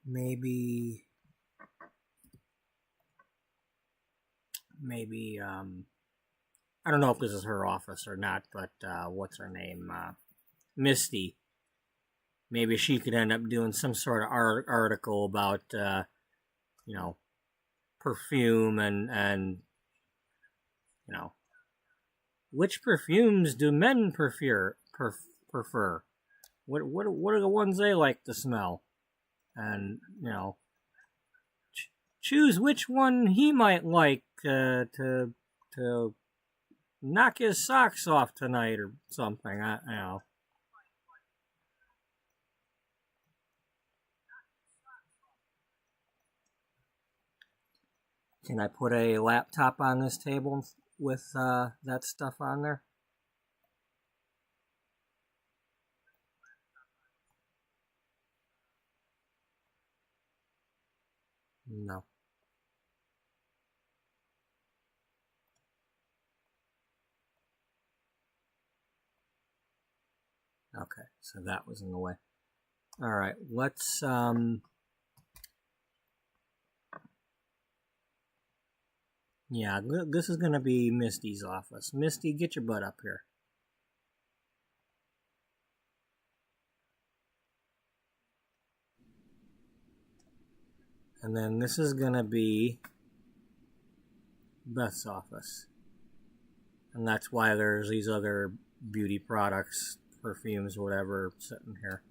Maybe, I don't know if this is her office or not, but what's her name? Misty. Maybe she could end up doing some sort of article about, you know, perfume and you know, which perfumes do men prefer? What are the ones they like to smell? And you know, choose which one he might like to knock his socks off tonight or something. You know. Can I put a laptop on this table with that stuff on there? No. Okay, so that was in the way. All right, let's yeah, this is going to be Misty's office. Misty, get your butt up here. And then this is going to be Beth's office. And that's why there's these other beauty products, perfumes, whatever, sitting here.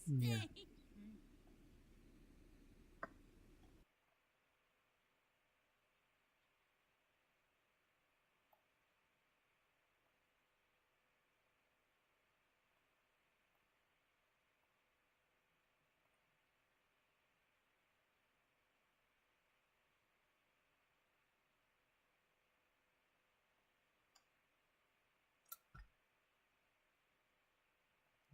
Yeah.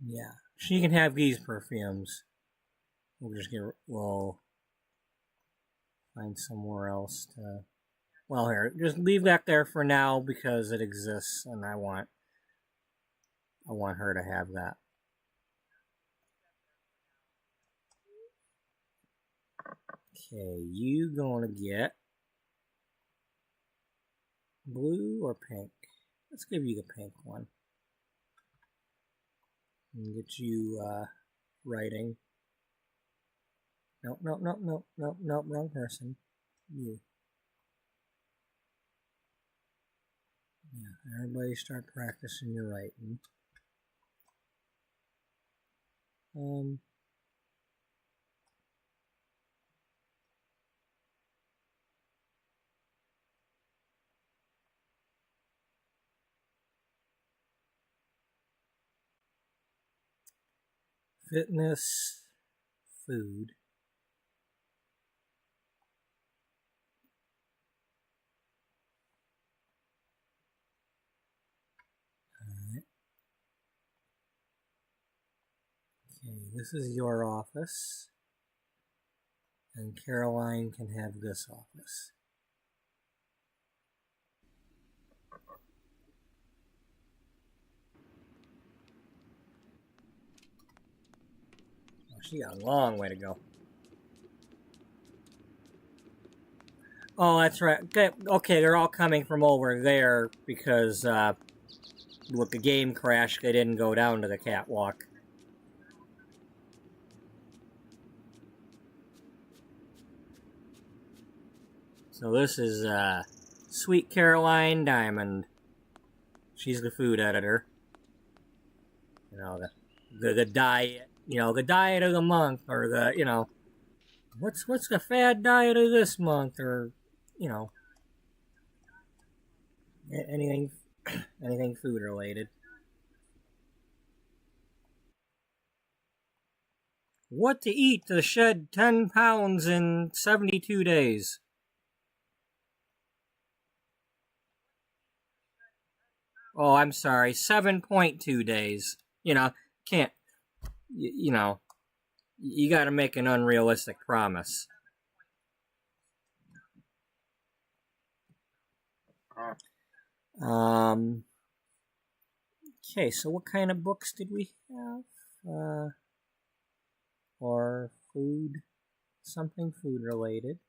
Yeah. She can have these perfumes. We'll find somewhere else to. Well, here, just leave that there for now because it exists, and I want her to have that. Okay, you gonna get blue or pink? Let's give you the pink one. And get you writing. Nope, wrong person. You. Yeah, everybody start practicing your writing. Fitness, food. Alright. Okay, this is your office. And Caroline can have this office. Oh, she got a long way to go. Oh, that's right. Okay, they're all coming from over there because with the game crash, they didn't go down to the catwalk. So this is Sweet Caroline Diamond. She's the food editor. You know, the diet, you know, the diet of the month, or the, you know, what's the fad diet of this month, or, you know, anything anything food related. What to eat to shed 10 pounds in 72 days. Oh, I'm sorry, 7.2 days. You know, can't, you know, you got to make an unrealistic promise. Okay, so what kind of books did we have? Or food, something food related.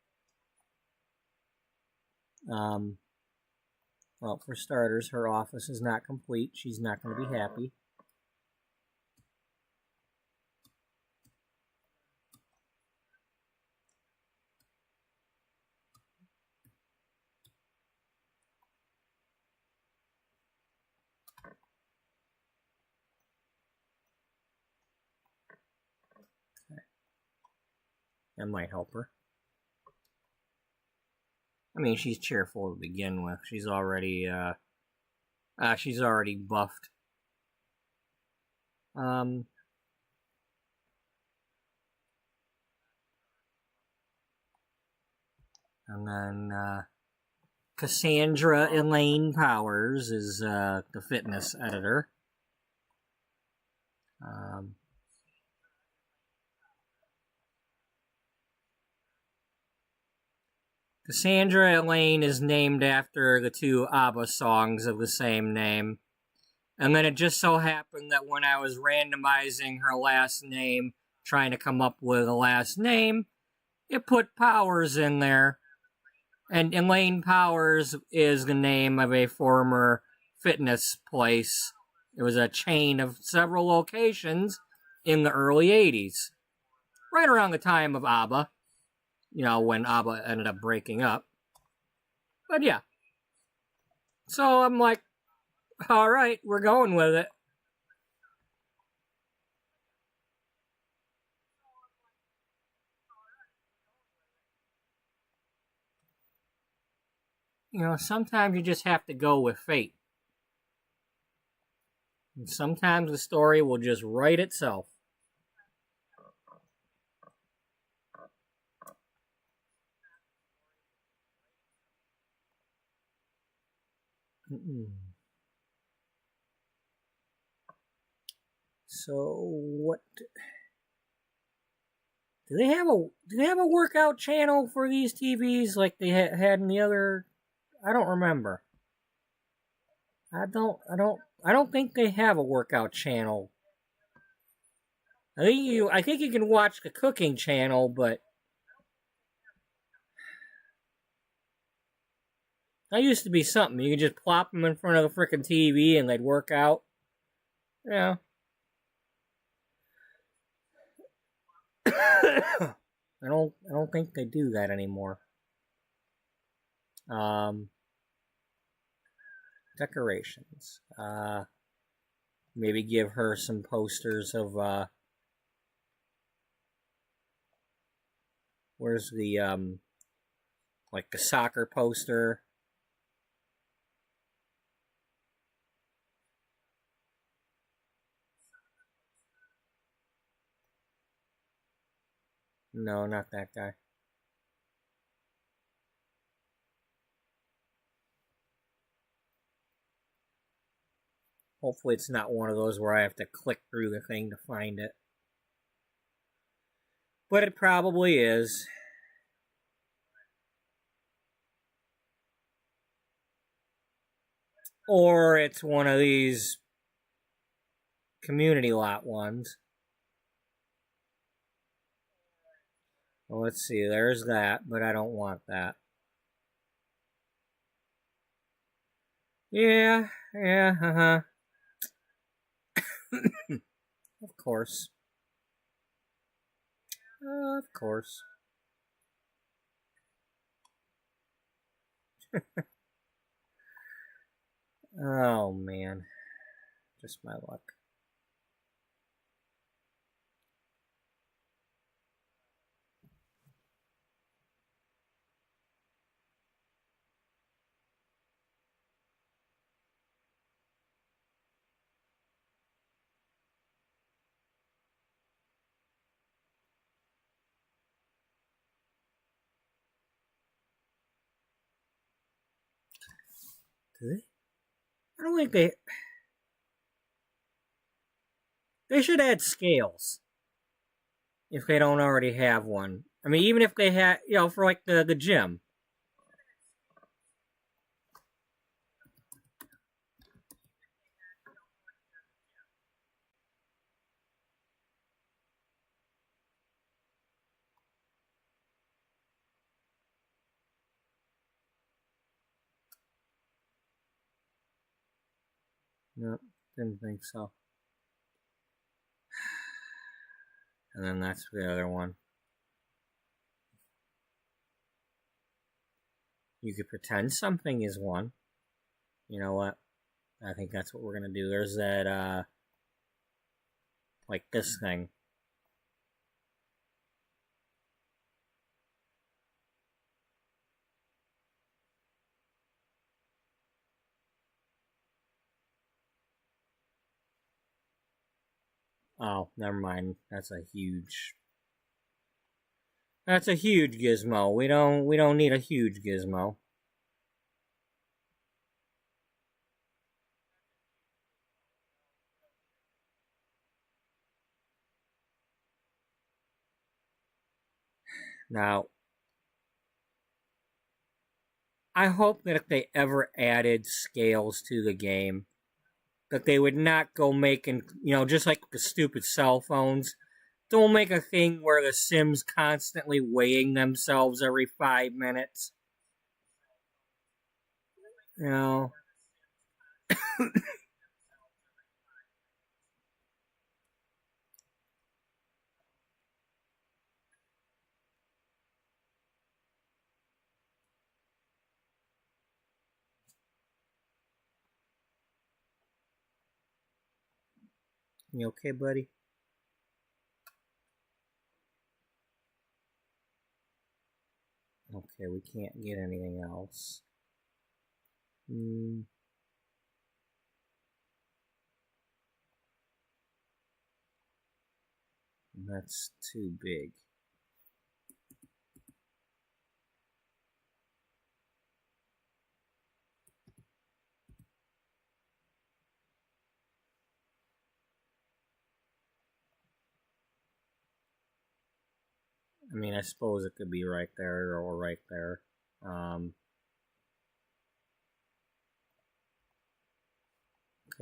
Well, for starters, her office is not complete. She's not going to be happy. That might help her. I mean, she's cheerful to begin with. She's already buffed. And then Cassandra Elaine Powers is the fitness editor. Cassandra Elaine is named after the two ABBA songs of the same name. And then it just so happened that when I was randomizing her last name, trying to come up with a last name, it put Powers in there. And Elaine Powers is the name of a former fitness place. It was a chain of several locations in the early 80s. Right around the time of ABBA. You know, when ABBA ended up breaking up. But yeah. So I'm like, alright, we're going with it. You know, sometimes you just have to go with fate. And sometimes the story will just write itself. So what? Do they have a workout channel for these TVs like they had in the other? I don't remember. I don't think they have a workout channel. I think you can watch the cooking channel, but that used to be something. You could just plop them in front of the frickin' TV and they'd work out. Yeah. I don't think they do that anymore. Decorations. Maybe give her some posters of where's the like the soccer poster. No, not that guy. Hopefully it's not one of those where I have to click through the thing to find it. But it probably is. Or it's one of these community lot ones. Well, let's see, there's that, but I don't want that. Yeah, Of course. Of course. Oh, man. Just my luck. Do they? I don't think they... They should add scales. If they don't already have one. I mean, even if they had, you know, for like the gym. No, didn't think so. And then that's the other one. You could pretend something is one. You know what? I think that's what we're gonna do. There's that, like this thing. Oh, never mind. That's a huge gizmo. We don't need a huge gizmo. Now, I hope that if they ever added scales to the game, that they would not go making, you know, just like the stupid cell phones, don't make a thing where the Sims constantly weighing themselves every 5 minutes. You know, you okay, buddy? Okay, we can't get anything else. That's too big. I mean, I suppose it could be right there or right there. Okay,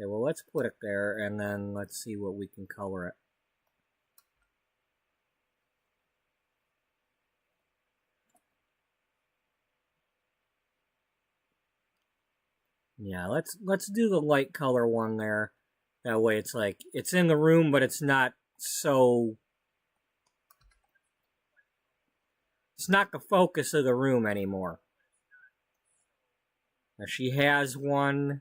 well, let's put it there, and then let's see what we can color it. Yeah, let's do the light color one there. That way, it's like it's in the room, but it's not so. It's not the focus of the room anymore. Now she has one.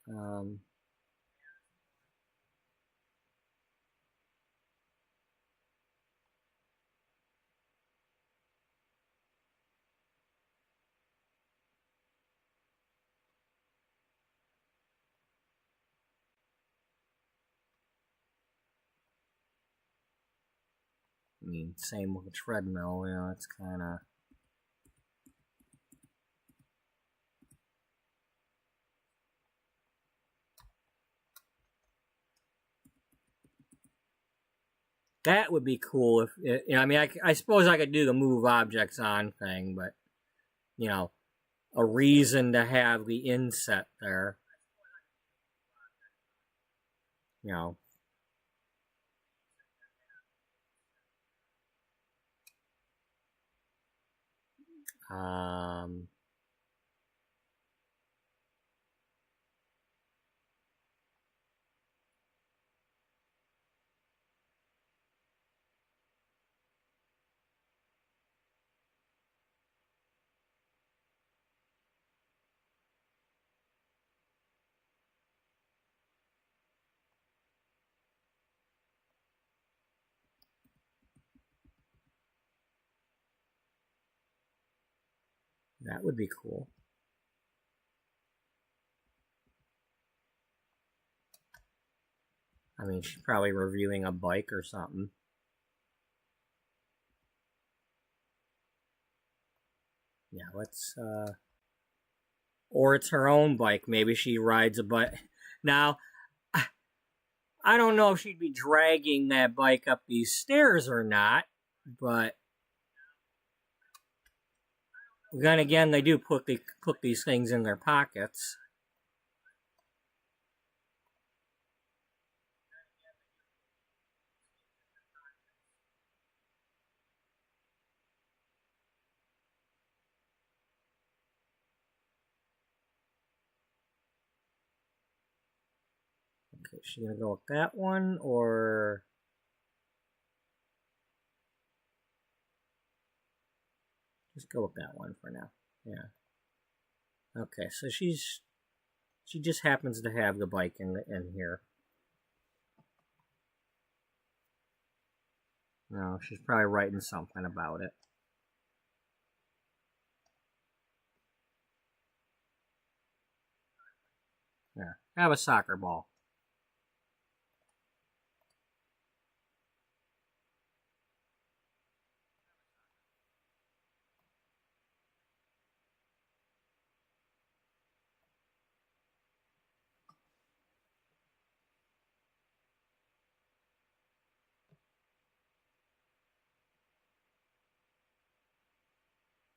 Um, I mean, same with the treadmill. You know, it's kind of. That would be cool if, you know, I mean, I suppose I could do the move objects on thing, but, you know, a reason to have the inset there. You know, um, That would be cool. I mean, she's probably reviewing a bike or something. Yeah, let's, or it's her own bike. Maybe she rides a bike. Now, I don't know if she'd be dragging that bike up these stairs or not, but then again, they do put these things in their pockets. Okay, is she gonna go with that one, or just go with that one for now? Yeah. Okay, so she just happens to have the bike in here. No, she's probably writing something about it. Yeah, have a soccer ball.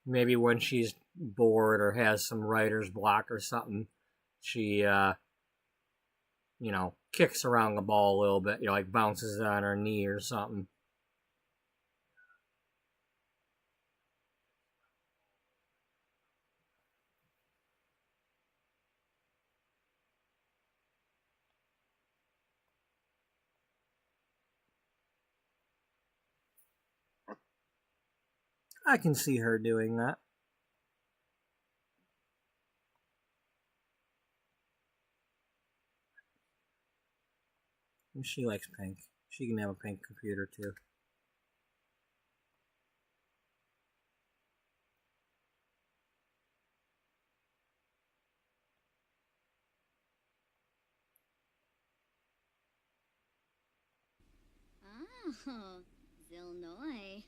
Maybe when she's bored or has some writer's block or something, she, kicks around the ball a little bit, like bounces on her knee or something. I can see her doing that. She likes pink. She can have a pink computer too. Oh, Zilnoy.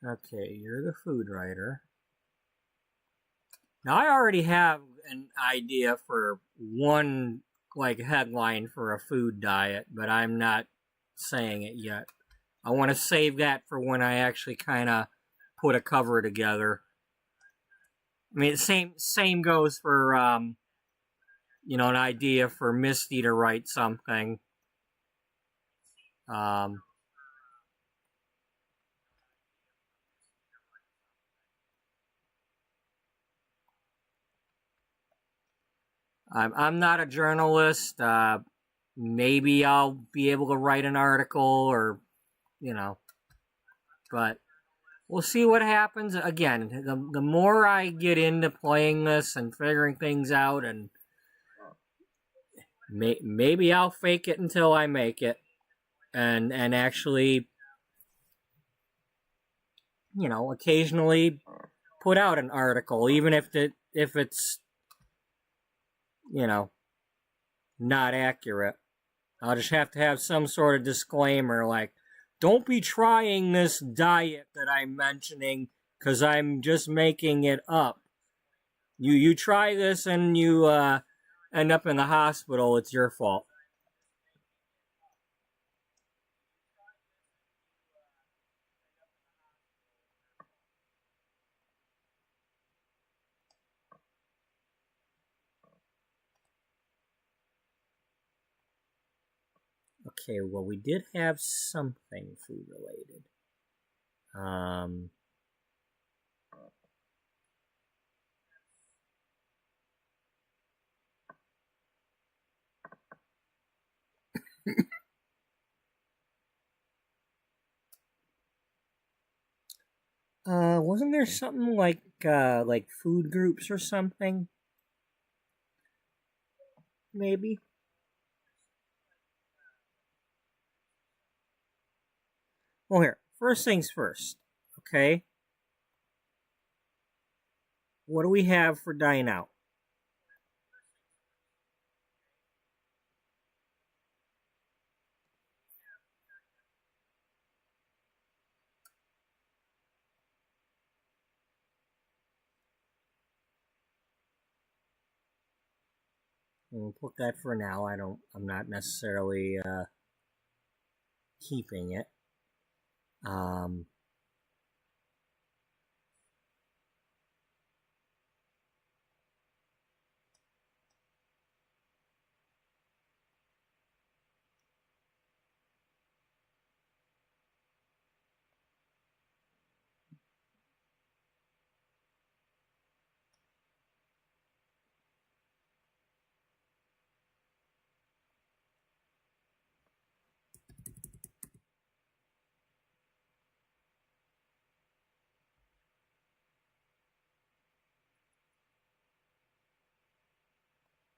Okay, you're the food writer. Now I already have an idea for one headline for a food diet, but I'm not saying it yet. I want to save that for when I actually kind of put a cover together. I mean, same goes for an idea for Misty to write something. Um, I'm not a journalist. Maybe I'll be able to write an article, or but we'll see what happens. Again, the more I get into playing this and figuring things out, and maybe I'll fake it until I make it, and actually, occasionally put out an article, even if it's not accurate. I'll just have to have some sort of disclaimer, like, don't be trying this diet that I'm mentioning, because I'm just making it up. You try this and you end up in the hospital, it's your fault. Okay, well, we did have something food related. Wasn't there something like food groups or something? Maybe. Well, here. First things first. Okay. What do we have for dine out? We'll put that for now. I'm not necessarily keeping it. Um.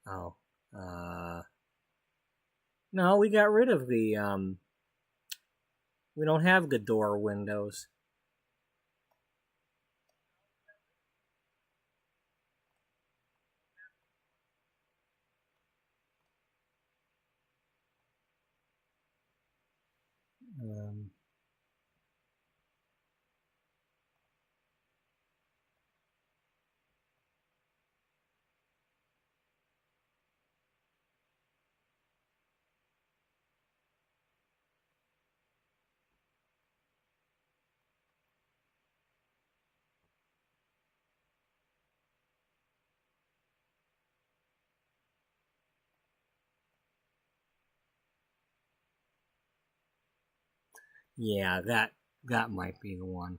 Oh. Uh. No, we got rid of the. We don't have the door windows. Um. Yeah, that might be the one.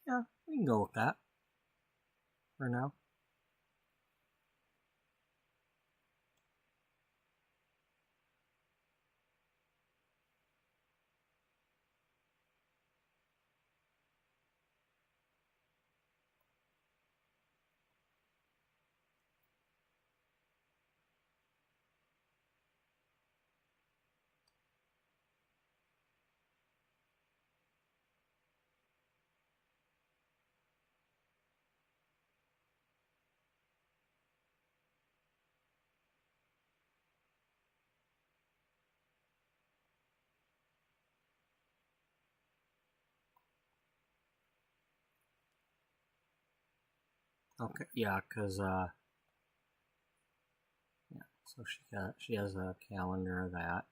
Yeah, we can go with that for now. Okay, yeah, cause yeah, so she has a calendar of that.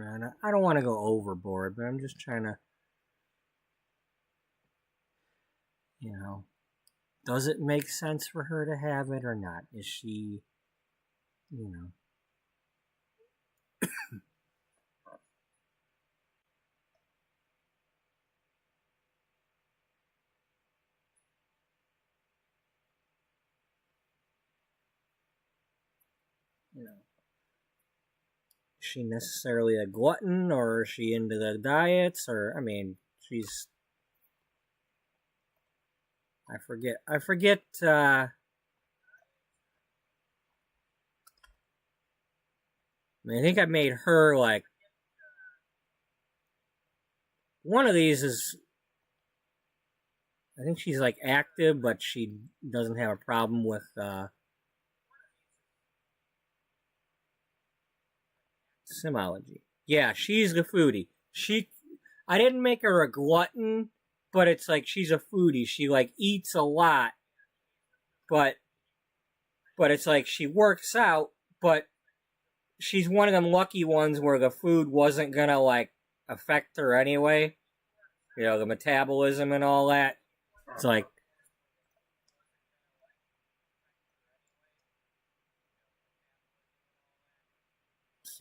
And I don't want to go overboard, but I'm just trying to, you know, does it make sense for her to have it or not? Is she, you know, you know, is she necessarily a glutton, or is she into the diets, or I mean, she's I forget. I think I made her like one of these is. I think she's like active, but she doesn't have a problem with simology. Yeah, she's the foodie. I didn't make her a glutton, but it's like she's a foodie. She like eats a lot, but it's like she works out, but she's one of them lucky ones where the food wasn't gonna like affect her anyway. You know, the metabolism and all that. It's like,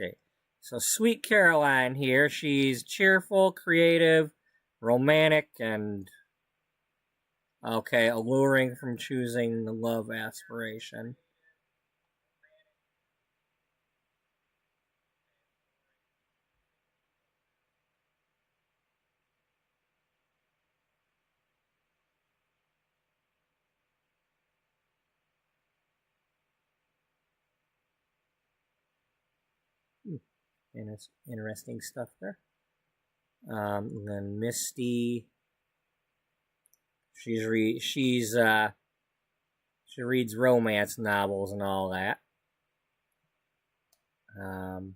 okay. So Sweet Caroline here, she's cheerful, creative, romantic, and okay, alluring from choosing the love aspiration. And it's interesting stuff there. And then Misty, she reads romance novels and all that. Um,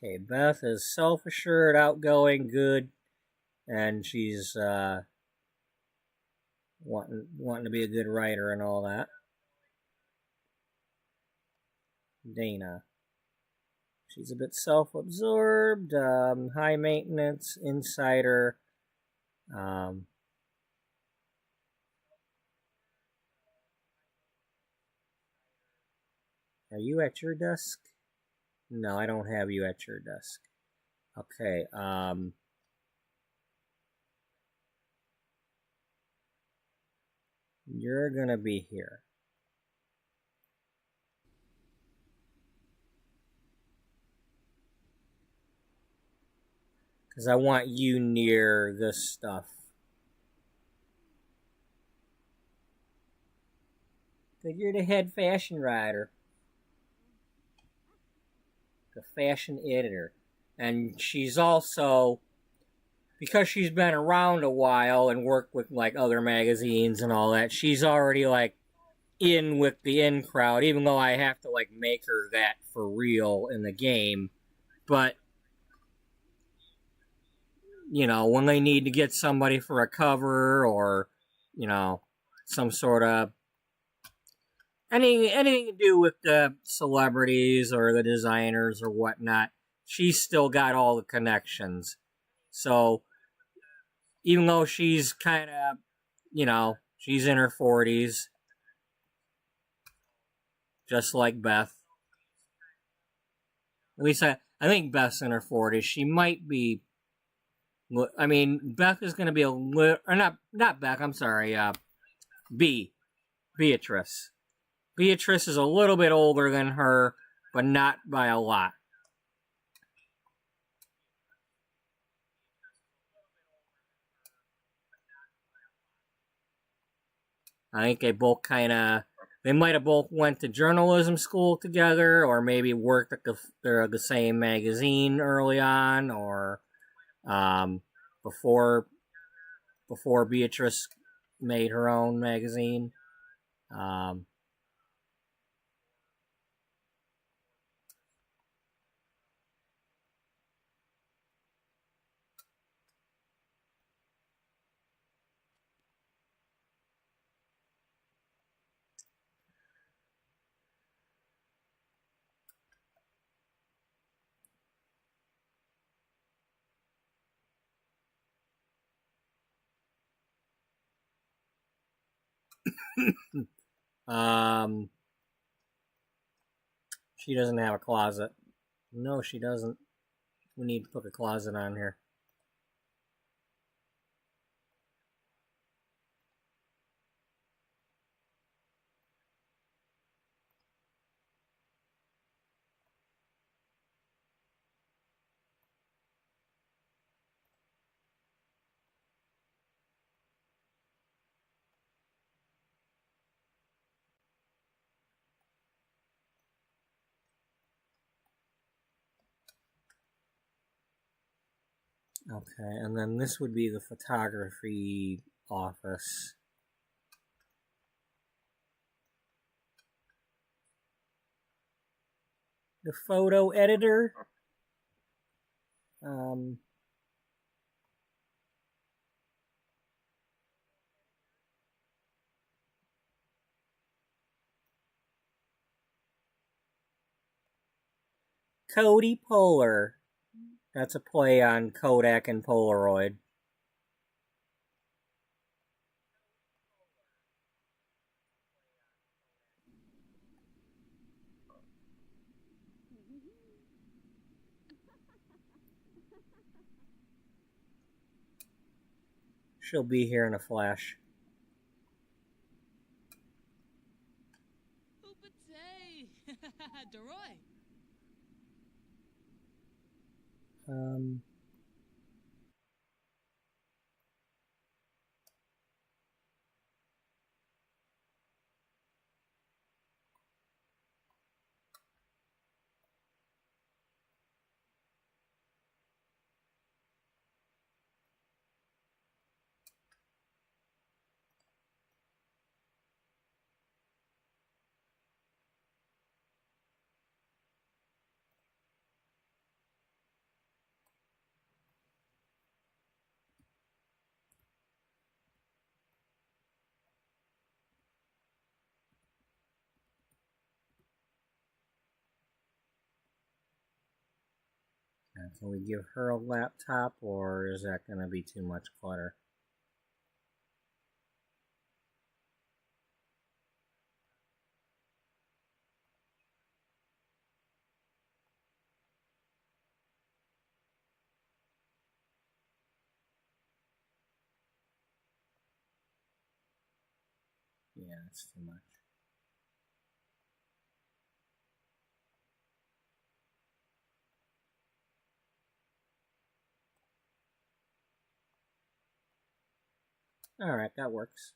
okay, Beth is self-assured, outgoing, good, and she's wanting to be a good writer and all that. Dana, she's a bit self-absorbed, high maintenance, insider. Um, are you at your desk? No, I don't have you at your desk. Okay. You're gonna be here. Because I want you near this stuff. Because you're the head fashion writer, the fashion editor. And she's also, because she's been around a while and worked with like other magazines and all that, she's already like in with the in crowd, even though I have to like make her that for real in the game. But, you know, when they need to get somebody for a cover or, you know, some sort of anything to do with the celebrities or the designers or whatnot, she's still got all the connections. So even though she's kind of, you know, she's in her 40s, just like Beth. At least I think Beth's in her 40s. She might be. I mean, Beth is going to be a little, or not Beth. I'm sorry. Beatrice. Beatrice is a little bit older than her, but not by a lot. I think they might have both went to journalism school together, or maybe worked at the same magazine early on, or um, before Beatrice made her own magazine. Um, She doesn't have a closet. No, she doesn't. We need to put a closet on here. Okay, and then this would be the photography office. The photo editor. Cody Polar. That's a play on Kodak and Polaroid. She'll be here in a flash. Can we give her a laptop, or is that going to be too much clutter? Yeah, it's too much. Alright, that works.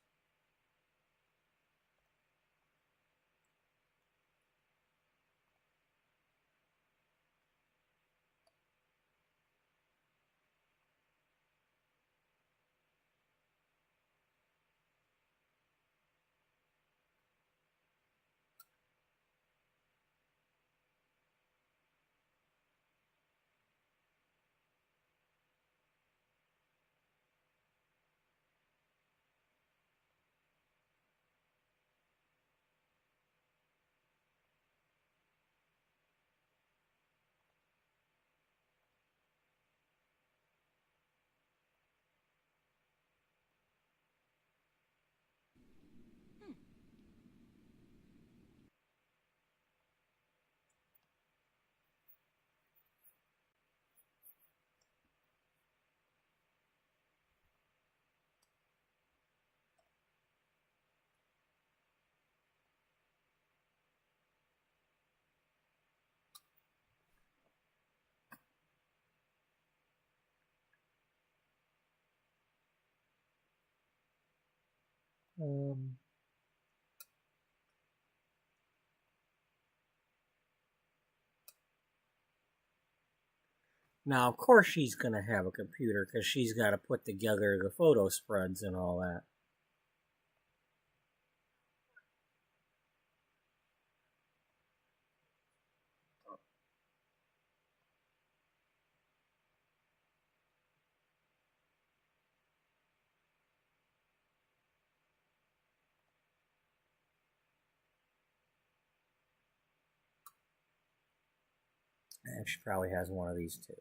Now, of course, she's going to have a computer because she's got to put together the photo spreads and all that. And she probably has one of these too.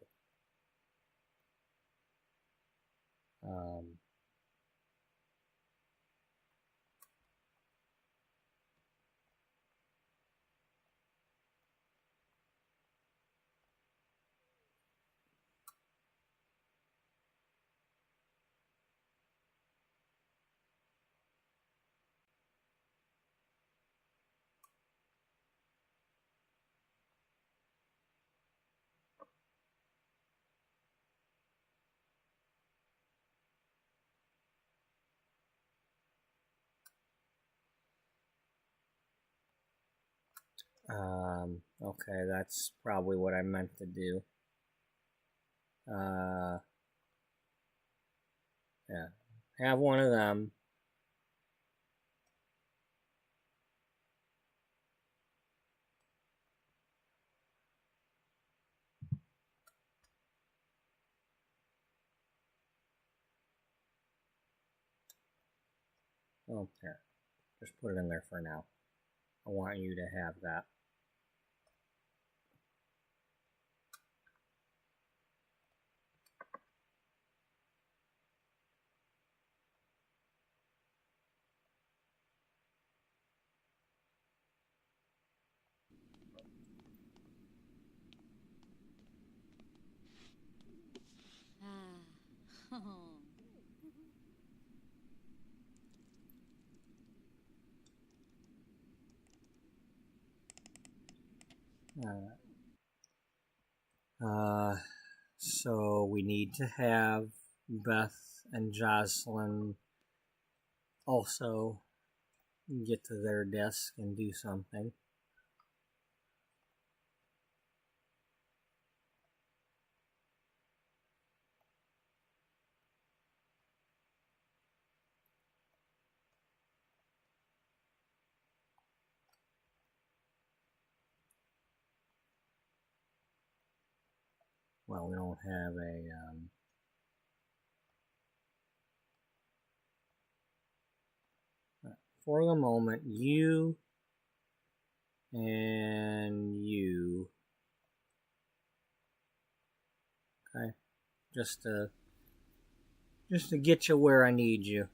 Okay, that's probably what I meant to do. Yeah, have one of them. Oh, here. Just put it in there for now. I want you to have that. Ah. Oh. Uh, so we need to have Beth and Jocelyn also get to their desk and do something. Well, we don't have a for the moment, you and you. Okay, just to get you where I need you.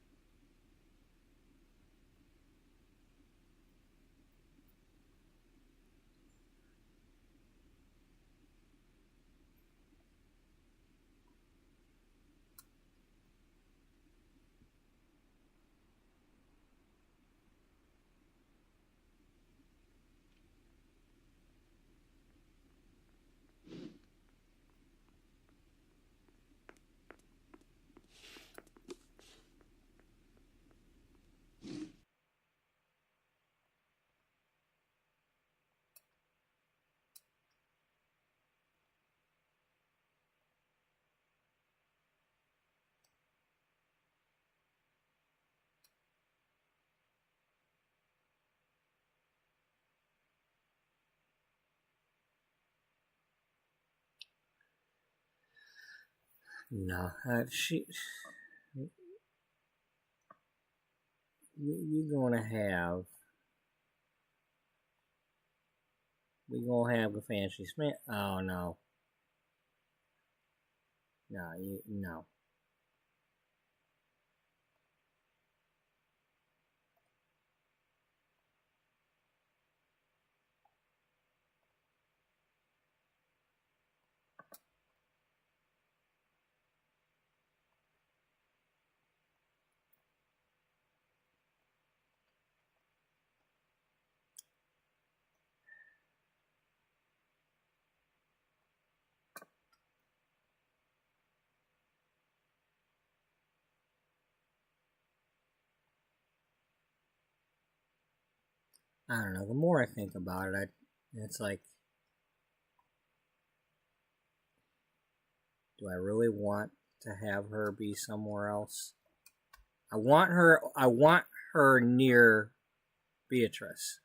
No, you're gonna have. We gonna have a fancy Smith. Oh no, no. I don't know. The more I think about it, it's like, do I really want to have her be somewhere else? I want her. I want her near Beatrice.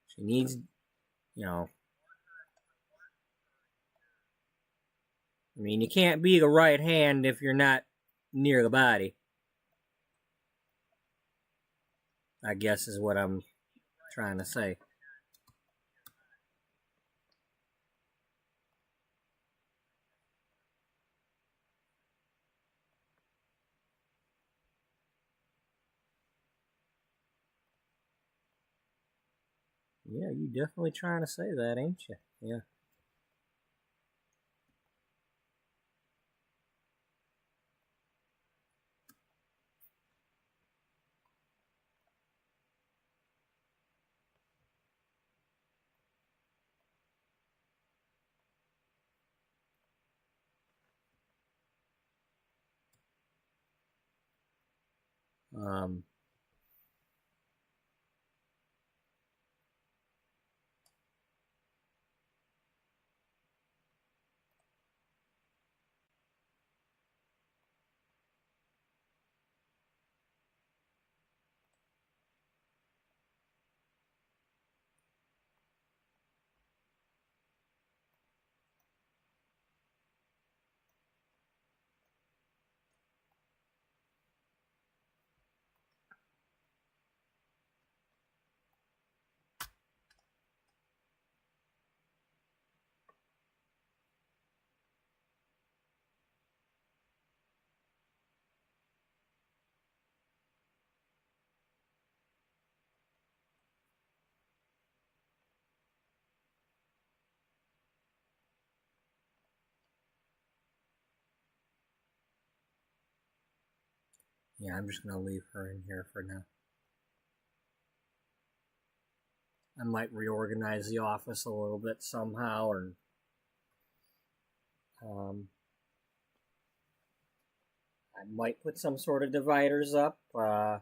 She needs, you know. I mean, you can't be the right hand if you're not near the body. I guess is what I'm trying to say. Yeah, you definitely trying to say that, ain't you? Yeah. Um. Yeah, I'm just gonna leave her in here for now. I might reorganize the office a little bit somehow, or I might put some sort of dividers up, but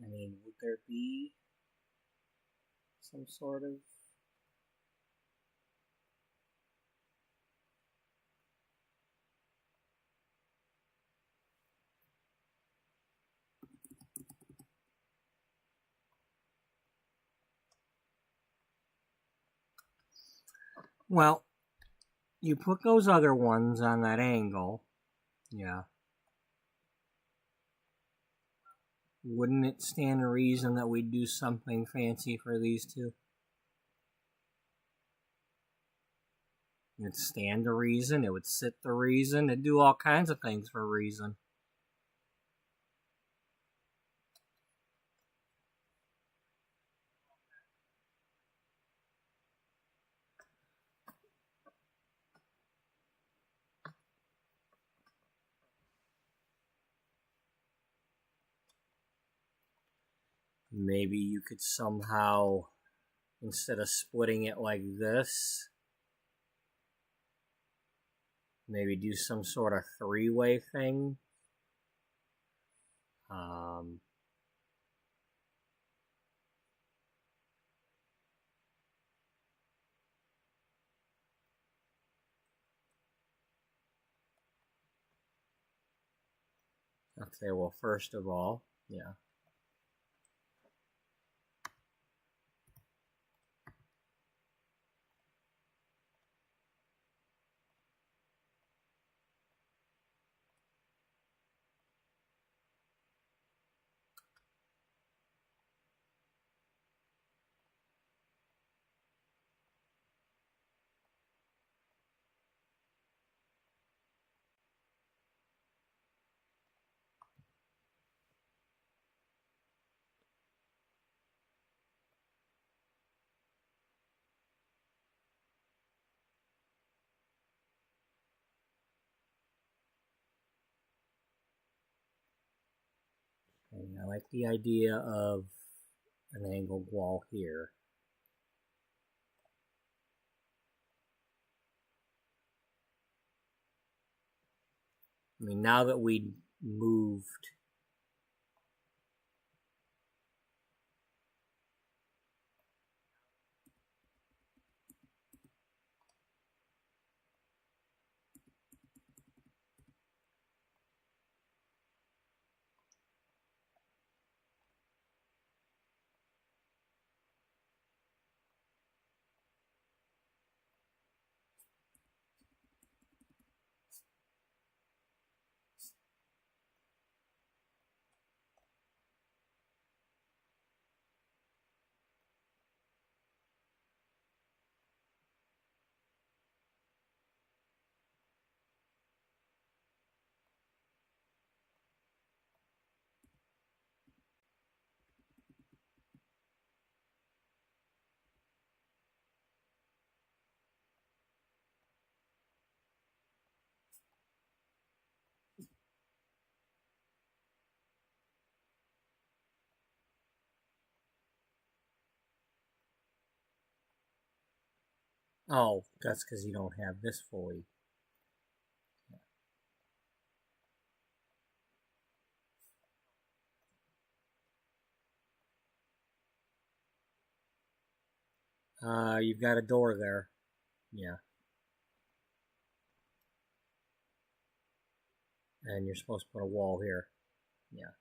I mean, would there be some sort of... Well, you put those other ones on that angle, yeah. Wouldn't it stand to reason that we'd do something fancy for these two? It'd stand to reason, it would sit to reason, it'd do all kinds of things for a reason. Maybe you could somehow, instead of splitting it like this, maybe do some sort of three-way thing. Okay, well, first of all, yeah. And I like the idea of an angled wall here. I mean, now that we moved Oh, that's because you don't have this fully. You've got a door there. Yeah. And you're supposed to put a wall here. Yeah.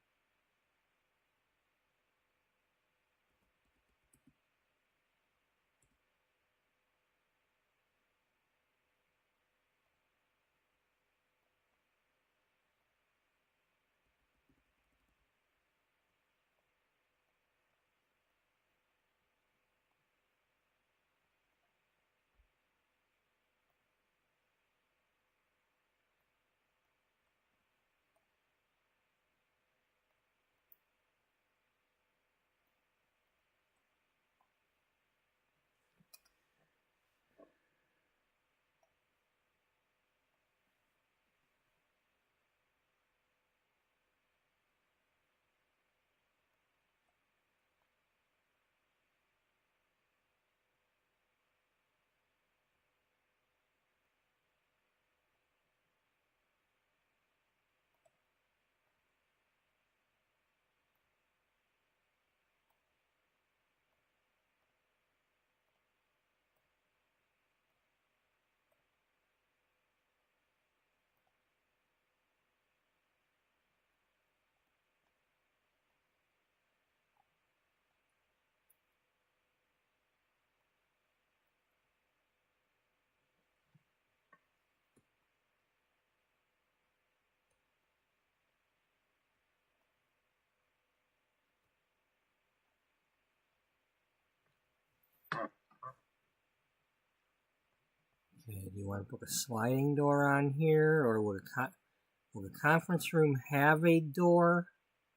Okay, do you want to put a sliding door on here, or will the conference room have a door,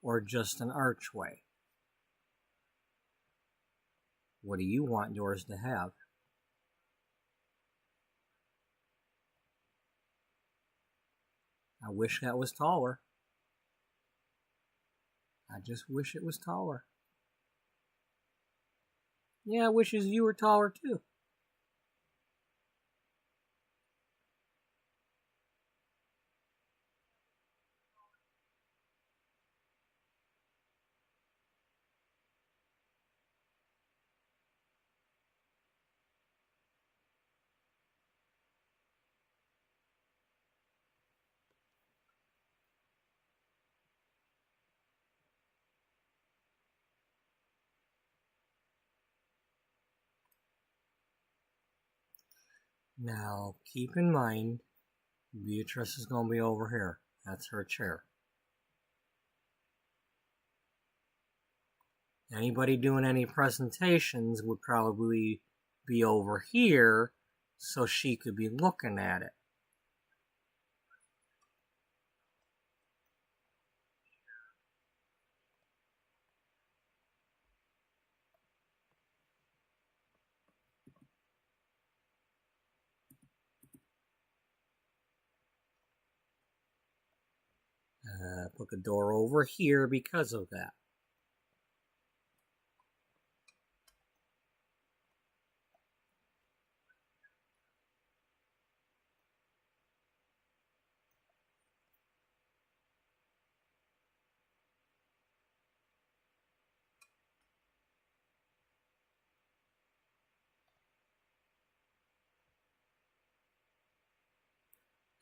or just an archway? What do you want doors to have? I wish that was taller. I just wish it was taller. Yeah, I wish you were taller too. Now, keep in mind, Beatrice is going to be over here. That's her chair. Anybody doing any presentations would probably be over here, so she could be looking at it. Put the door over here because of that.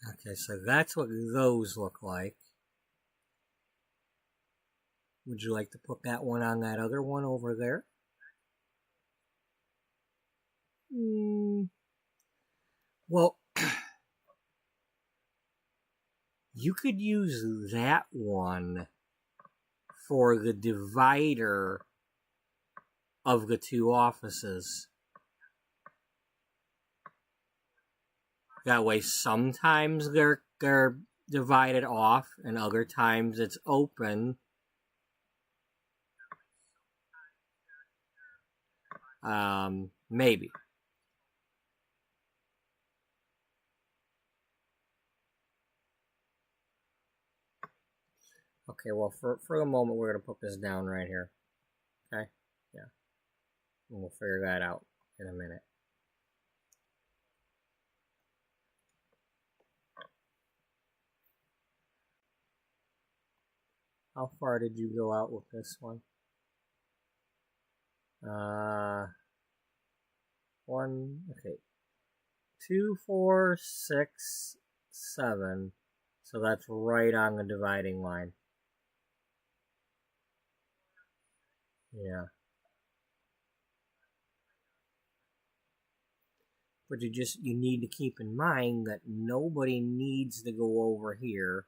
Okay, so that's what those look like. Would you like to put that one on that other one over there? Well, you could use that one for the divider of the two offices. That way, sometimes they're divided off, and other times it's open. Maybe. Okay, well, for the moment, we're going to put this down right here. Okay? Yeah. And we'll figure that out in a minute. How far did you go out with this one? 2, 4, 6, 7. So that's right on the dividing line. Yeah. But you need to keep in mind that nobody needs to go over here.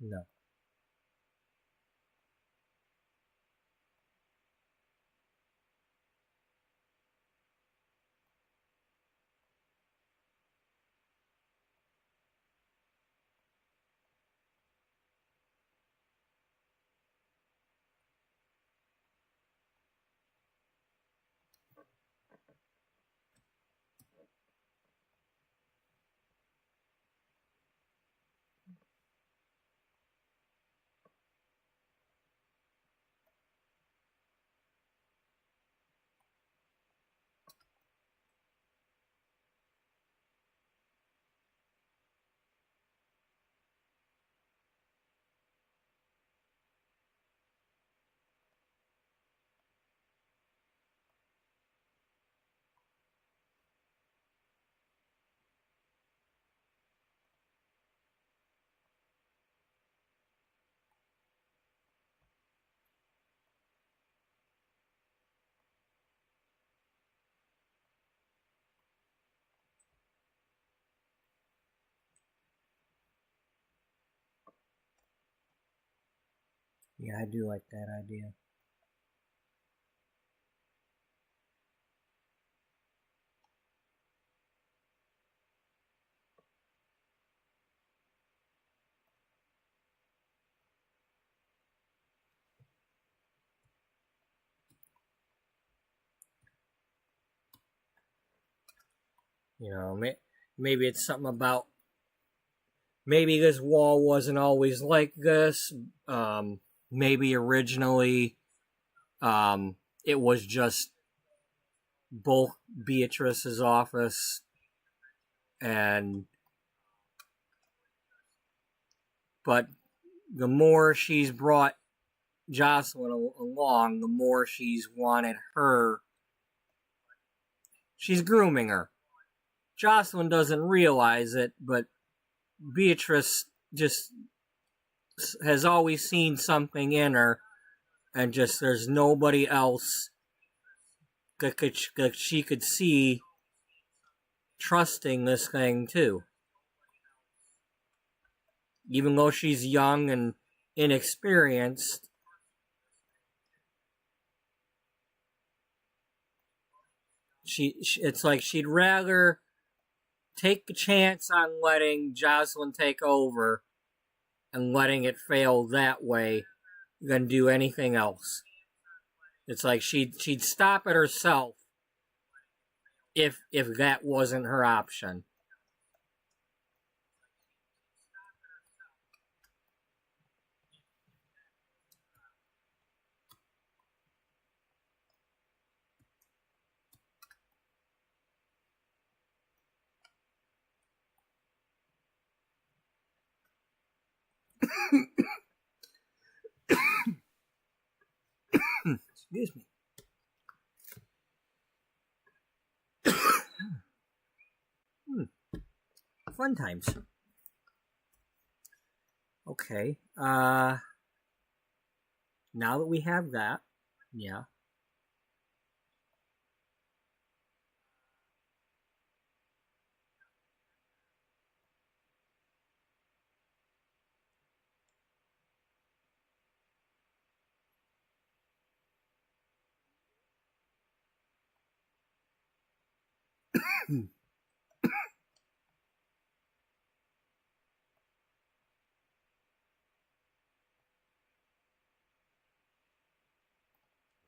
No. Yeah, I do like that idea. You know, maybe it's something about maybe this wall wasn't always like this. Maybe originally, it was just both Beatrice's office and, but the more she's brought Jocelyn along, the more she's wanted her. She's grooming her. Jocelyn doesn't realize it, but Beatrice just has always seen something in her, and just there's nobody else that she could see trusting this thing too. Even though she's young and inexperienced, it's like she'd rather take a chance on letting Jocelyn take over and letting it fail that way than do anything else. It's like she'd stop it herself if that wasn't her option. Excuse me. Fun times. Okay. Now that we have that, yeah. Okay,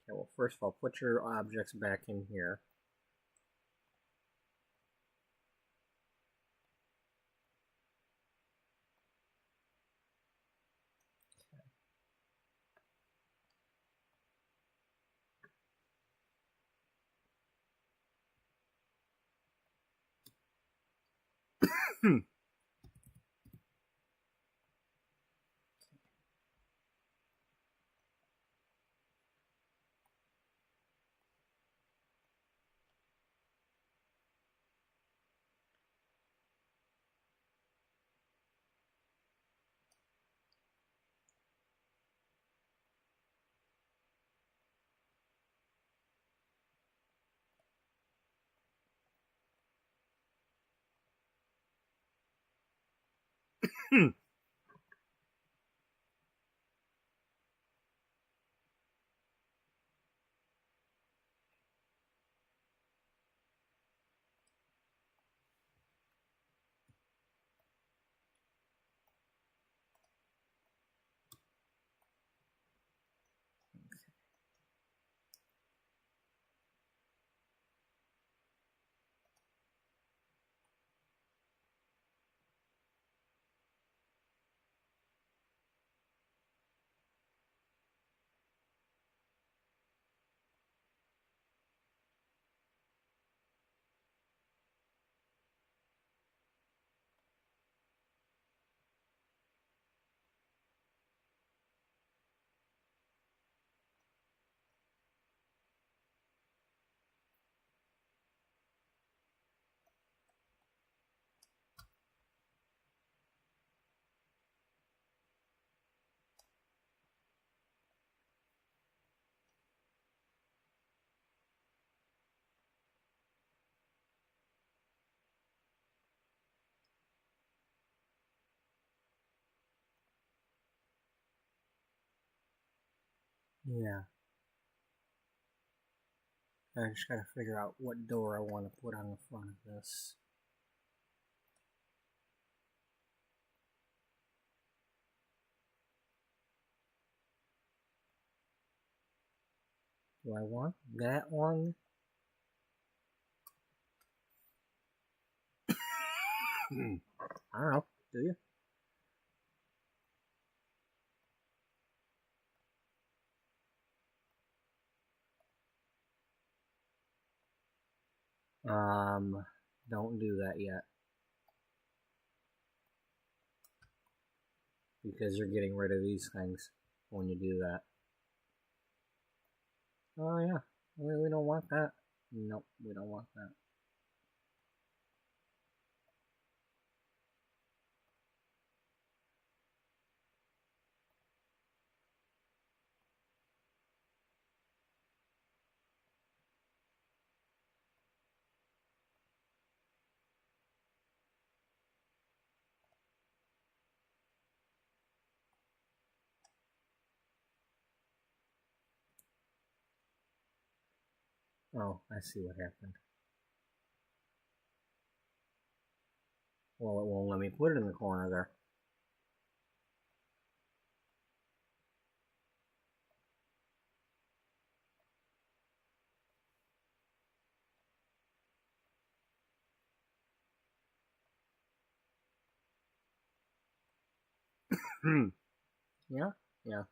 well, first of all, put your objects back in here. Okay. Yeah. I just gotta figure out what door I want to put on the front of this. Do I want that one? I don't know. Do you? Don't do that yet. Because you're getting rid of these things when you do that. Oh yeah, we don't want that. Nope, we don't want that. Oh, I see what happened. Well, it won't let me put it in the corner there. Yeah, yeah.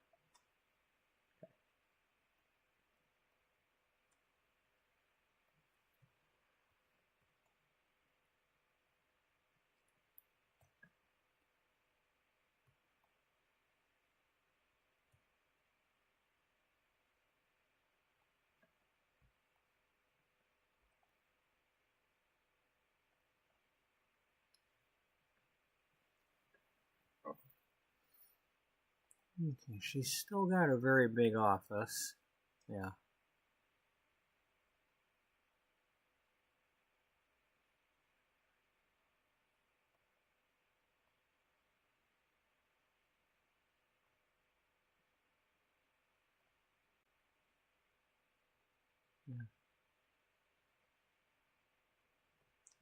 Okay, she's still got a very big office. Yeah. Yeah.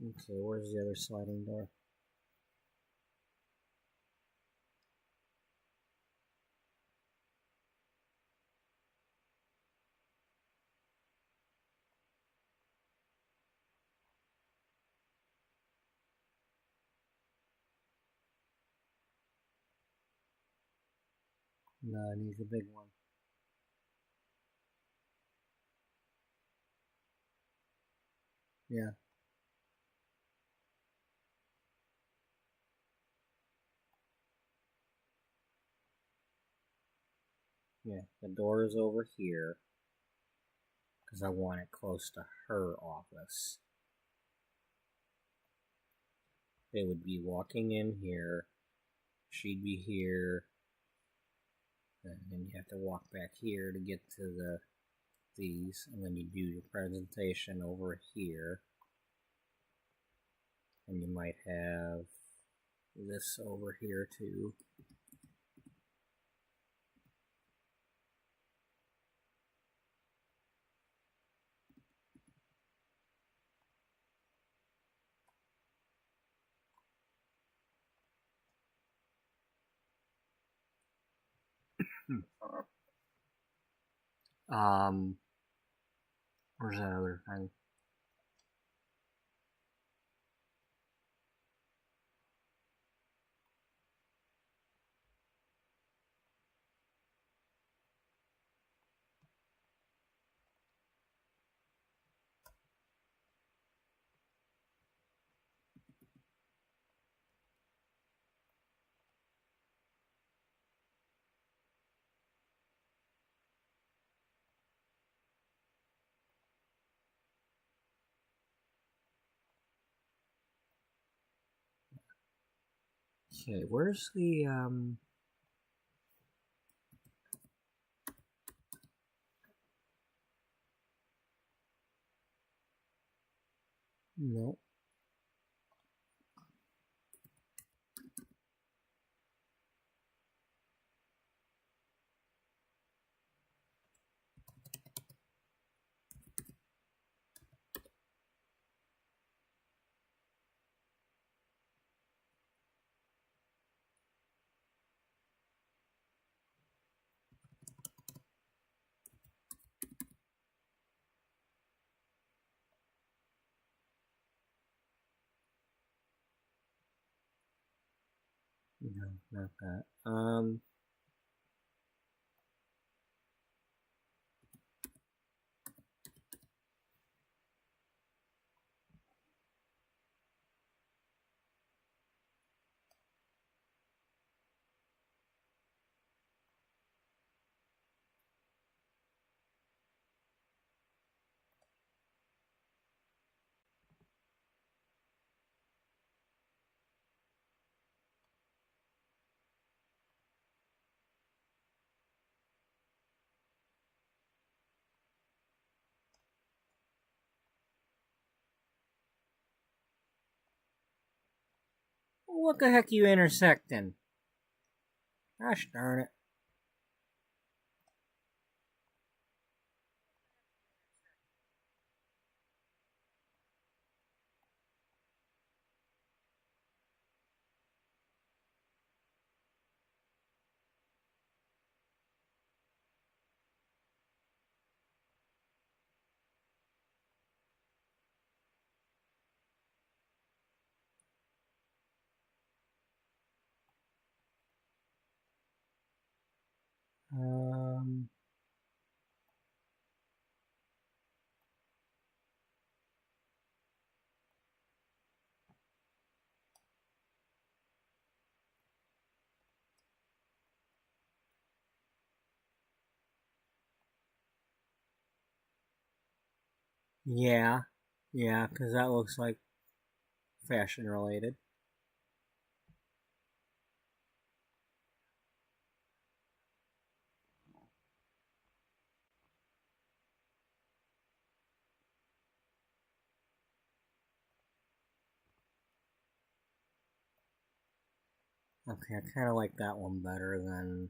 Okay, where's the other sliding door? No, it needs a big one. Yeah. Yeah, the door is over here because I want it close to her office. They would be walking in here. She'd be here. And then you have to walk back here to get to these, and then you do your presentation over here. And you might have this over here too. Um, where's that other thing? Okay, where's the no. not that. What the heck are you intersecting? Gosh darn it. Um, yeah, yeah, because that looks like fashion related. Okay, I kind of like that one better than.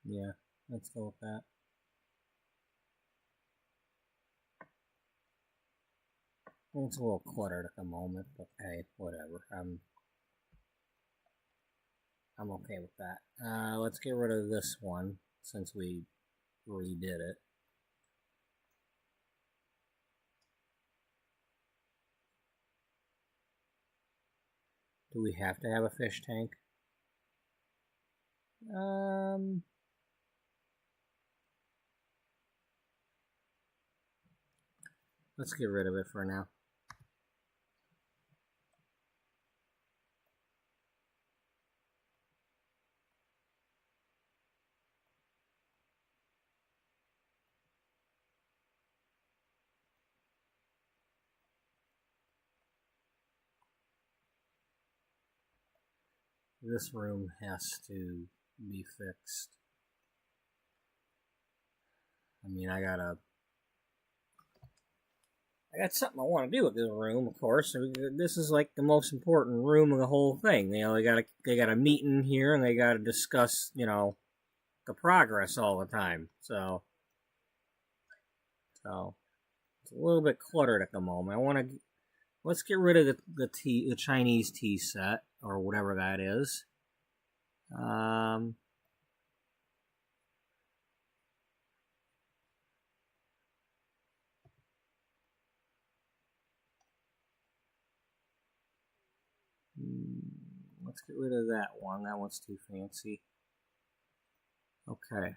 Yeah, let's go with that. Well, it's a little cluttered at the moment, but hey, whatever. I'm okay with that. Let's get rid of this one since we redid it. Do we have to have a fish tank? Let's get rid of it for now. This room has to be fixed. I mean, I got something I want to do with this room, of course. This is like the most important room of the whole thing. You know, they got a meeting here and they got to discuss, you know, the progress all the time. So it's a little bit cluttered at the moment. Let's get rid of the Chinese tea set or whatever that is. Let's get rid of that one. That one's too fancy. Okay.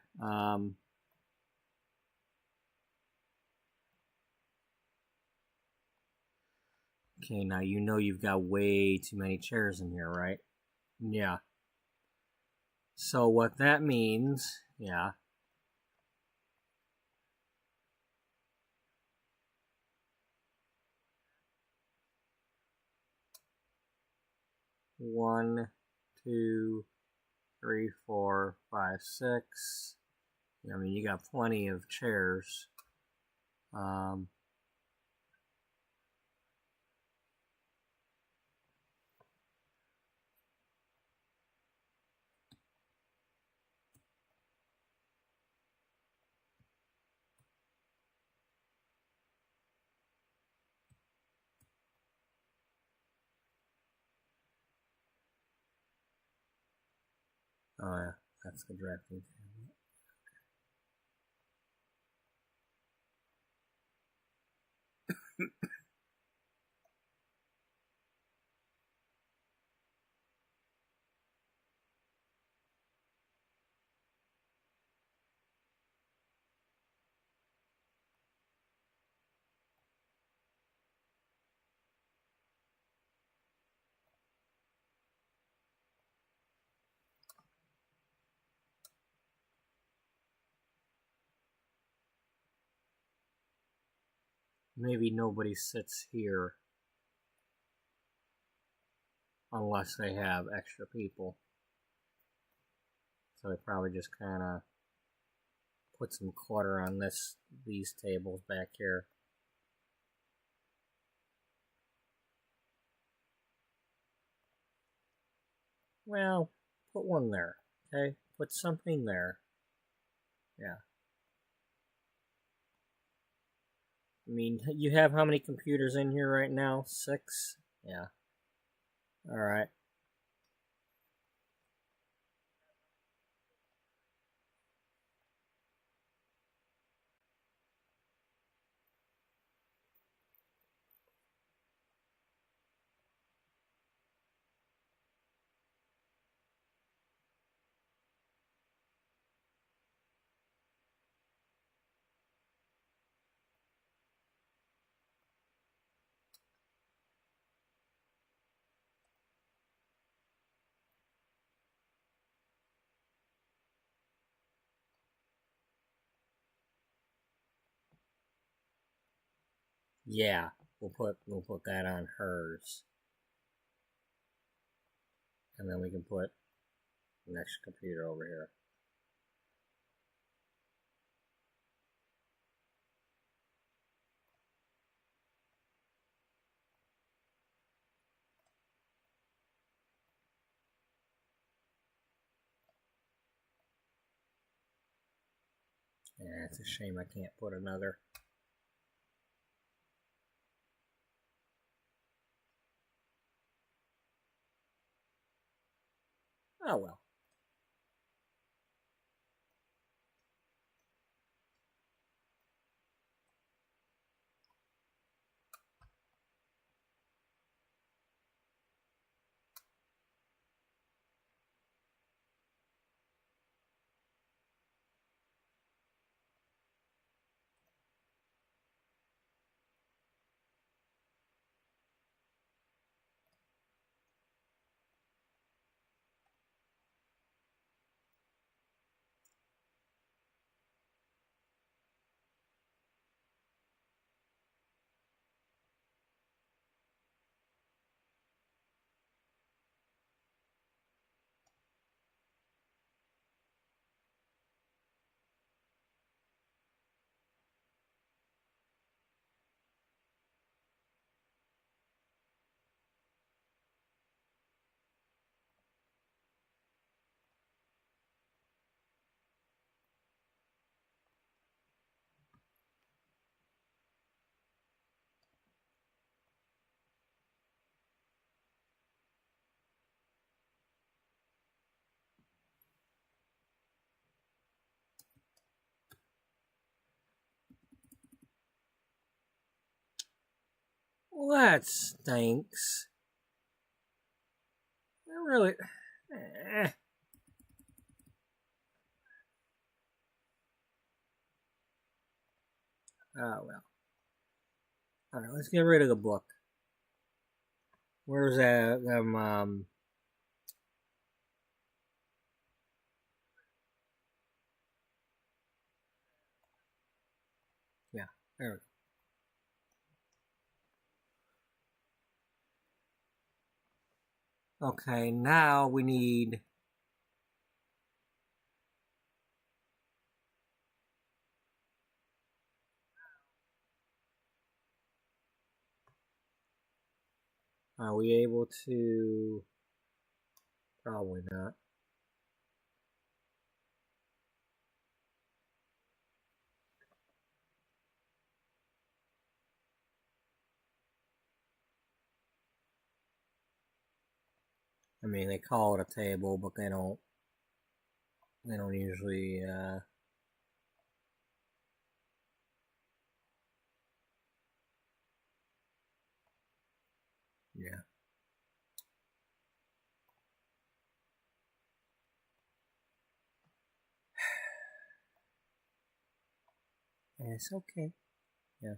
Okay, now you know you've got way too many chairs in here, right? Yeah. So what that means, yeah. One, two, three, four, five, six. I mean, you got plenty of chairs. Um, oh yeah, that's the drafting table. Maybe nobody sits here unless they have extra people. So they probably just kind of put some clutter on these tables back here. Well, put one there, okay? Put something there. Yeah. I mean, you have how many computers in here right now? 6? Yeah. Alright. Yeah, we'll put that on hers. And then we can put the next computer over here. Yeah, it's a shame I can't put another. Oh well. Well, that stinks. I really. Eh. Oh well. Alright, let's get rid of the book. Where's that? Yeah, there. Okay, now we need. Are we able to? Probably not. I mean, they call it a table, but they don't. They don't usually. Yeah. It's okay. Yeah.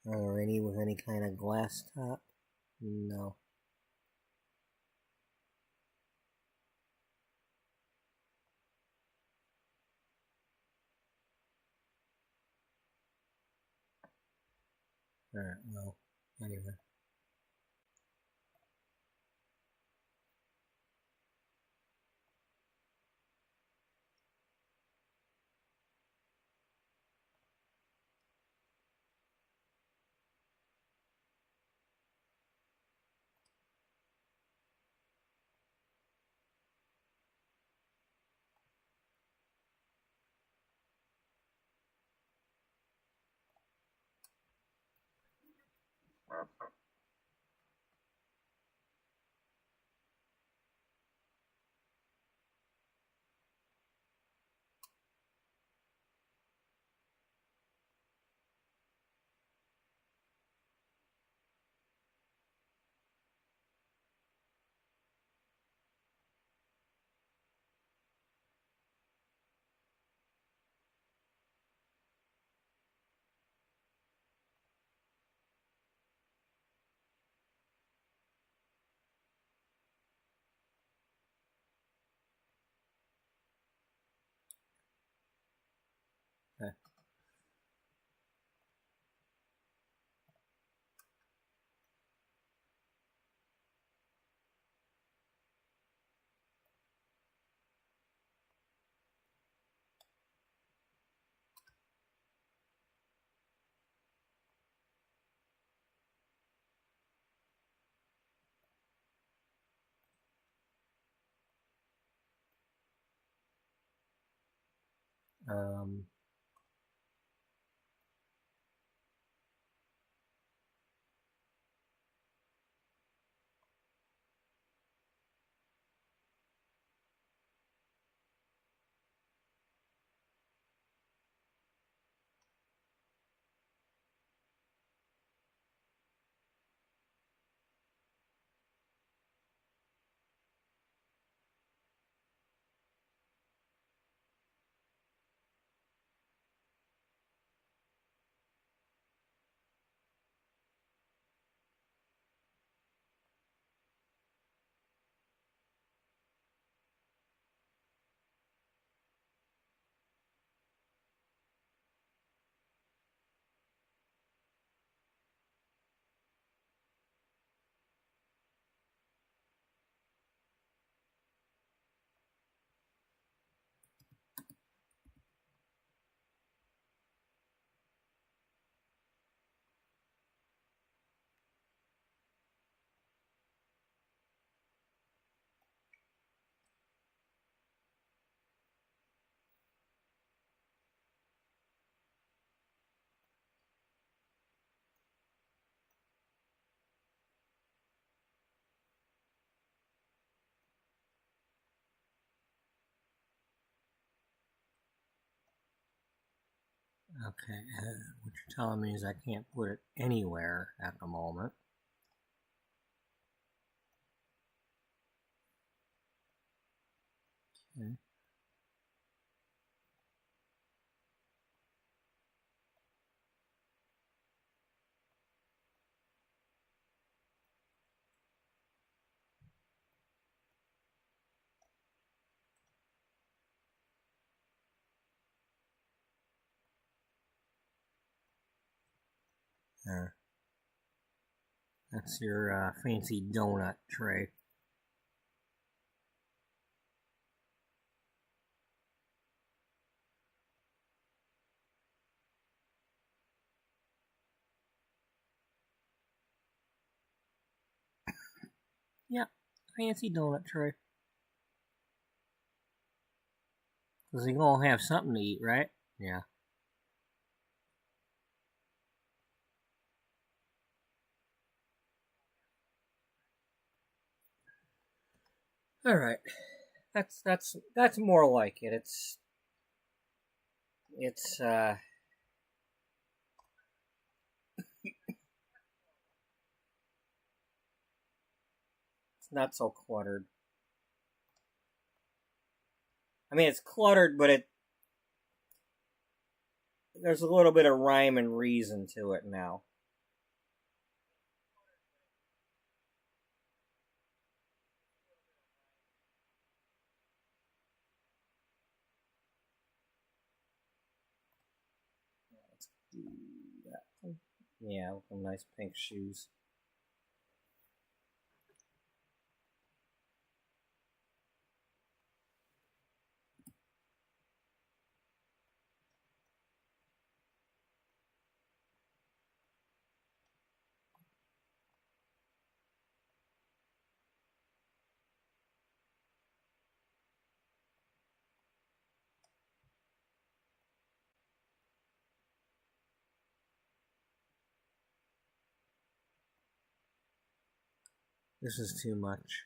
Or any with any kind of glass top? No. Alright, well, anyway. Okay. Um, Okay, what you're telling me is I can't put it anywhere at the moment. Okay. That's your fancy donut tray. Yep, fancy donut tray. Because you're going to have something to eat, right? Yeah. All right. That's more like it. It's it's not so cluttered. I mean, it's cluttered, but there's a little bit of rhyme and reason to it now. Let's do that one. Yeah, with some nice pink shoes. This is too much.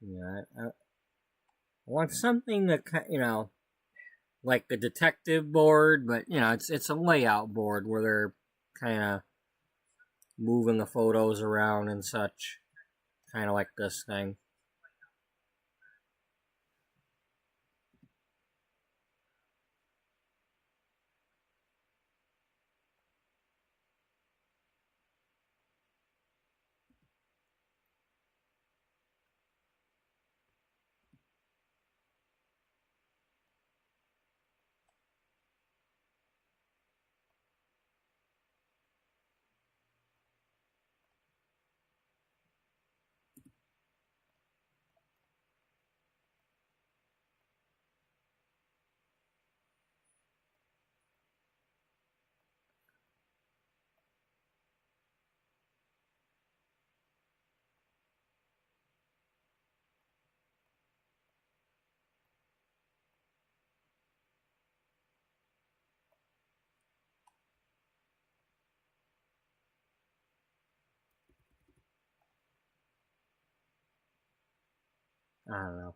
Yeah, I want something that like the detective board, but it's a layout board where they're kind of moving the photos around and such, kind of like this thing. I don't know.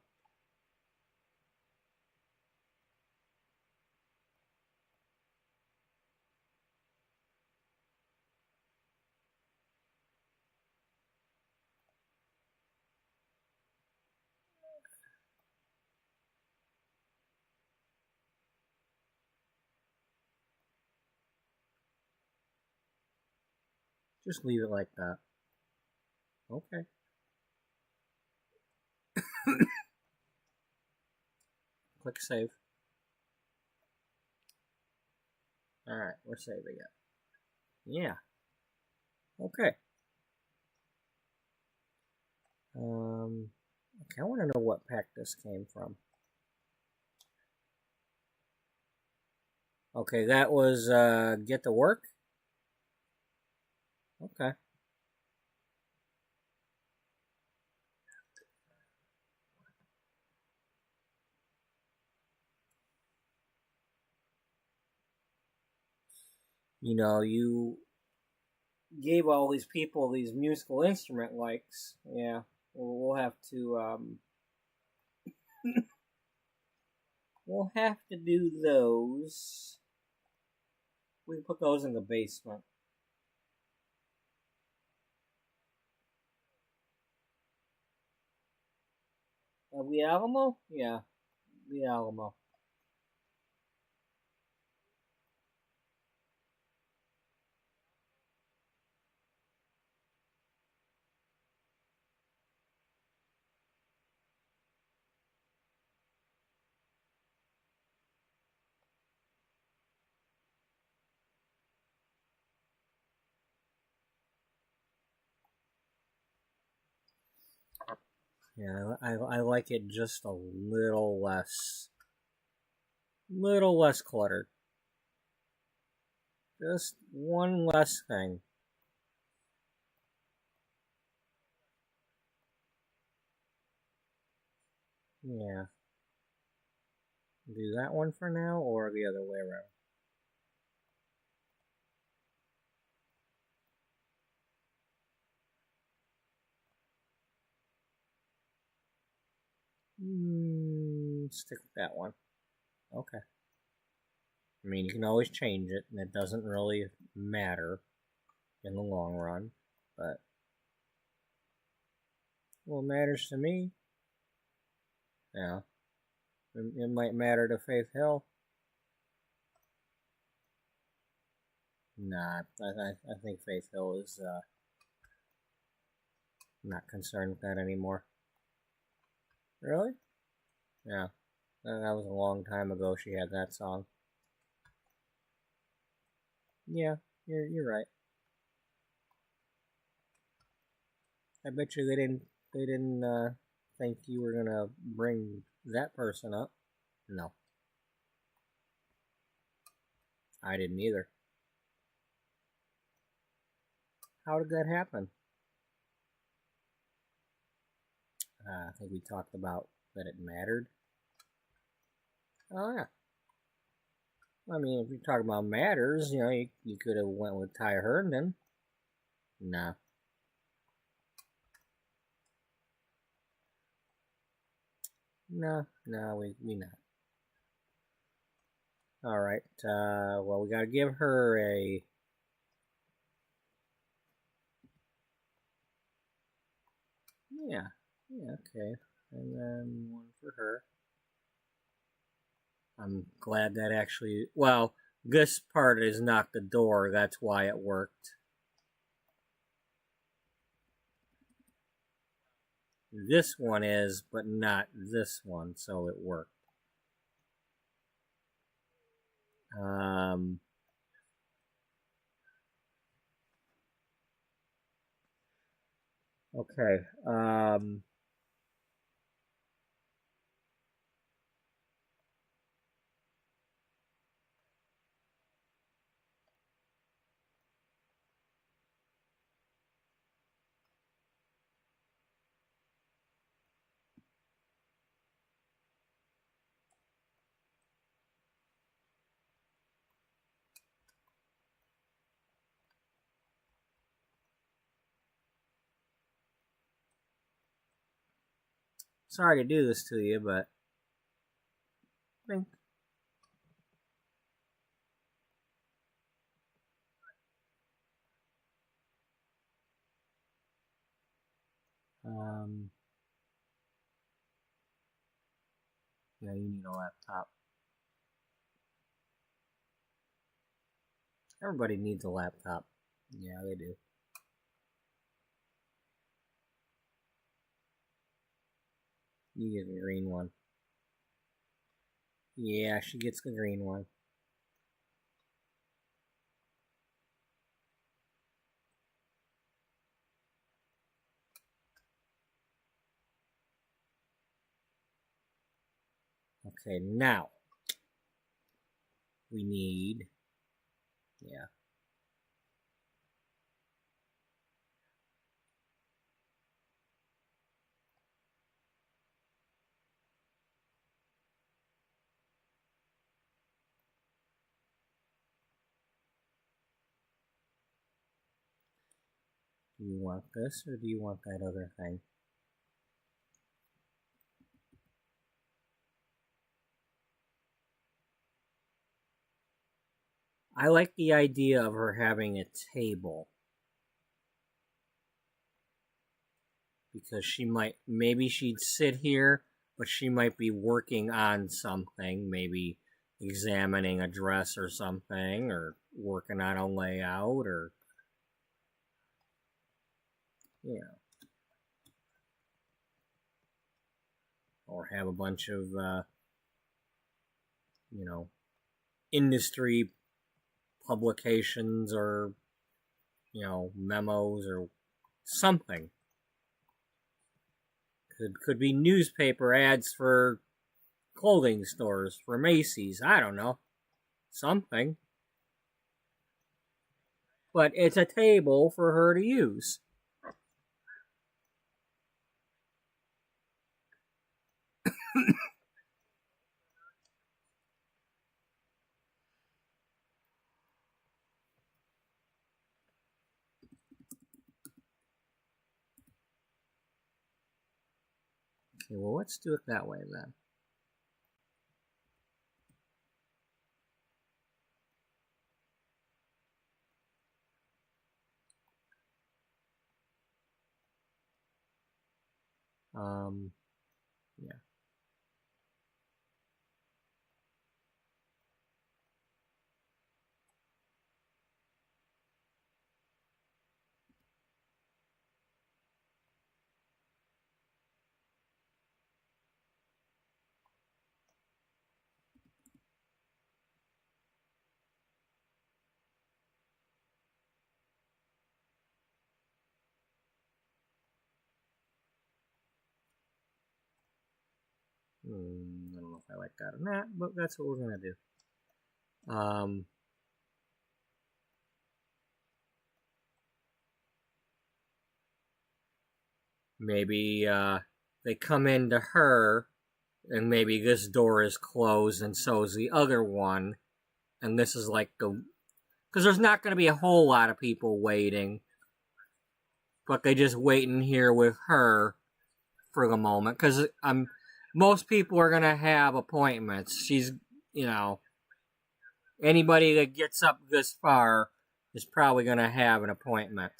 Just leave it like that. Okay. Click save. Alright, we're saving it. Yeah. Okay. Okay, I want to know what pack this came from. Okay, that was Get to Work. Okay. You know, you gave all these people these musical instrument likes. Yeah, we'll have to we'll have to do those. We can put those in the basement. The Alamo? Yeah, the Alamo. Yeah, I like it just a little less cluttered. Just one less thing. Yeah. Do that one for now, or the other way around? Stick with that one. Okay. I mean, you can always change it, and it doesn't really matter in the long run, but well, it matters to me. Yeah. It might matter to Faith Hill. Nah, I think Faith Hill is not concerned with that anymore. Really? Yeah. That was a long time ago she had that song. Yeah, you're right. I bet you they didn't think you were gonna bring that person up. No, I didn't either. How did that happen? I think we talked about that it mattered. Oh yeah. I mean, if you're talking about matters, you know, you could have went with Ty Herndon. Nah. No, we not. All right. Well, we gotta give her a. Yeah. Yeah. Okay. And then one for her. I'm glad that actually. Well, this part is not the door. That's why it worked. This one is, but not this one, so it worked. Um. Okay. Sorry to do this to you, but I think um. Yeah, you need a laptop. Everybody needs a laptop. Yeah, they do. You get the green one. Yeah, she gets the green one. Okay, now we need, yeah. Do you want this or do you want that other thing? I like the idea of her having a table. Because she might, maybe she'd sit here, but she might be working on something, maybe examining a dress or something, or working on a layout, or, you know, or have a bunch of, you know, industry publications or, you know, memos or something. Could be newspaper ads for clothing stores, for Macy's, I don't know. Something. But it's a table for her to use. Okay, well, let's do it that way then. Yeah. I don't know if I like that or not, but that's what we're gonna do. Maybe they come into her, and maybe this door is closed, and so is the other one, and this is like the, because there's not going to be a whole lot of people waiting, but they just wait in here with her for the moment, because most people are going to have appointments. She's, you know, anybody that gets up this far is probably going to have an appointment.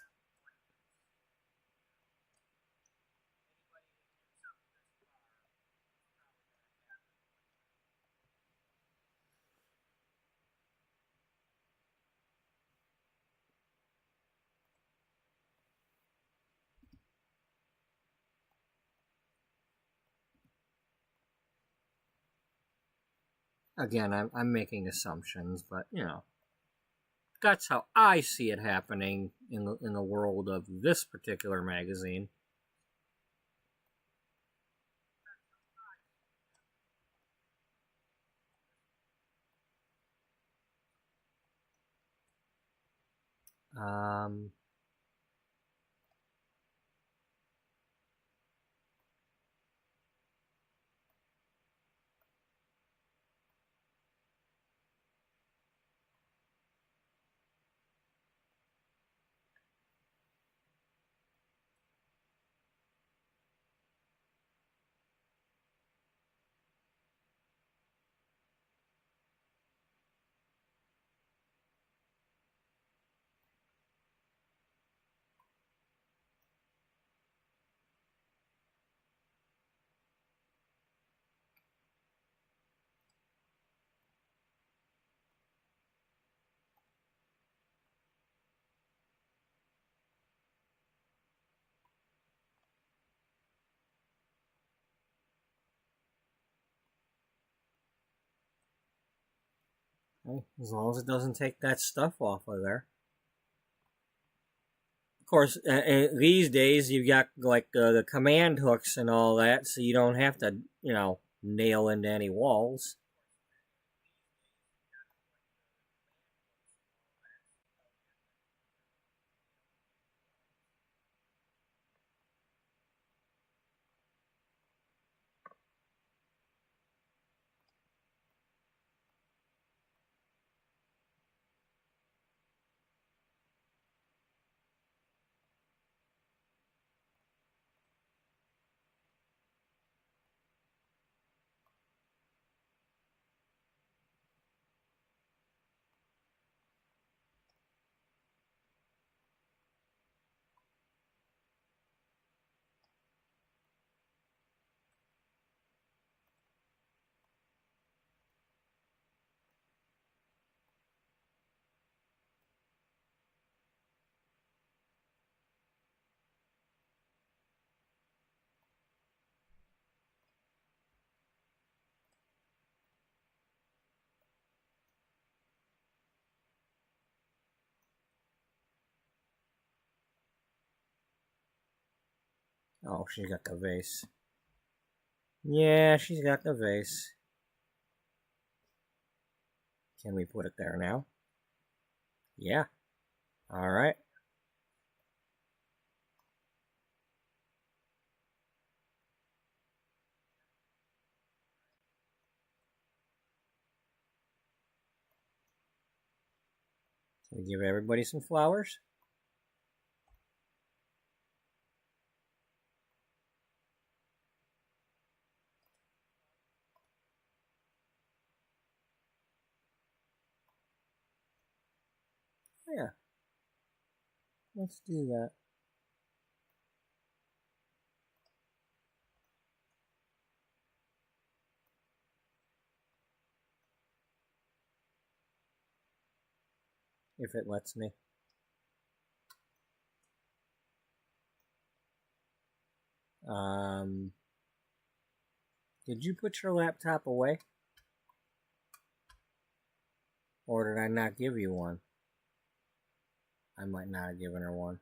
Again, I'm making assumptions, but you know, that's how I see it happening in the world of this particular magazine. Um, Okay, as long as it doesn't take that stuff off of there. Of course, these days you've got like the command hooks and all that, so you don't have to, nail into any walls. Oh, she's got the vase. Yeah, she's got the vase. Can we put it there now? Yeah. All right. Can we give everybody some flowers? Yeah. Let's do that. If it lets me. Um, did you put your laptop away? Or did I not give you one? I might not have given her one.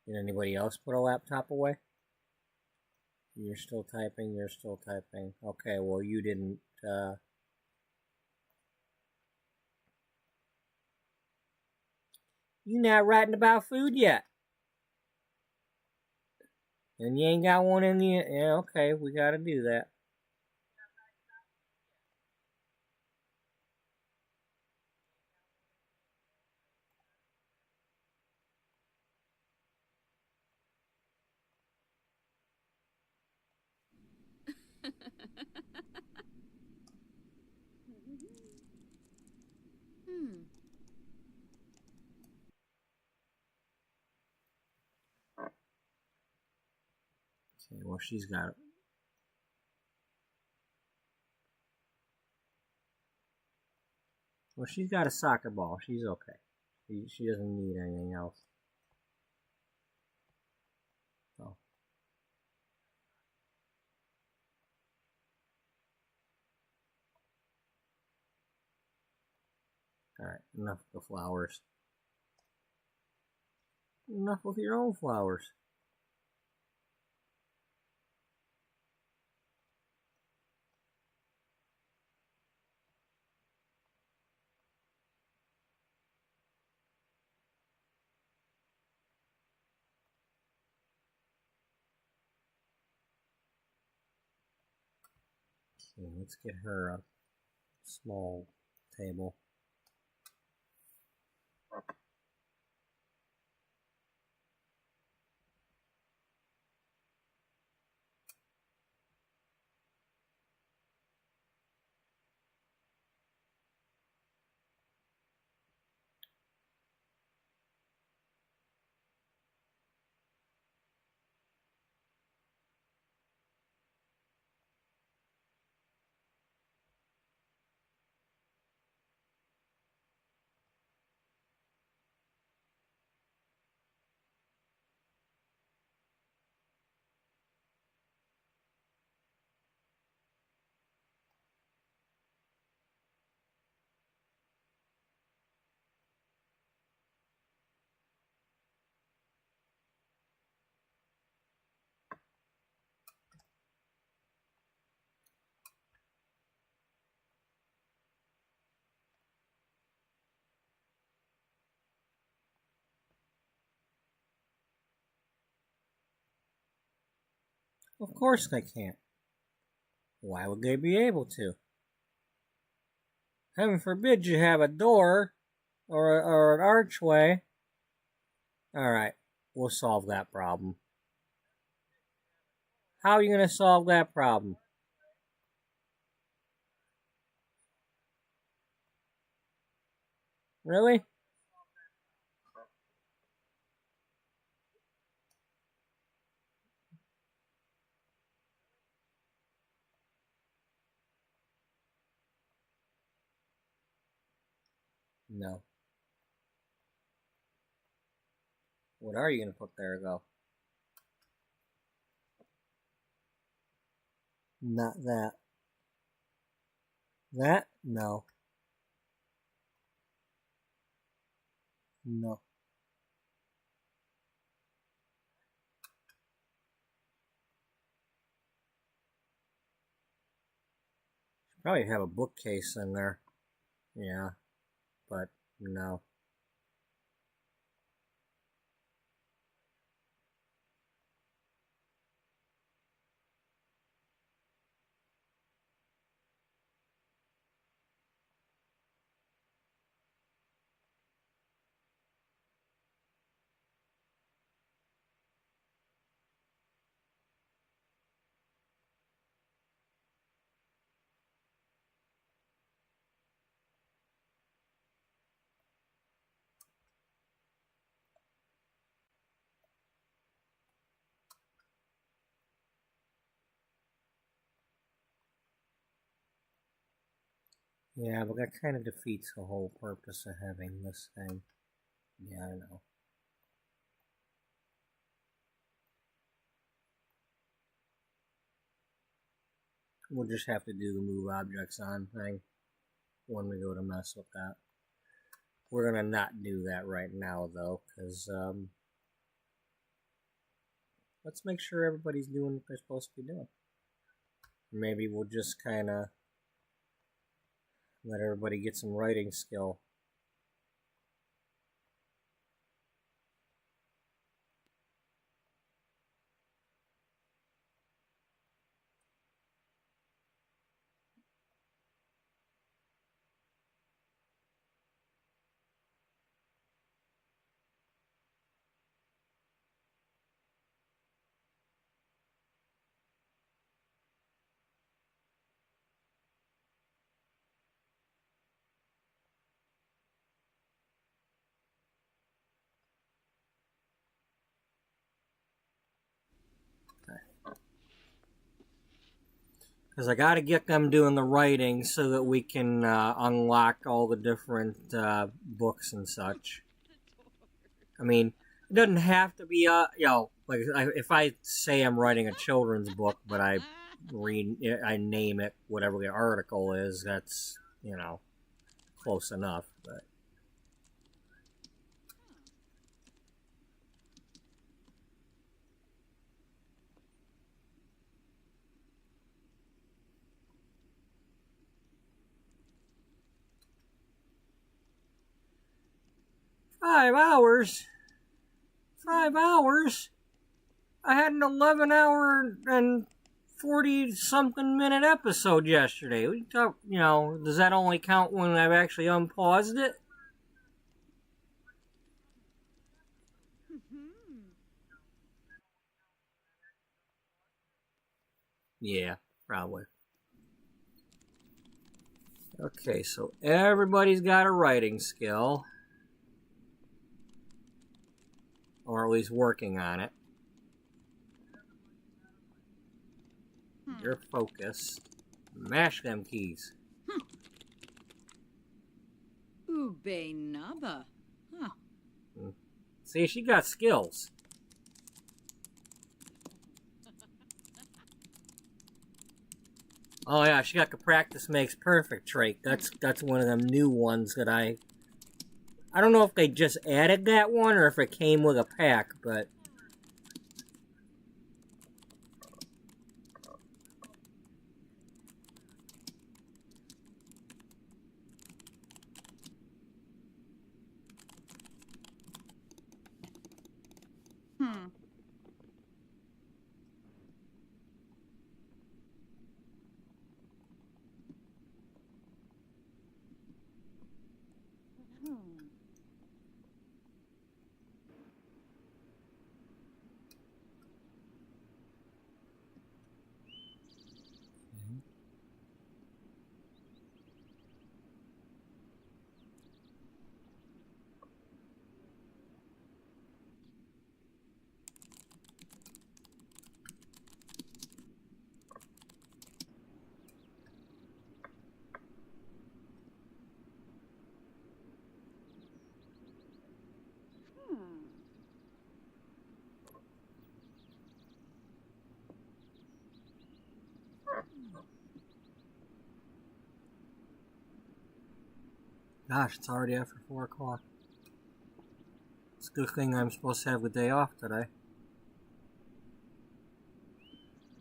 Did anybody else put a laptop away? You're still typing, you're still typing. Okay, well, you didn't, you not writing about food yet. And you ain't got one in the, yeah, okay, we gotta do that. Hmm. Okay, well, she's got it. Well, she's got a soccer ball. She's okay. She doesn't need anything else. Oh, alright, enough of the flowers. Enough with your own flowers. Okay, let's get her a small table. Of course they can't. Why would they be able to? Heaven forbid you have a door or an archway. Alright, we'll solve that problem. How are you going to solve that problem? Really? No. What are you going to put there, though? Not that. That? No. No. Should probably have a bookcase in there. Yeah, but no. Yeah, but that kind of defeats the whole purpose of having this thing. Yeah, I know. We'll just have to do the move objects on thing when we go to mess with that. We're gonna not do that right now though, because let's make sure everybody's doing what they're supposed to be doing. Maybe we'll just kind of let everybody get some writing skill. Because I got to get them doing the writing so that we can unlock all the different books and such. I mean, it doesn't have to be like if I say I'm writing a children's book, but I name it whatever the article is, that's close enough. But 5 hours. 5 hours. I had an 11-hour and 40-something minute episode yesterday. We talk, does that only count when I've actually unpaused it? Yeah, probably. Okay, so everybody's got a writing skill. Or at least working on it. You're focused. Mash them keys. Ube naba. Huh. See, she got skills. Oh yeah, she got the practice makes perfect trait. That's one of them new ones that I don't know if they just added that one or if it came with a pack, but Gosh, it's already after 4 o'clock. It's a good thing I'm supposed to have the day off today.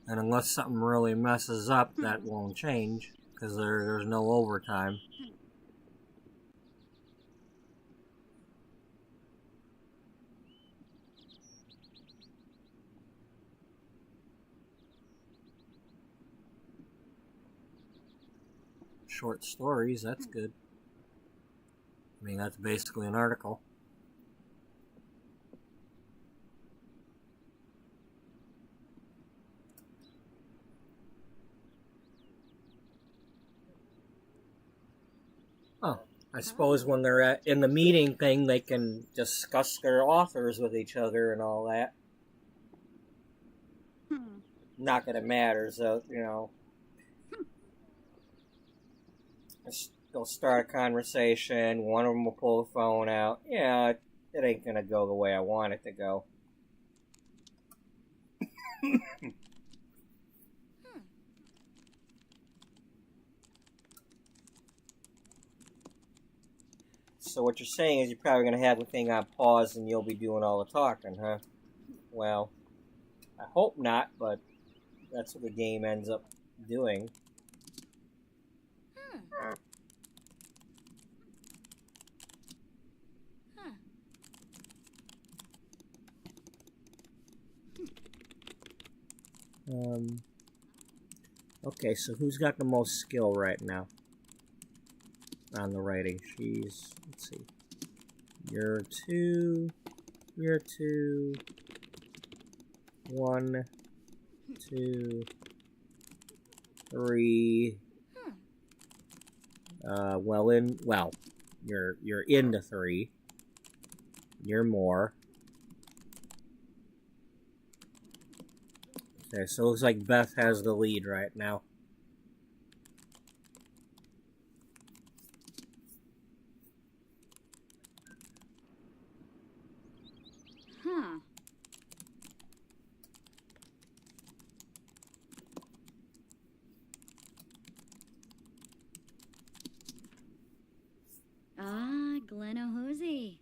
And unless something really messes up, that won't change, because there's no overtime. Short stories, that's good. I mean, that's basically an article. Oh, I suppose when they're in the meeting thing, they can discuss their authors with each other and all that. Not that it matters, though, you know. They'll start a conversation, one of them will pull the phone out. Yeah, it ain't gonna go the way I want it to go. So what you're saying is you're probably gonna have the thing on pause and you'll be doing all the talking, huh? Well, I hope not, but that's what the game ends up doing. Okay, so who's got the most skill right now on the writing? Let's see. You're 2, 1, 2, 3. You're into 3. You're more. Okay, so it looks like Beth has the lead right now. Glenahoosie.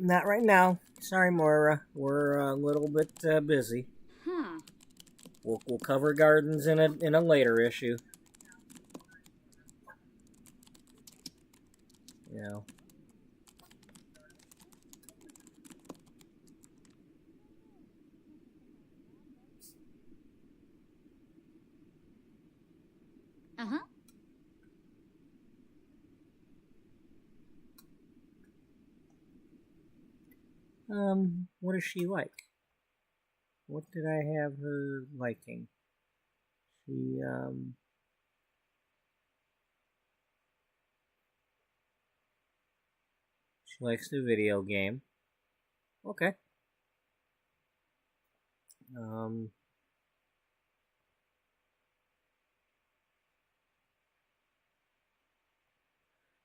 Not right now. Sorry, Moira. We're a little bit busy. We'll cover gardens in a later issue. You know. What is she like? What did I have her liking? She likes the video game. Okay.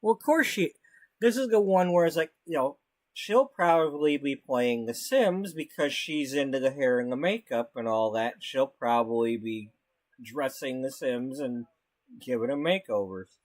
Well, of course this is the one where it's like, you know, she'll probably be playing The Sims because she's into the hair and the makeup and all that. She'll probably be dressing The Sims and giving them makeovers.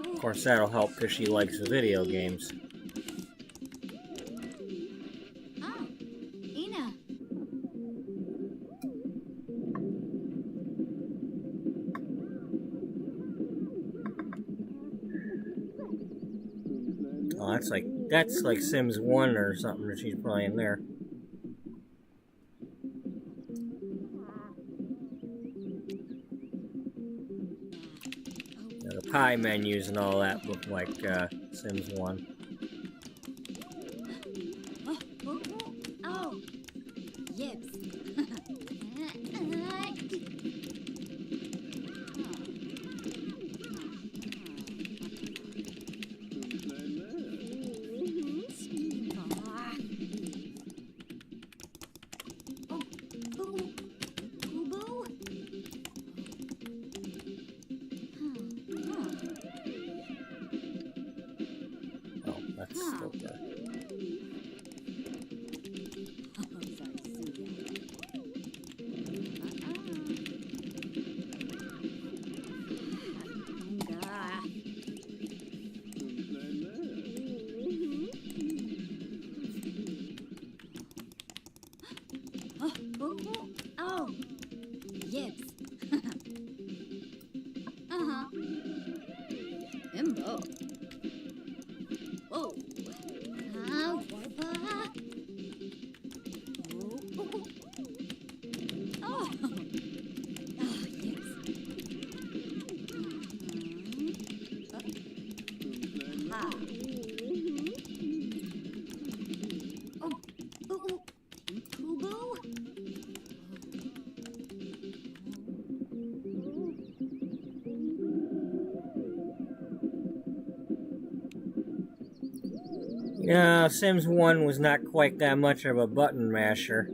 Of course, that'll help because she likes the video games. Oh, that's like Sims 1 or something that she's playing there. The pie menus and all that look like Sims 1. Yeah, Sims 1 was not quite that much of a button masher.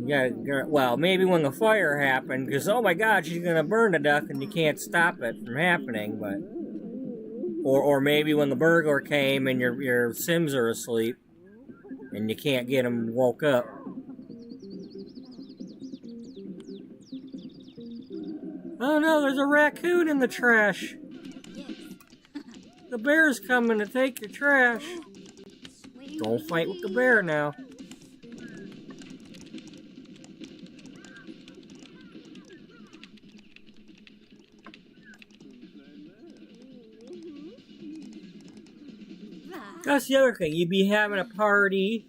Yeah, well, maybe when the fire happened, because oh my god, she's gonna burn to death and you can't stop it from happening, but... Or maybe when the burglar came and your Sims are asleep and you can't get them woke up. Oh no, there's a raccoon in the trash. The bear's coming to take your trash. Don't fight with the bear now. That's the other thing. You'd be having a party,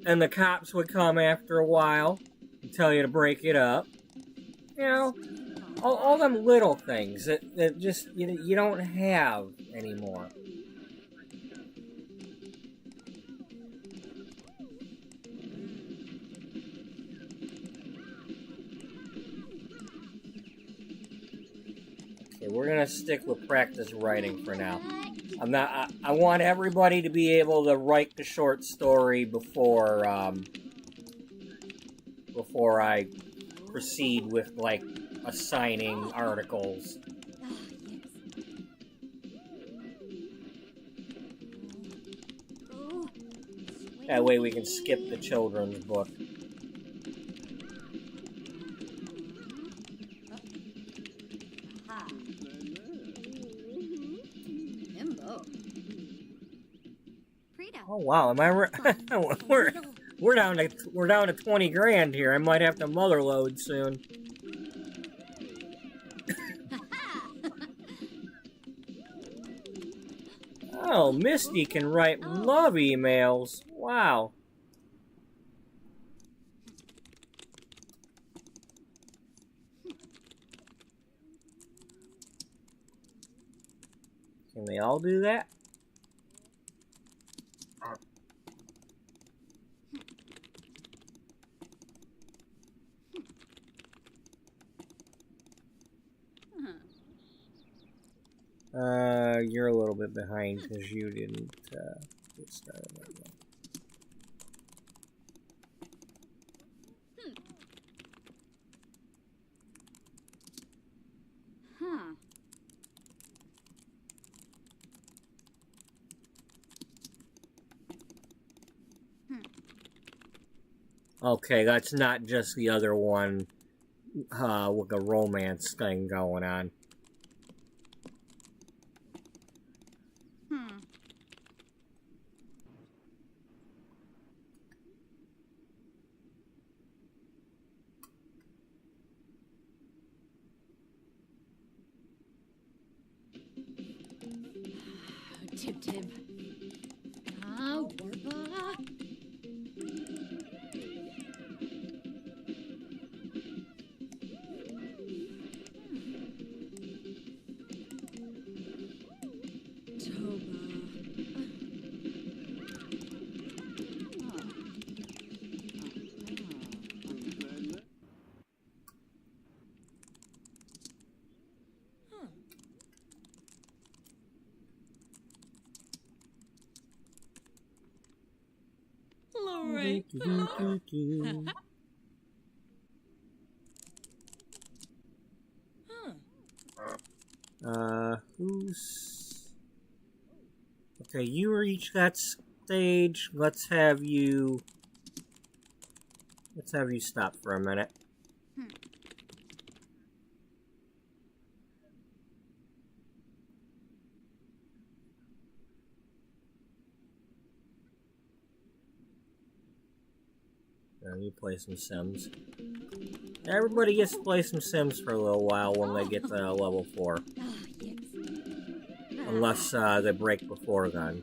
and the cops would come after a while and tell you to break it up. You know, all them little things that just you don't have anymore. Okay, we're gonna stick with practice writing for now. I want everybody to be able to write the short story before I proceed with, like, assigning articles. That way we can skip the children's book. Oh wow, am I we're down to 20 grand here. I might have to mother load soon. Oh, Misty can write love emails. Wow. Can they all do that? You're a little bit behind because you didn't get started like that. Okay, that's not just the other one with a romance thing going on. Tib. Warba. Lorraine. Who's... Okay, you reach that stage. Let's have you stop for a minute. You play some Sims. Everybody gets to play some Sims for a little while when they get to level 4. Unless they break before then.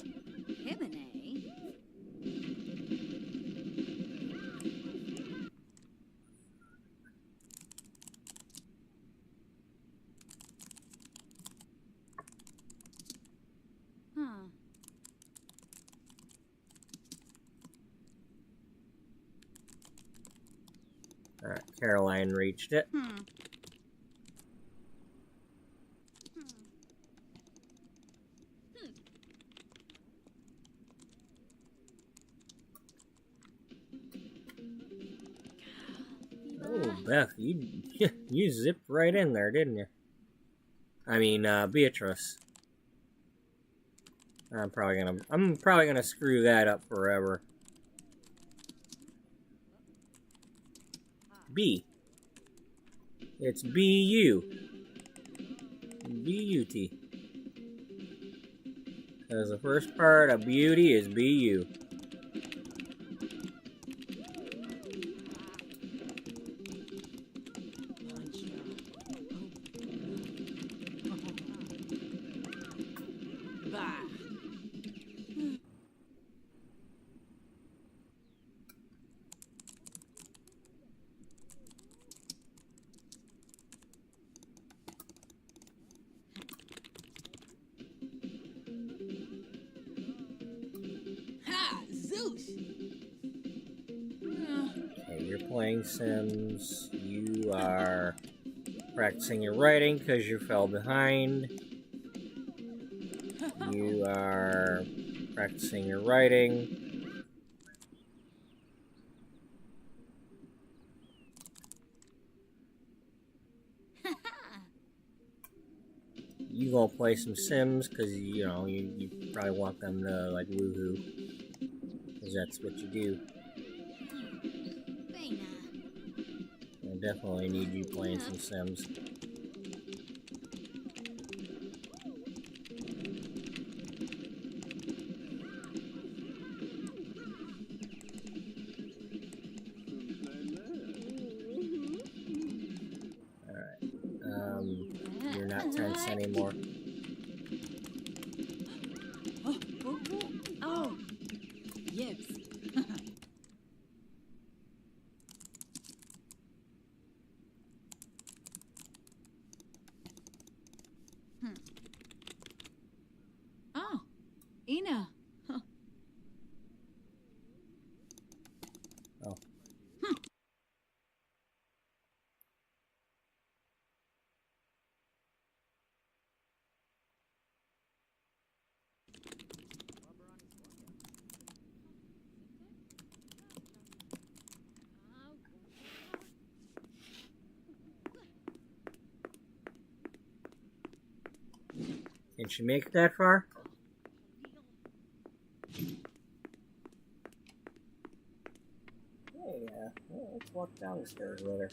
Alright, Caroline reached it. Oh, Beth, you you zipped right in there, didn't you? I mean, Beatrice. I'm probably gonna screw that up forever. B. It's B-U. Beauty. Because the first part of beauty is B-U. Bah. Ha! Zeus! Okay, you're playing Sims. You are practicing your writing because you fell behind. You are practicing your writing. You gonna play some Sims because you know you probably want them to like woohoo because that's what you do. Bena. I definitely need you playing some Sims. You're not tense anymore. Oh, yes. Oh, Ina. Oh. Can she make it that far? Hey, let's walk down the stairs with her.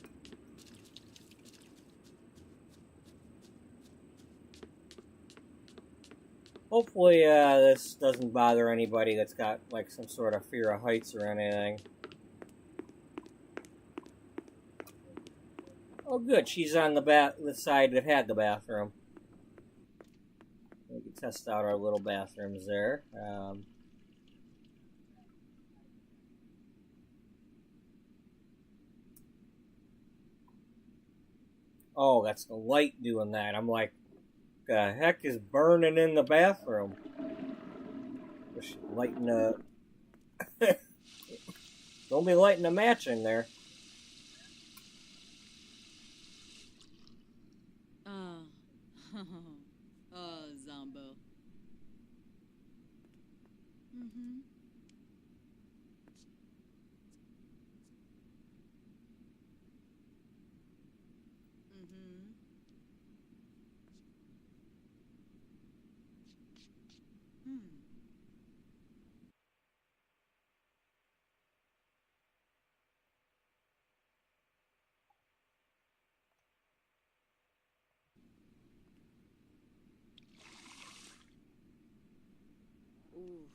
Hopefully, this doesn't bother anybody that's got, like, some sort of fear of heights or anything. Oh, good. She's on the side that had the bathroom. We can test out our little bathrooms there. Oh, that's the light doing that. I'm like, the heck is burning in the bathroom? Just lighting a... Don't be lighting a match in there. Oh. Oh, Zombo. Mm-hmm. Mm-hmm. Hmm. Ooh.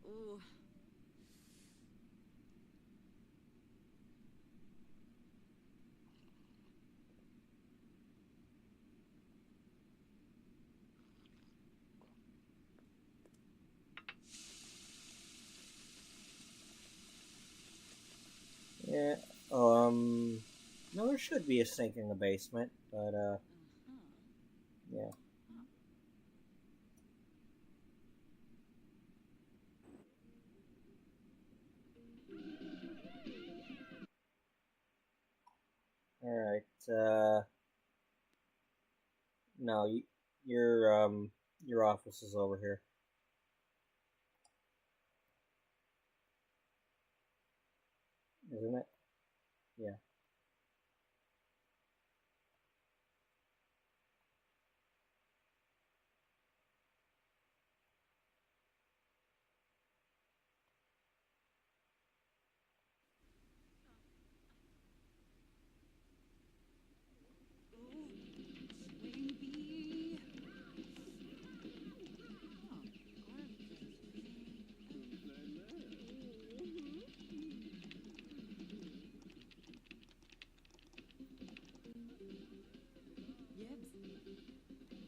Ooh. Yeah, no, there should be a sink in the basement, but, yeah. Alright, no, your office is over here, isn't it? Yeah.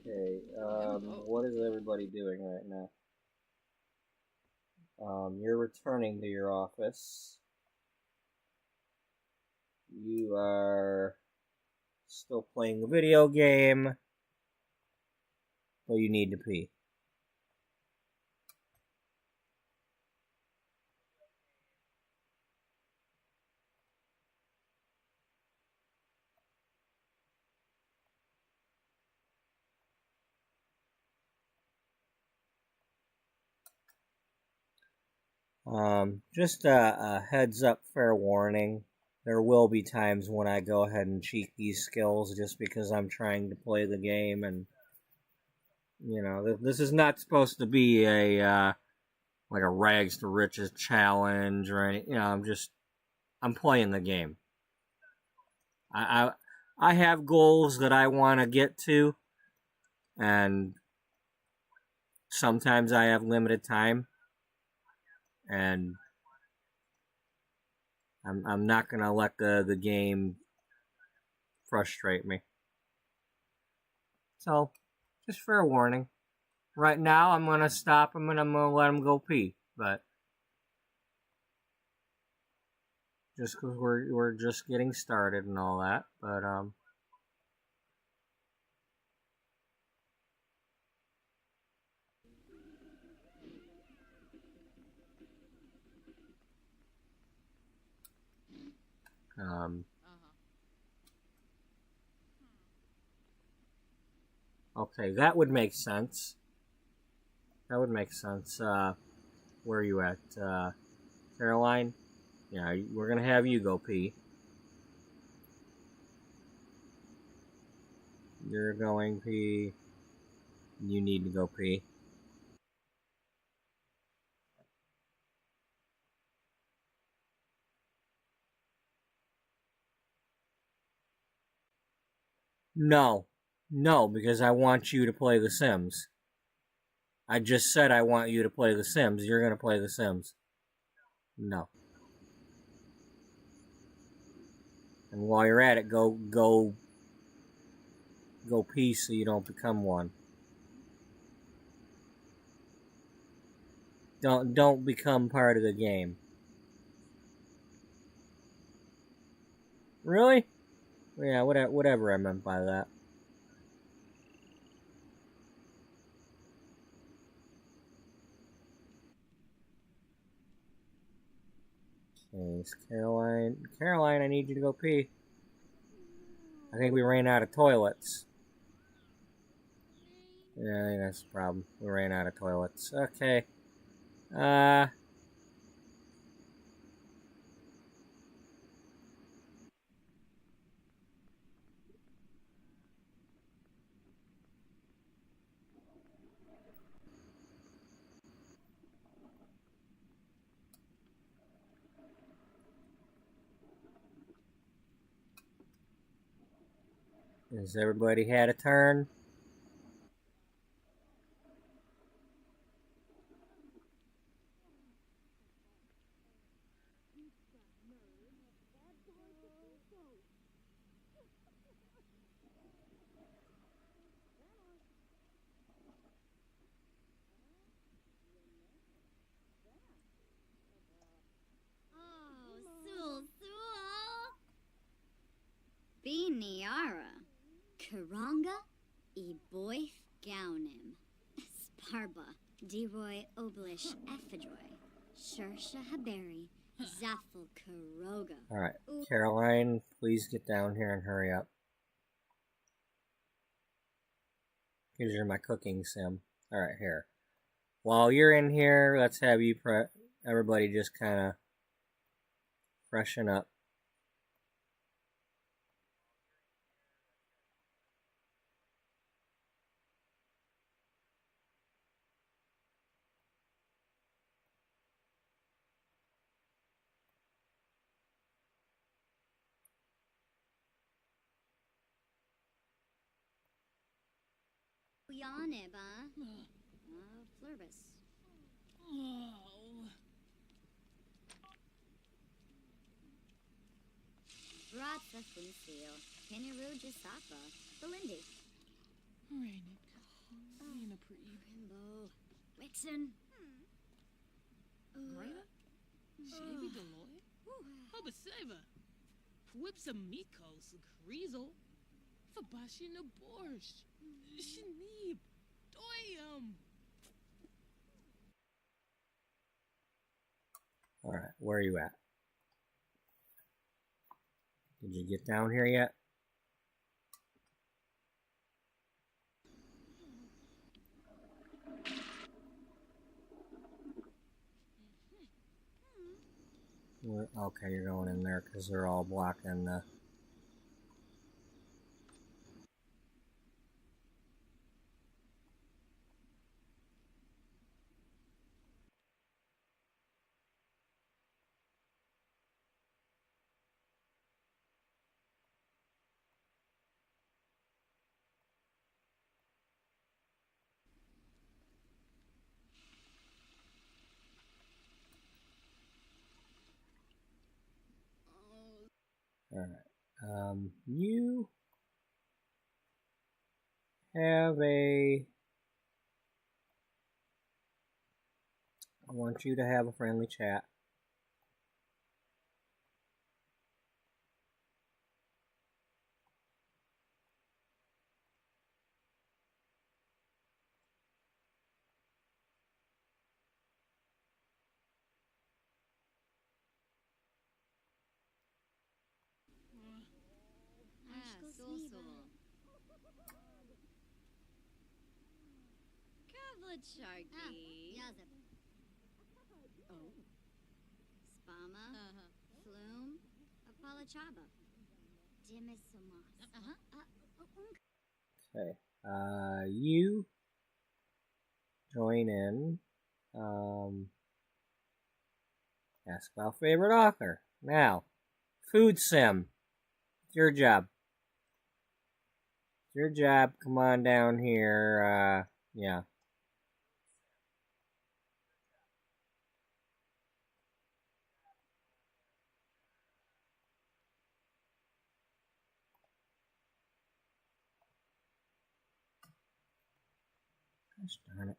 Okay, what is everybody doing right now? You're returning to your office. You are still playing the video game, but you need to pee. Just a heads up, fair warning. There will be times when I go ahead and cheat these skills just because I'm trying to play the game, and you know, this is not supposed to be a like a rags to riches challenge or any. You know, I'm playing the game. I I have goals that I want to get to, and sometimes I have limited time, and I'm not gonna let the game frustrate me. So, just fair warning. Right now, I'm gonna stop him and I'm gonna let him go pee. But just because we're just getting started and all that. But um, okay, that would make sense. That would make sense. Where are you at, Caroline? Yeah, we're gonna have you go pee. You're going pee. You need to go pee. No, no, because I want you to play The Sims. I just said I want you to play The Sims. You're gonna play The Sims. No. And while you're at it, go pee so you don't become one. Don't become part of the game. Really? Yeah, whatever I meant by that. Okay, Caroline. Caroline, I need you to go pee. I think we ran out of toilets. Yeah, I think that's the problem. We ran out of toilets. Okay. Has everybody had a turn? Oh, Sul Sul. Biniara. Karanga. E boif gaunim. Sparba. Deroy oblish ephedroy. Shersha haberi. Zaffel karoga. Alright. Caroline, please get down here and hurry up. Because you're my cooking sim. Alright, here. While you're in here, let's have you everybody just kind of freshen up. Yaneba. Flurbus. Bratza Funsil. Pinaru Jasapa. Belindi. Rainik. Ain't a pretty. Primbo. Wixen. Greta? Shavy Deloy? Hoba Seva. Whips a Mikos, Grizel. Fabashi na Borscht. Shanib. Doyum. Alright, where are you at? Did you get down here yet? Okay, you're going in there because they're all blocking the... Alright, you have a... I want you to have a friendly chat. Kavlicharki. Yazip. Oh. Spama. Flume. Apalachaba. Dimisomas. Okay, you join in. Ask about favorite author. Now, food sim. It's your job. It's your job. Come on down here. Yeah. Gosh darn it.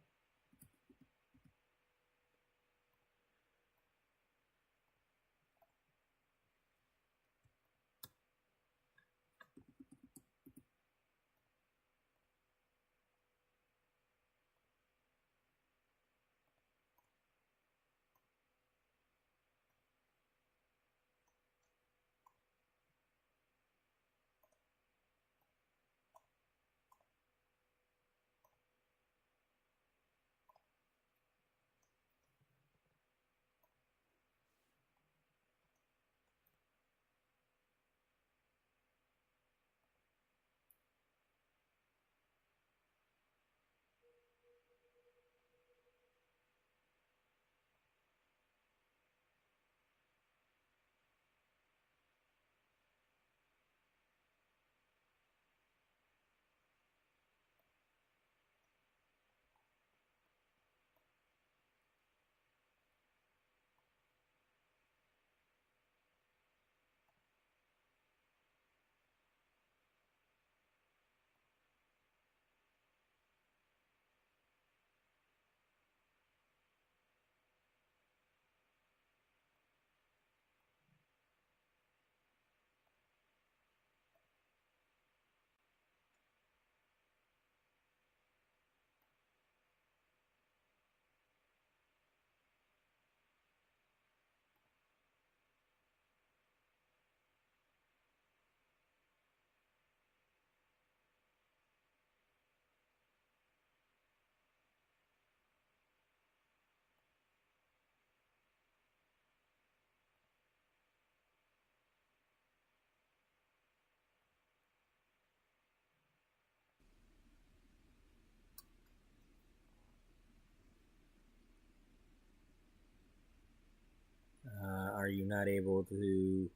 Are you not able to...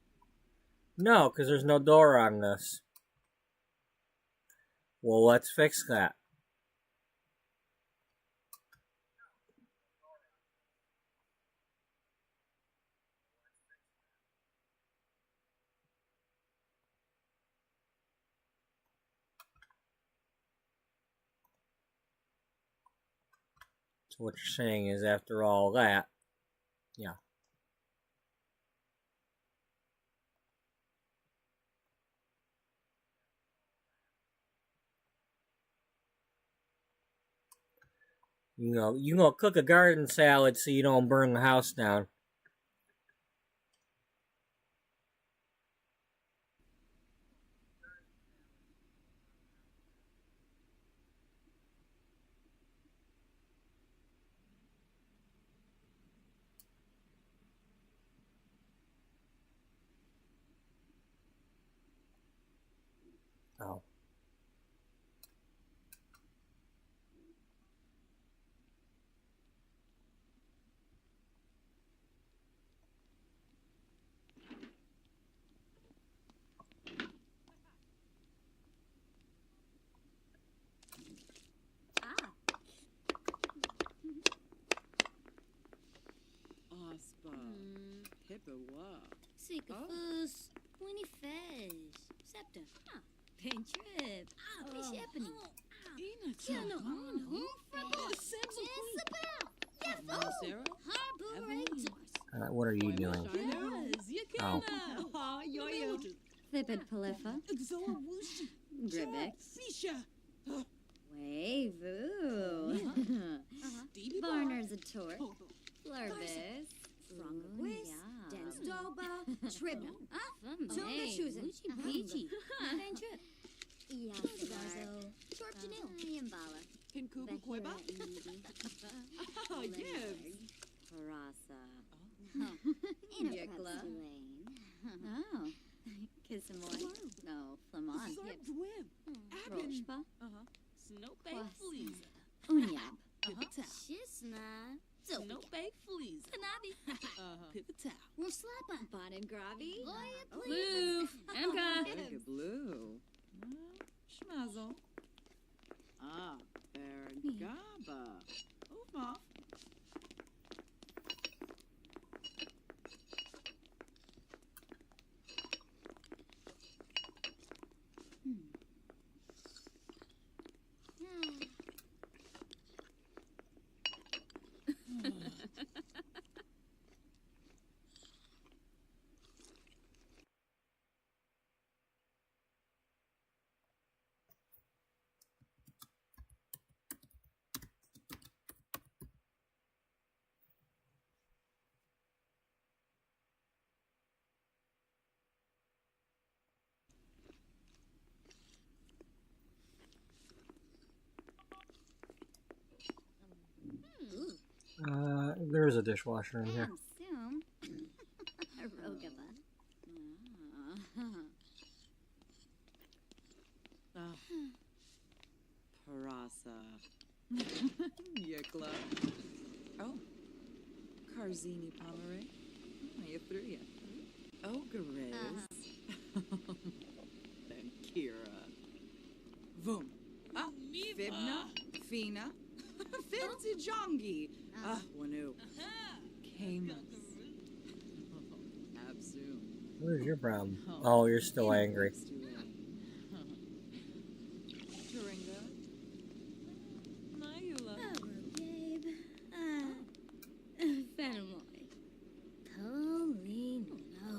No, because there's no door on this. Well, let's fix that. So what you're saying is, after all that, yeah. You gonna cook a garden salad so you don't burn the house down. Oh. Aspa. Hippawa. Sikafus. Winnie Fez. Septa. Pain trip. Pishepany. Ina Kiano. Sarah? Harbor Exhaust. What are you doing? Yes, you Oh. can. Ah, yo. Thipid Palifa. Exoa Wushi. Gribbex. Fisha. Wavoo. Stevie Barner's a tort. Flurbis. Frongawis, Densdoba, Tribna. Hey, Susan. Peachy. Pain trip. Yazazo. Torp Janil. Yambala. Kinkuba Koiba. Ah, yes. Parasa. Yekla. Oh. Kissamoy. No, Flamon. Served web. Abin. Rochba. Snowbake fleas. Unyab. Pipita. Shisna. Snowbake fleas. Kanabi. Pipita. We're slapping. Bon Gravi. Blue. Emka. Like a blue. Schmazel. Ah, Bergaba. Opa. There's a dishwasher in here. Soon. Rogaba. Parasa. Yekla. Oh. Karzini Pomere. Ayafruya. Ogres. Then Kira. Vum. Ah, Fibna. Fina. Finzi Jongi. Ah, Wanu. Camus. Absu. What is your problem? Oh, you're still angry. Turinga. Mayula. Gabe. Fenimoy. Polino.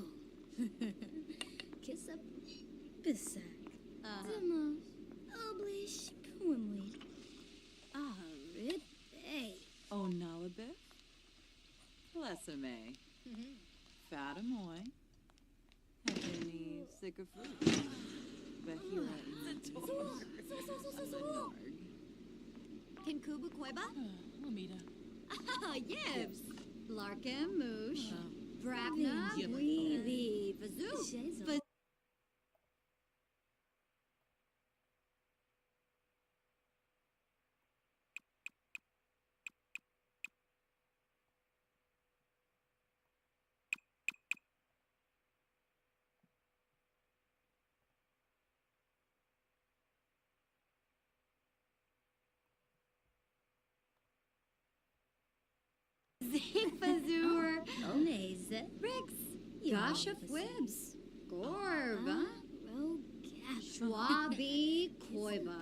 Kiss up. Bisak. Demos. Oblish. Pumwi. Rid. Hey. Oh, Nalabeth. Plessame. Fatamoy. Heaveny Sycophru. Bahira. Kinkuba Koiba. Lamita. Yibs. Larkin Moosh. Brabna. Yip. Weavy. Vazoo. Zifazur. Ones. Rix. Gasha Fwibs. Gorba. Schwabi Koiba.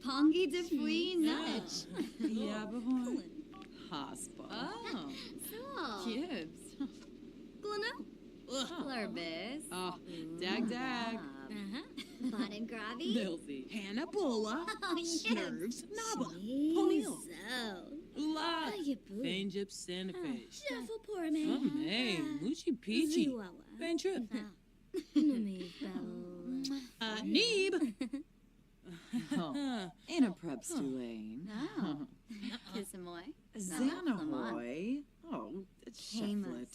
Pongi de Free Nudge. Yabahorn. Hospa. Oh. So. Gibbs. Glano. Flurbis. Oh, dag. Bot and Gravy. Nilsy. Hannabola. Oh, yes. Nerves. Naba. Ponil. So. Ula. Ayabu. Benjip Santa Fe. Shuffle poor man. Oh, hey. Moochie Peachy. Ziwawa. Ben Trip. Numi Bell. Neeb. Oh, in a prep Stulane. Oh. Kissamoy. Xanahoy. Oh, it's Shefflet.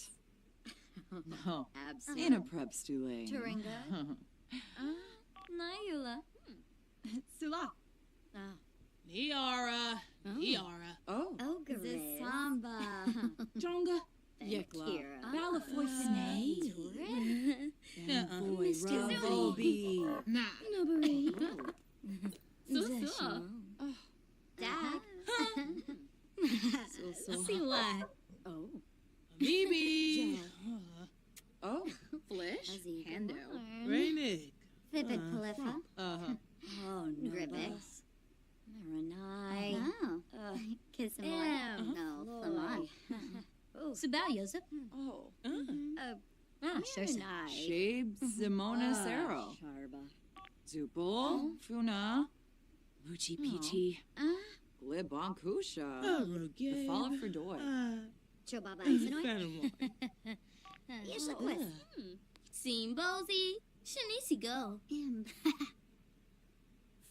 Oh, Absolutely. in a prep Stulane. Turinga. Nyula. Sula. Oh. Niara. Niara. Oh, Ogre. Samba. Jonga. Yekla. Kira. Balafoy Snake. Boy, Mr. Robbie. Nah. Nobody. So. Dad. So. See what? Oh. Bibi. Oh. Flish. Hando. Rainig. Vivid Polypha. Uh-huh. Oh, Gribbix. Maranai. Oh. Kissamoy. No, Flamon. Subal Yosef. Oh. Maranai. Shabe Simona Sero. Sharba. Zupul. Funa. Moochie Peachy. Glibonkusha. The Fall for Doy. Chobaba Isanoy. Fenimoy. Yeshaquith. Simbozy. Shanisi go.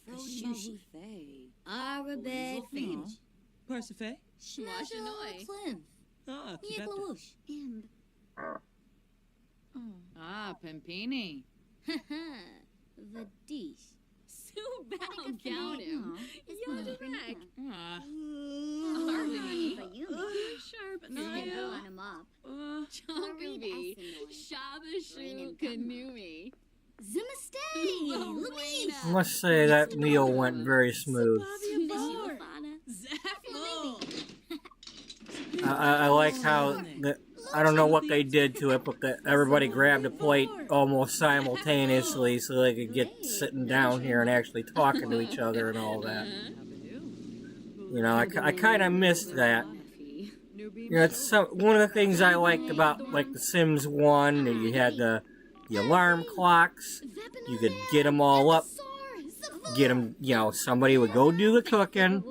Froshushi Faye. Arabe Finch. Parsife. Washanoy. Flim. Ah, Kibeta. Yiglawoosh. Ah, Pimpini. Vadish. Subal Gaudim. Yodirek. Ah. Harmony. Sharp. Naya. On him up. Chonkavi. Shabashu Kanumi. Zimastay. Louise. I must say that meal went very smooth. I like how I don't know what they did to it, but everybody grabbed a plate almost simultaneously so they could get sitting down here and actually talking to each other and all that. You know, I kind of missed that. You know, it's one of the things I liked about like The Sims 1. You had the alarm clocks. You could get them all up. Get them, you know, somebody would go do the cooking.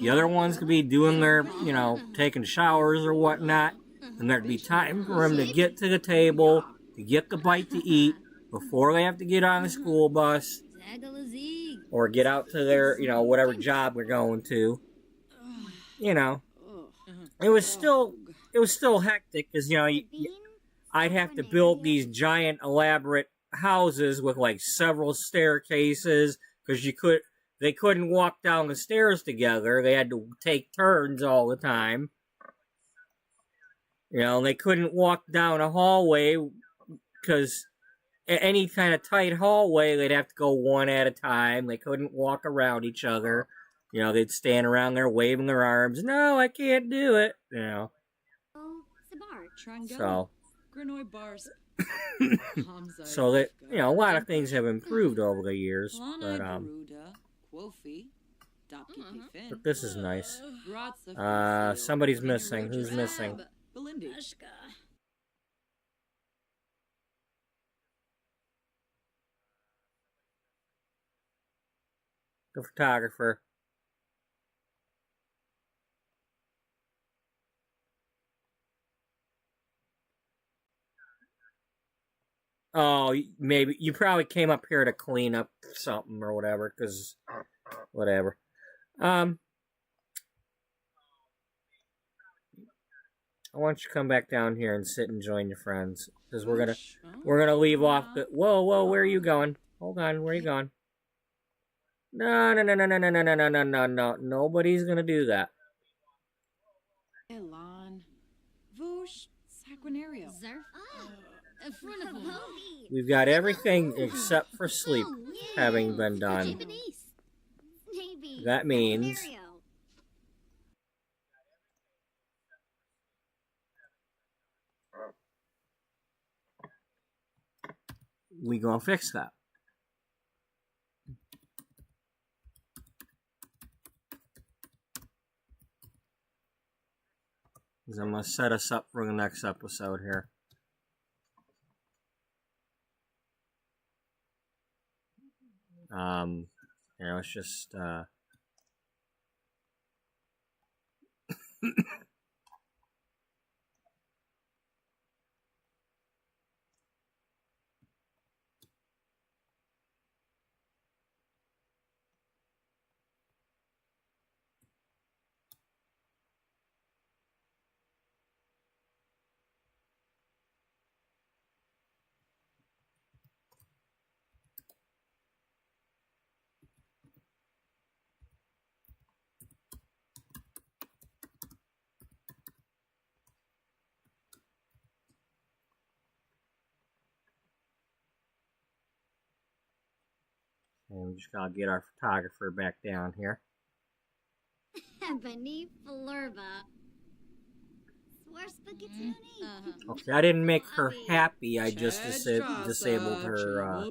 The other ones could be doing their, you know, taking showers or whatnot. And there'd be time for them to get to the table, to get the bite to eat before they have to get on the school bus or get out to their, you know, whatever job they're going to. You know, it was still hectic because, you know, I'd have to build these giant elaborate houses with like several staircases because they couldn't walk down the stairs together. They had to take turns all the time. You know, they couldn't walk down a hallway because any kind of tight hallway, they'd have to go one at a time. They couldn't walk around each other. You know, they'd stand around there waving their arms. No, I can't do it. You know. So. So that, you know, a lot of things have improved over the years, but this is nice. Somebody's missing. Who's missing? The photographer. Oh, maybe you probably came up here to clean up something or whatever, because whatever. I want you to come back down here and sit and join your friends, because we're gonna leave off the. Whoa, where are you going? Hold on, where are you going? No, nobody's gonna do that. Elon. Voosh. Saguinario. We've got everything except for sleep having been done. That means we gonna fix that. Because I'm going to set us up for the next episode here. You know, it's just, and we just got to get our photographer back down here. Ebony Flurba. Swarspaghetti. Okay, I didn't make her happy, I just disabled her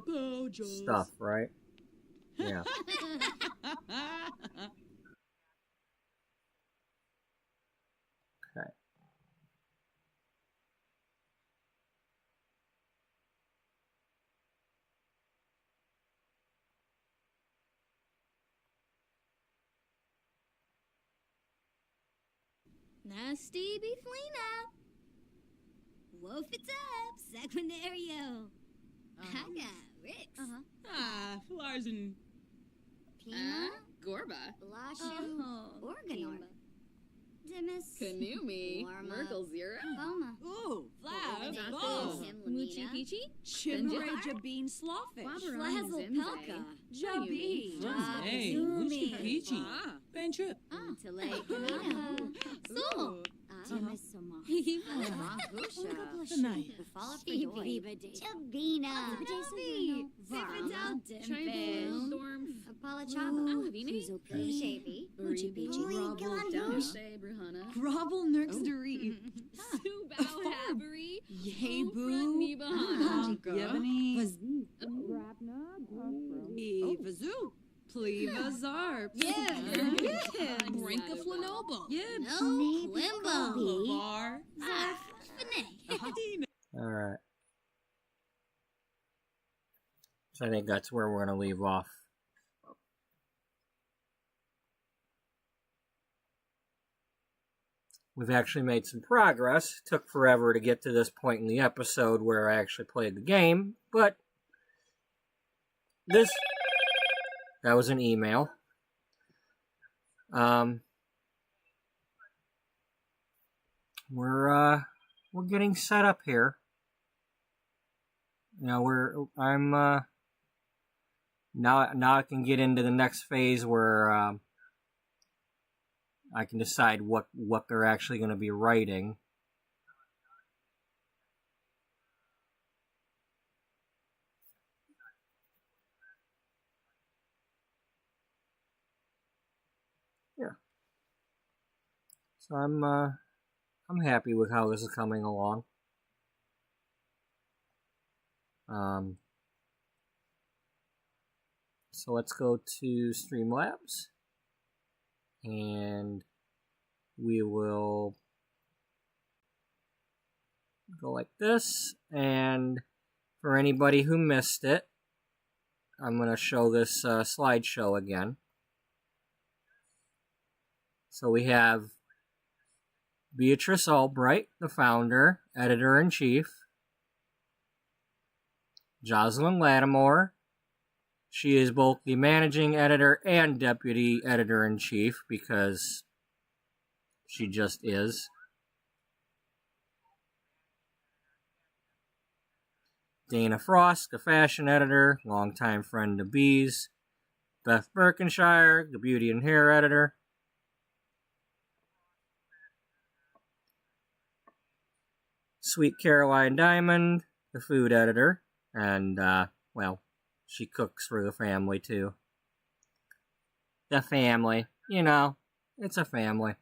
stuff, right? Yeah. Okay. Nasty Beeflina. Wolf it up, Saquinario. Haga, Rix. Ah, Flars and Pima, Gorba. Blashu, Organor. Dimas, Kanumi. Warma. Merkel Zero. Boma. Ooh, Flav, Zathos. Bo. Moochie Peachy. Chimre Jabeen Slawfish. Schlazel Pelka. Jabeen. Hey, Moochie Peachy. Ben Trip. Tele Kanana. So. Dimas Soma. Tonight. Chabina. Tribal. Storm. Apalachaba. Vini. Shavy. Say Bruhana. Grovel Nurksdary. Subao Havery. Yebu. Nibahana. Yevani. Vazoo. Pleva Zarp. Brinka Flanobo. Yibs. Limbo. Bar. Alright. So I think that's where we're going to leave off. We've actually made some progress. It took forever to get to this point in the episode where I actually played the game, but that was an email. We're getting set up here. You know, now I can get into the next phase where I can decide what they're actually going to be writing. Yeah. So I'm happy with how this is coming along. So let's go to Streamlabs, and we will go like this. And for anybody who missed it, I'm going to show this slideshow again. So we have Beatrice Albright, the founder, editor-in-chief. Jocelyn Lattimore. She is both the managing editor and deputy editor-in-chief because she just is. Dana Frost, the fashion editor, longtime friend of Bee's. Beth Birkenshire, the beauty and hair editor. Sweet Caroline Diamond, the food editor. And, well, she cooks for the family, too. The family. You know, it's a family.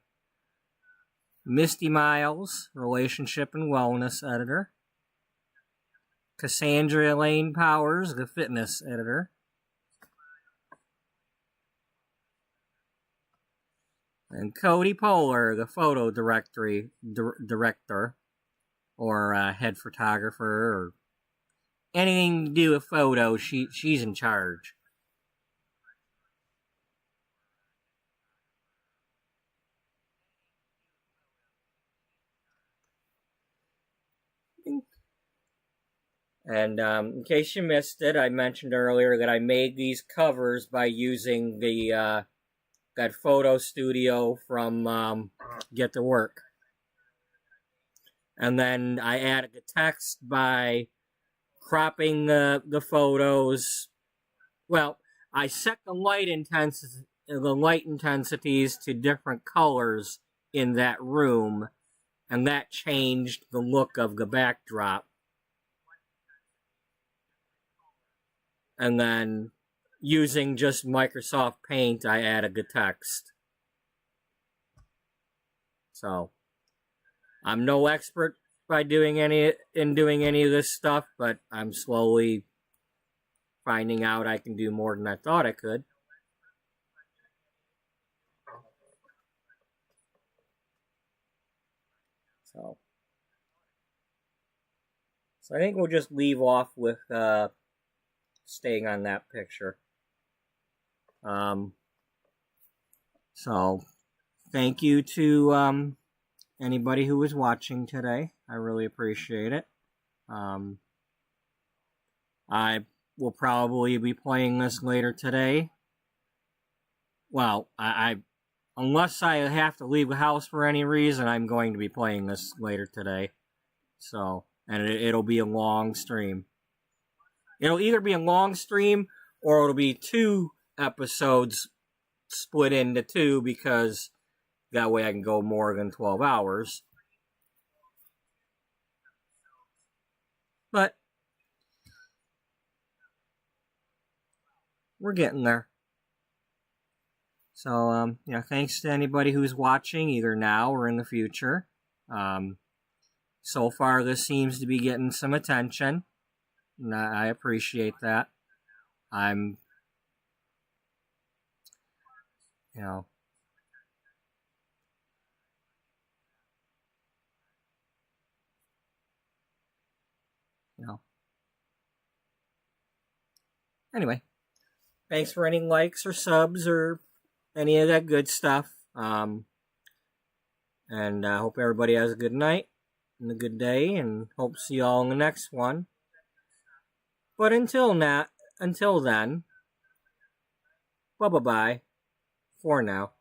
Misty Miles, relationship and wellness editor. Cassandra Elaine Powers, the fitness editor. And Cody Poehler, the photo director, or head photographer, or anything to do with photos, she's in charge. And in case you missed it, I mentioned earlier that I made these covers by using the that photo studio from Get to Work. And then I added the text by cropping the photos. Well, I set the light intensities to different colors in that room, and that changed the look of the backdrop. And then, using just Microsoft Paint, I added the text. So, I'm no expert by doing any of this stuff, but I'm slowly finding out I can do more than I thought I could. So I think we'll just leave off with staying on that picture. So thank you to anybody who was watching today. I really appreciate it. I will probably be playing this later today. Well, I unless I have to leave the house for any reason, I'm going to be playing this later today. So, and it'll be a long stream. It'll either be a long stream or it'll be 2 episodes split into 2, because that way I can go more than 12 hours. But we're getting there. So, yeah, thanks to anybody who's watching, either now or in the future. So far, this seems to be getting some attention, and I appreciate that. I'm, you know, anyway, thanks for any likes or subs or any of that good stuff. And I hope everybody has a good night and a good day, and hope to see you all in the next one. But until then, bye-bye for now.